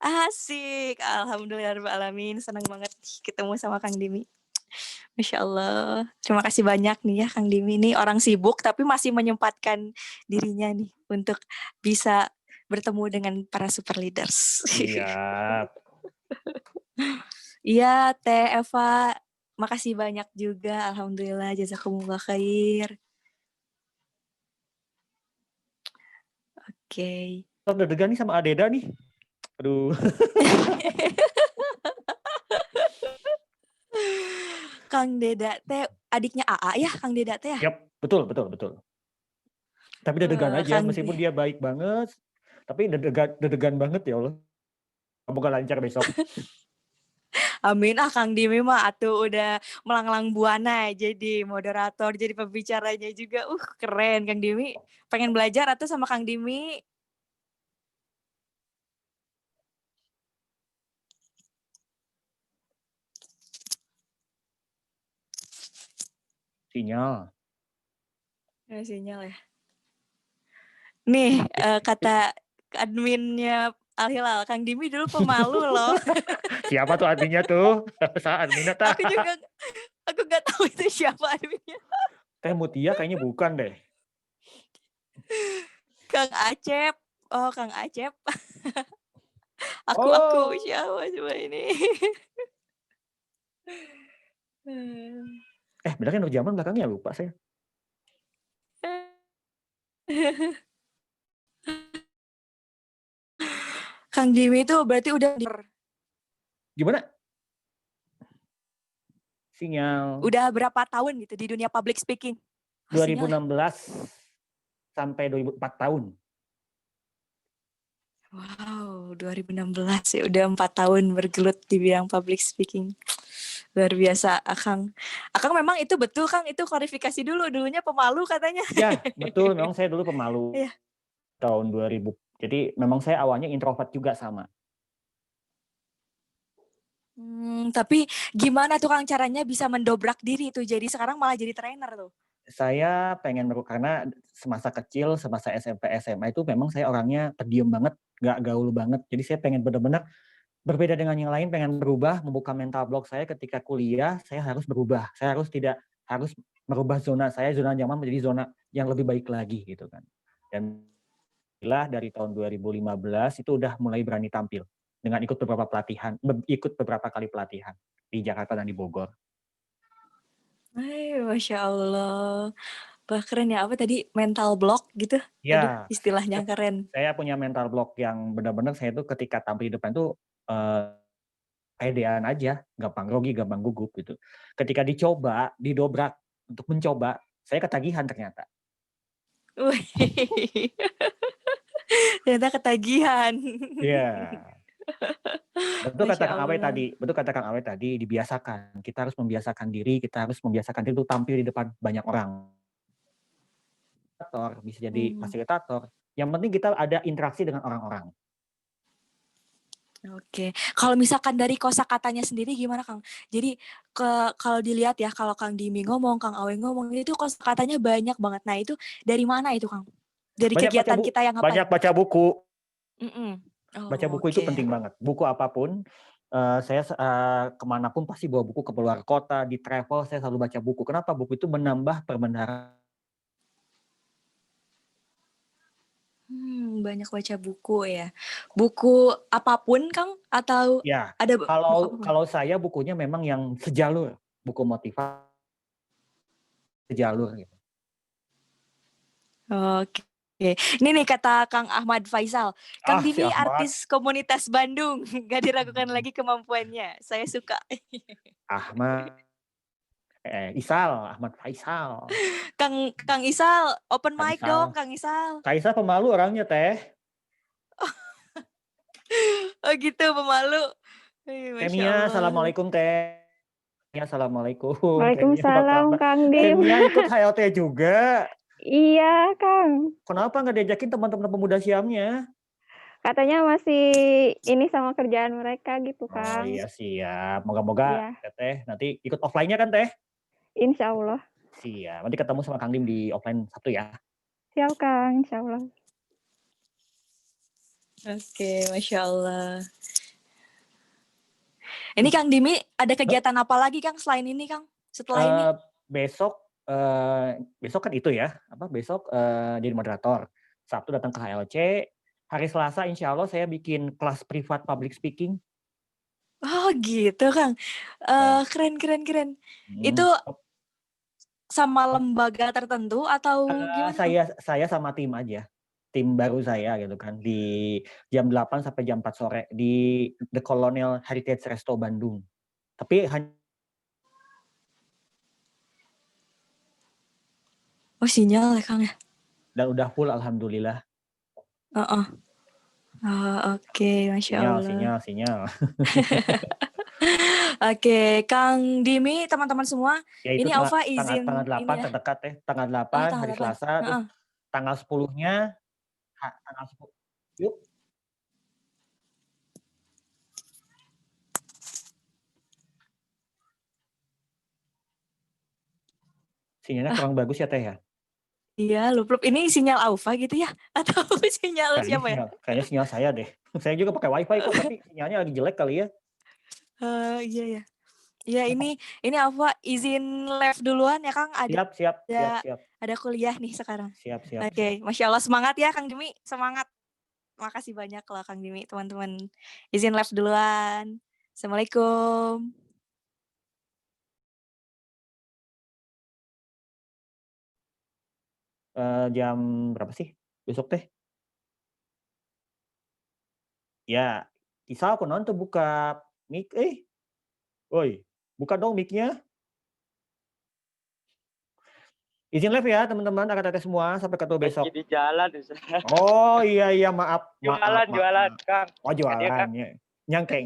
Asik. Alhamdulillahirrahmanirrahim. Senang banget ketemu sama Kang Dimi. Masya Allah. Terima kasih banyak nih ya Kang Dimi. Ini orang sibuk tapi masih menyempatkan dirinya nih untuk bisa bertemu dengan para super leaders. Siap. Iya Teh Eva. Makasih banyak juga. Alhamdulillah. Jazakumullah khair. Oke. Deg-degan nih sama Adeda nih. Aduh. Kang Deda teh adiknya AA ya, Kang Deda teh ya? Yap, betul. Tapi deg-degan aja, Kang meskipun dia baik banget, tapi deg-degan banget ya Allah. Semoga lancar besok. Amin Kang Dimi mah atuh udah melanglang buana jadi moderator, jadi pembicaranya juga. Keren Kang Dimi. Pengen belajar atuh sama Kang Dimi. Sinyal. Sinyal ya. Nih kata adminnya Al Hilal, Kang Dimi dulu pemalu loh. Siapa tuh adminnya tuh? Saya adminnya tak. Aku nggak tahu itu siapa adminnya. Teh Mutia kayaknya bukan deh. Kang Acep. Oh, Kang Acep. Aku siapa coba ini? Bener kan Nurjaman belakangnya lupa saya. Kang Dimi itu berarti udah Gimana? Sinyal. Udah berapa tahun gitu di dunia public speaking? 2016 sampai 2004 tahun. Wow, 2016 ya udah 4 tahun bergelut di bidang public speaking. Luar biasa, Akang. Akang memang itu betul, Kang. Itu klarifikasi dulunya pemalu katanya. Ya, betul. Memang saya dulu pemalu. Iya. Tahun 2000. Jadi memang saya awalnya introvert juga sama. Tapi gimana tuh Kang caranya bisa mendobrak diri tuh? Jadi sekarang malah jadi trainer tuh. Saya pengen karena semasa kecil, semasa SMP, SMA itu memang saya orangnya pendiam banget, gak gaul banget. Jadi saya pengen benar-benar berbeda dengan yang lain, pengen berubah, membuka mental block saya ketika kuliah, saya harus berubah. Saya harus merubah zona nyaman menjadi zona yang lebih baik lagi gitu kan. Dan dari tahun 2015 itu udah mulai berani tampil dengan ikut beberapa kali pelatihan di Jakarta dan di Bogor. Masya Allah. Wah keren ya, apa tadi mental block gitu? Ya. Aduh, istilahnya keren. Saya punya mental block yang benar-benar saya tuh ketika tampil di depan tuh pedean aja, gampang grogi, gampang gugup gitu. Ketika dicoba, didobrak untuk mencoba, saya ketagihan ternyata. Ternyata ketagihan. Iya. Betul kata Kang Awe tadi, dibiasakan. Kita harus membiasakan diri, kita harus membiasakan diri untuk tampil di depan banyak orang. Bisa jadi fasilitator. Yang penting kita ada interaksi dengan orang-orang. Oke, kalau misalkan dari kosakatanya sendiri gimana Kang? Jadi kalau dilihat ya, kalau Kang Dimi ngomong, Kang Awe ngomong, itu kosakatanya banyak banget. Nah itu dari mana itu Kang? Dari kegiatan kita yang apa? Banyak baca buku. Baca buku itu penting banget. Buku apapun, saya kemanapun pasti bawa buku, ke luar kota, di travel, saya selalu baca buku. Kenapa? Buku itu menambah perbenaran. banyak baca buku ya. Buku apapun, Kang? Atau Ya, ada buku apapun? kalau saya bukunya memang yang sejalur, buku motivasi sejalur gitu. Oke. Ini nih kata Kang Ahmad Faisal, Kang Si Dimi Ahmad. artis komunitas Bandung, gak diragukan lagi kemampuannya. Saya suka. Ahmad Ahmad Faisal. Kang Isal, open Kang mic Isal. dong, Kang Isal. Kak Isa pemalu orangnya, Teh. Oh gitu, pemalu. Masya Temia, Allah. assalamualaikum Teh. Temia, assalamualaikum. Waalaikumsalam, Temia, apa kabar? Kang Dim. Temia ikut HLT juga. Iya, Kang. Kenapa nggak diajakin teman-teman pemuda Siamnya? Katanya masih ini sama kerjaan mereka gitu, Oh Kang. iya siap. Moga-moga Iya. Teteh nanti ikut offline-nya kan Teh? Insya Allah. Siap. Nanti ketemu sama Kang Dim di offline Sabtu ya. Siap, Kang. Insya Allah. Oke, Masya Allah. Ini Kang Dimi, ada kegiatan apa lagi Kang selain ini Kang? Setelah ini? Besok kan itu ya. Besok jadi moderator. Sabtu datang ke HLC. Hari Selasa insya Allah saya bikin kelas privat public speaking. Oh gitu Kang. Keren. Itu sama lembaga tertentu atau gimana? Saya sama tim aja. Tim baru saya gitu kan. Di jam 8 sampai jam 4 sore. Di The Colonial Heritage Resto Bandung. Tapi Oh sinyal ya Kang ya? Dan udah full alhamdulillah. Oke, Masya Allah. Sinyal. Oke, Kang Dimi, teman-teman semua. Ya, itu ini Alfa izin tanggal 8 ini ya. terdekat ya. Tanggal 8 hari 8. Selasa. Terus tanggal 10-nya. Tanggal 10. Yuk. Sinyalnya kurang bagus ya Teh ya? Iya, lup. Ini sinyal Alfa gitu ya? Atau sinyal siapa ya? Kayaknya sinyal saya deh. Saya juga pakai wifi kok, tapi sinyalnya lagi jelek kali ya. Iya ya. Ya ini Alfa izin live duluan ya Kang. Siap. Ada kuliah nih sekarang. Siap. Oke, Masya Allah semangat ya Kang Dimi, semangat. Makasih banyak loh Kang Dimi, teman-teman. Izin live duluan. Assalamualaikum. Jam berapa sih besok Teh? Ya, Kisah aku nonton buka mic. Woi, buka dong mic-nya. Izin live ya teman-teman, kakak teteh semua, sampai ketemu besok. Di jalan. Oh iya, maaf. Jualan, Kang. Oh jualan, nyangke.